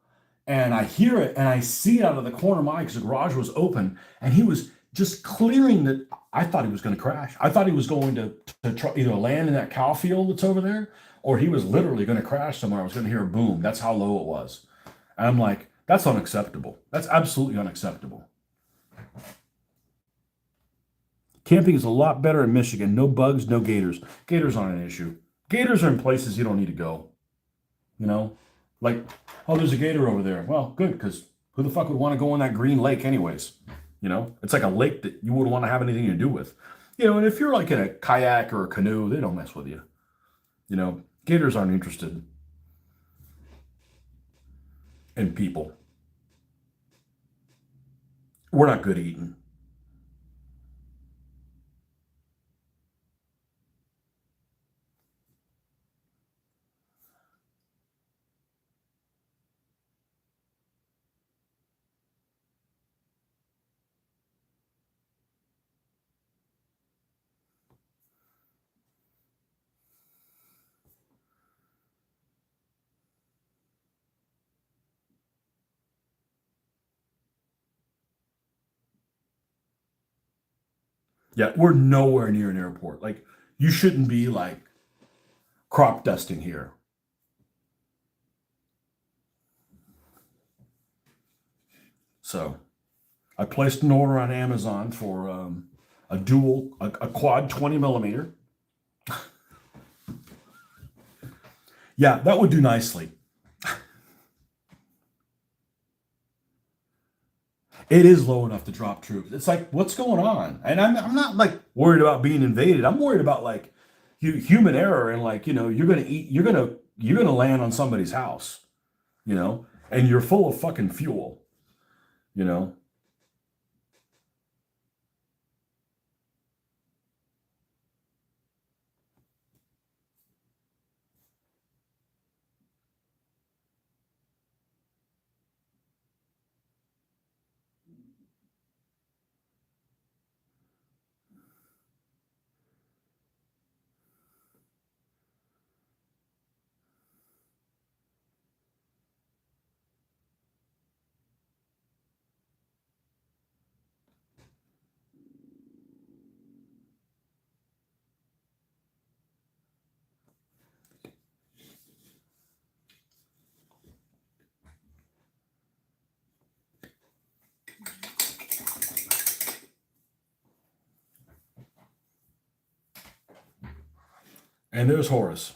A: and I hear it, and I see it out of the corner of my eye because the garage was open, and he was just clearing the. I thought he was going to crash. I thought he was going to try, either land in that cow field that's over there, or he was literally going to crash somewhere. I was going to hear a boom. That's how low it was. And I'm like, that's unacceptable. That's absolutely unacceptable. Camping is a lot better in Michigan. No bugs, no gators. Gators aren't an issue. Gators are in places you don't need to go. You know, like, oh, there's a gator over there. Well, good, because who the fuck would want to go in that green lake anyways? You know, it's like a lake that you wouldn't want to have anything to do with. You know, and if you're like in a kayak or a canoe, they don't mess with you. You know, gators aren't interested in people. We're not good eating. Yeah, we're nowhere near an airport. Like, you shouldn't be like crop dusting here. So I placed an order on Amazon for a quad 20 millimeter. Yeah, that would do nicely. It is low enough to drop troops. It's like, what's going on? And I'm not like worried about being invaded. I'm worried about like human error and like, you know, you're gonna land on somebody's house, you know, and you're full of fucking fuel, you know. And there's Horace.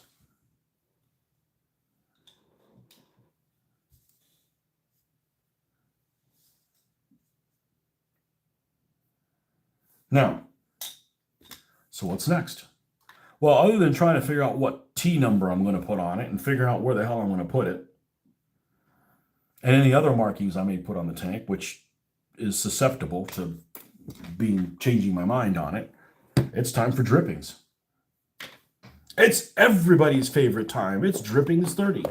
A: Now, so what's next? Well, other than trying to figure out what T number I'm going to put on it and figure out where the hell I'm going to put it, and any other markings I may put on the tank, which is susceptible to being changing my mind on it, it's time for drippings. It's everybody's favorite time. It's drippings 30.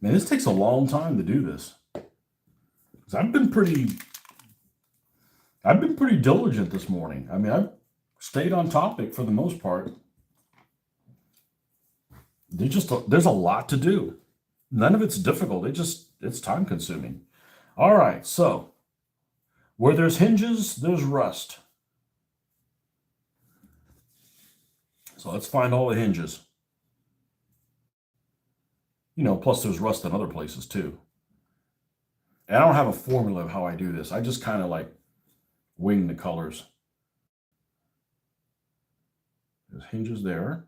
A: Man, this takes a long time to do this. 'Cause I've been pretty diligent this morning. I mean, I've stayed on topic for the most part. There's a lot to do. None of it's difficult. It's time consuming. All right, so where there's hinges, there's rust. So let's find all the hinges. You know, plus there's rust in other places too. And I don't have a formula of how I do this. I just kind of like wing the colors. There's hinges there.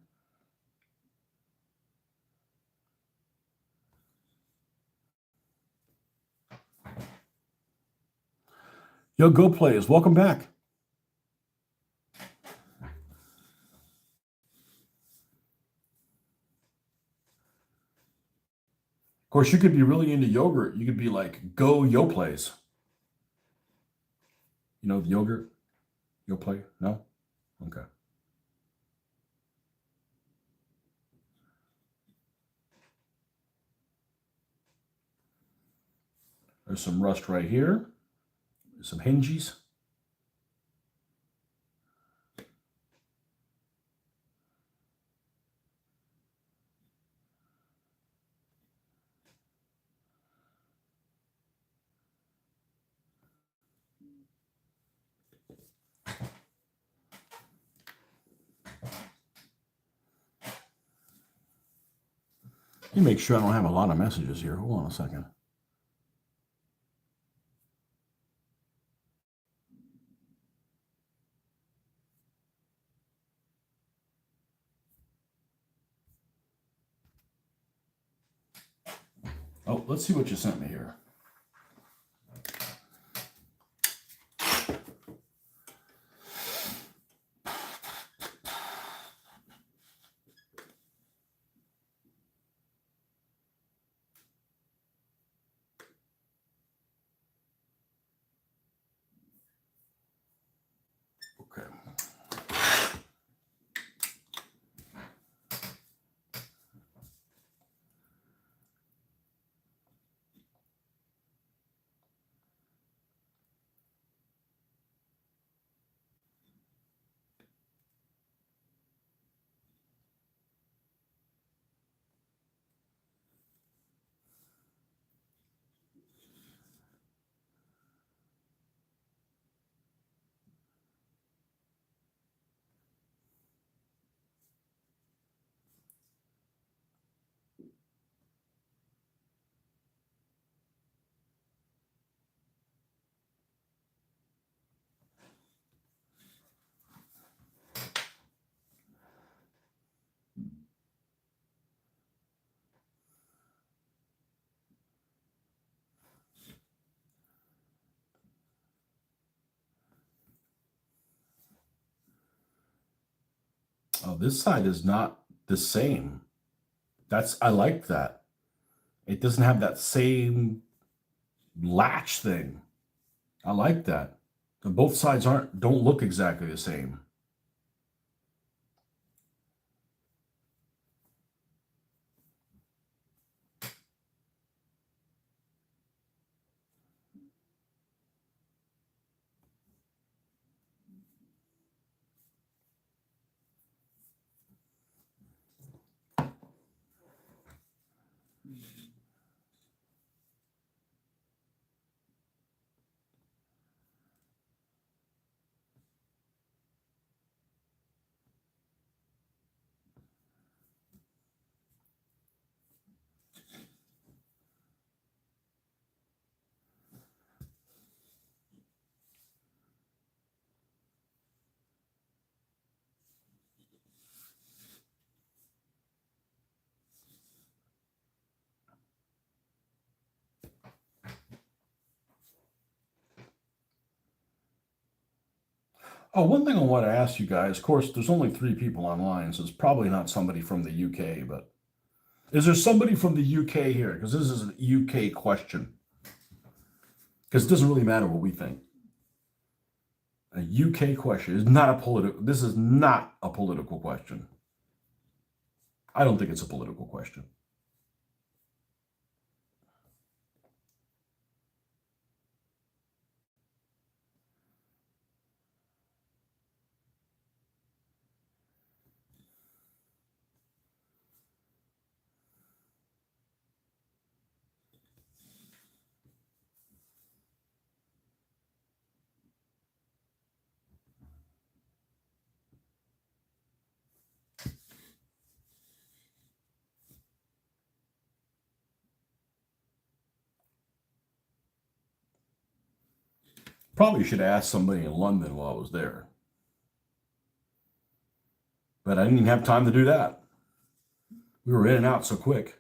A: Yo, Go Plays, welcome back. Of course, you could be really into yogurt. You could be like, Go Yo Plays. You know the yogurt? You'll play? No? Okay. There's some rust right here. There's some hinges. Let me make sure I don't have a lot of messages here. Hold on a second. Oh, let's see what you sent me here. Okay. Oh, this side is not the same. I like that. It doesn't have that same latch thing. I like that. Both sides don't look exactly the same. Oh, one thing I want to ask you guys, of course, there's only 3 people online, so it's probably not somebody from the UK, but is there somebody from the UK here? Because this is a UK question. Because it doesn't really matter what we think. A UK question is not a political. This is not a political question. I don't think it's a political question. Probably should ask somebody in London while I was there. But I didn't even have time to do that. We were in and out so quick.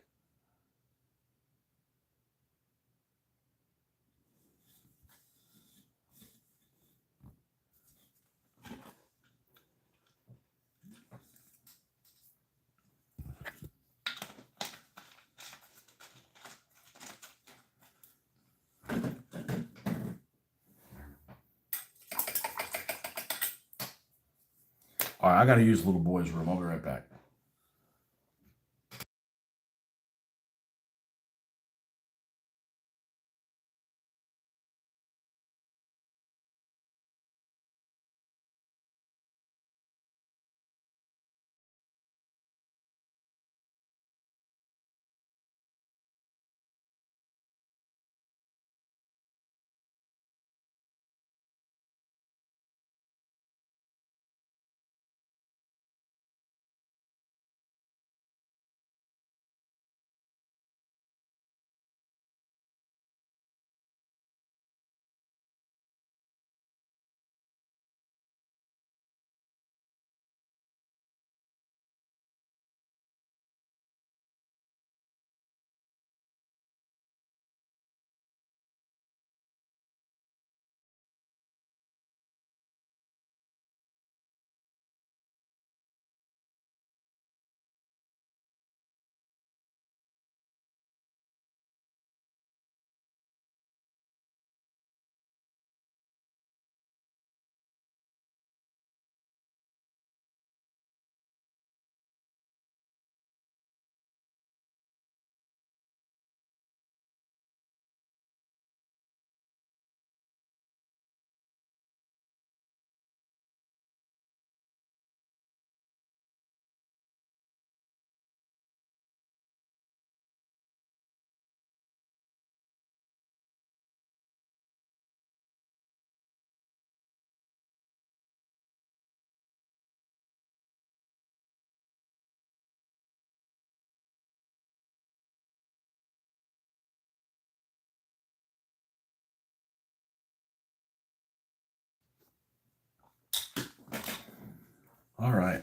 A: All right, I got to use the little boy's room. I'll be right back. All right.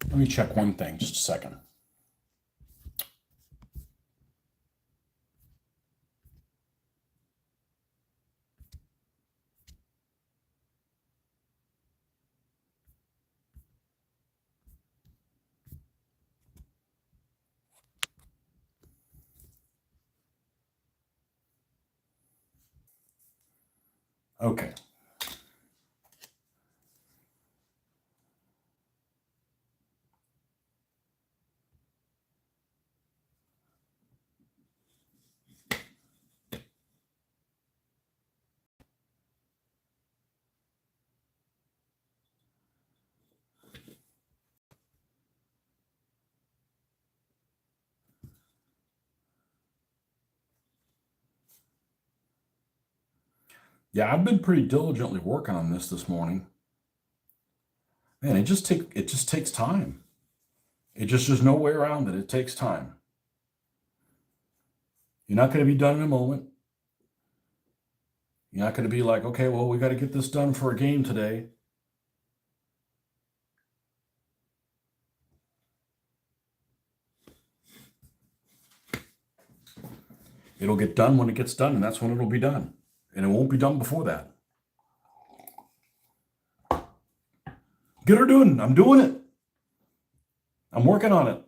A: Let me check one thing, just a second. Okay. Yeah, I've been pretty diligently working on this morning. Man, it just takes time. There's no way around it. It takes time. You're not going to be done in a moment. You're not going to be like, okay, well, we got to get this done for a game today. It'll get done when it gets done, and that's when it'll be done. And it won't be done before that. Get her doing. I'm doing it. I'm working on it.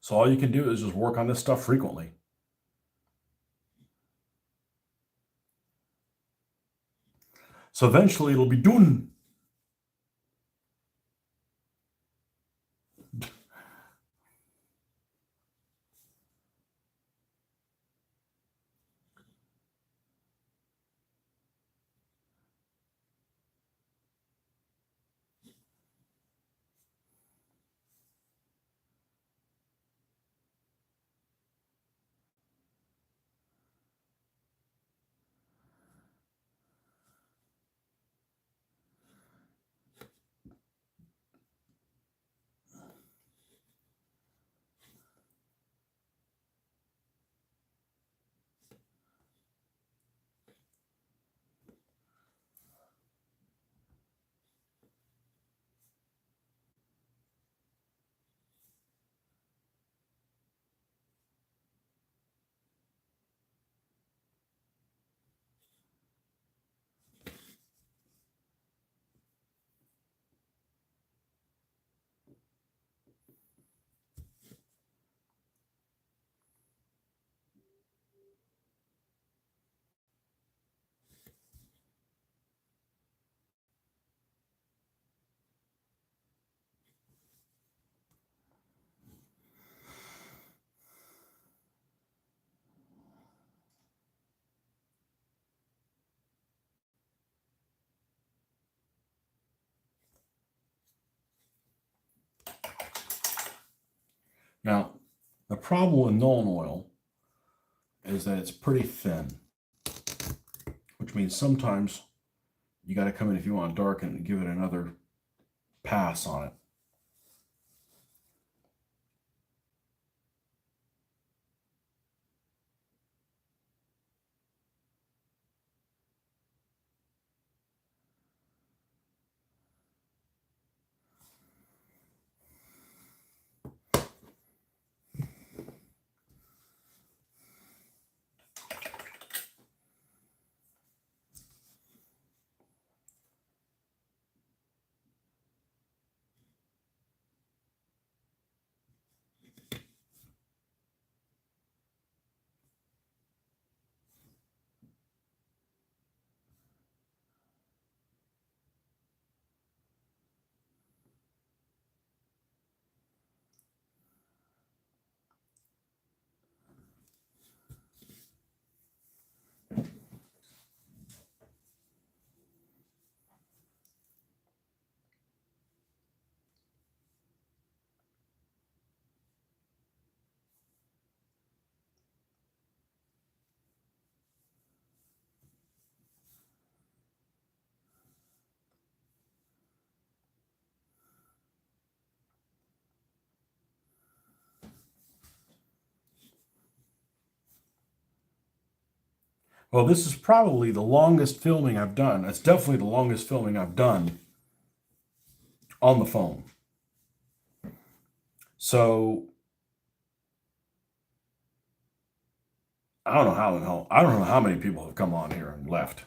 A: So all you can do is just work on this stuff frequently. So eventually it'll be done. Now, the problem with Nuln Oil is that it's pretty thin, which means sometimes you got to come in if you want to darken and give it another pass on it. Well, this is probably the longest filming I've done. It's definitely the longest filming I've done on the phone. So I don't know how many people have come on here and left.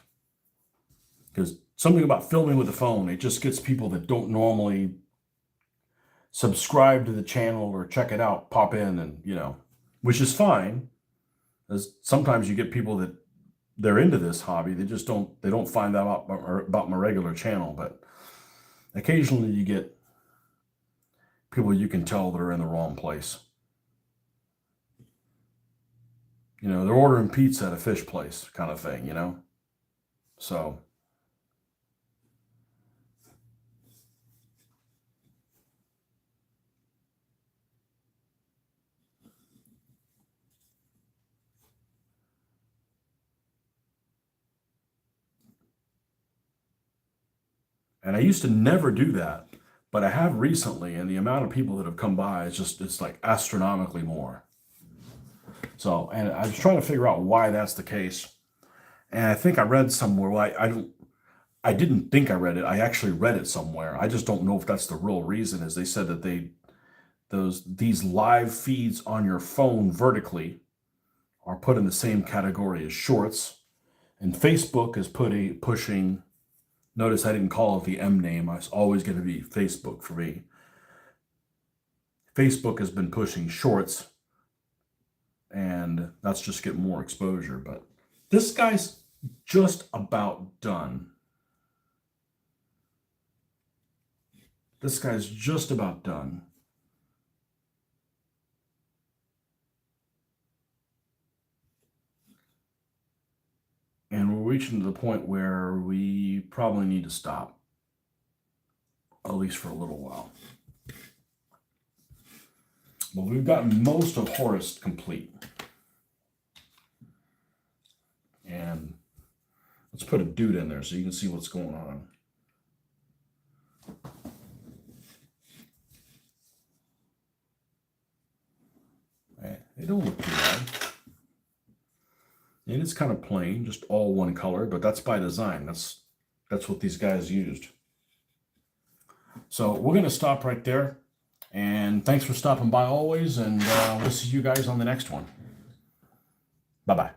A: Because something about filming with the phone, it just gets people that don't normally subscribe to the channel or check it out, pop in and, which is fine. As sometimes you get people that they're into this hobby. They don't find out about my regular channel, but occasionally you get people you can tell that are in the wrong place. They're ordering pizza at a fish place kind of thing, So, and I used to never do that, but I have recently, and the amount of people that have come by it's like astronomically more. So, and I was trying to figure out why that's the case. And I think I read somewhere, well, I didn't think I read it. I actually read it somewhere. I just don't know if that's the real reason, is they said that these live feeds on your phone vertically are put in the same category as shorts. And Facebook is pushing, notice I didn't call it the M name. It's always going to be Facebook for me. Facebook has been pushing shorts, and that's just getting more exposure. But this guy's just about done. This guy's just about done. And we're reaching to the point where we probably need to stop, at least for a little while. Well, we've gotten most of Horus complete. And let's put a dude in there so you can see what's going on. They don't look too bad. And it's kind of plain, just all one color, but that's by design. That's what these guys used. So we're going to stop right there. And thanks for stopping by always, and we'll see you guys on the next one. Bye-bye.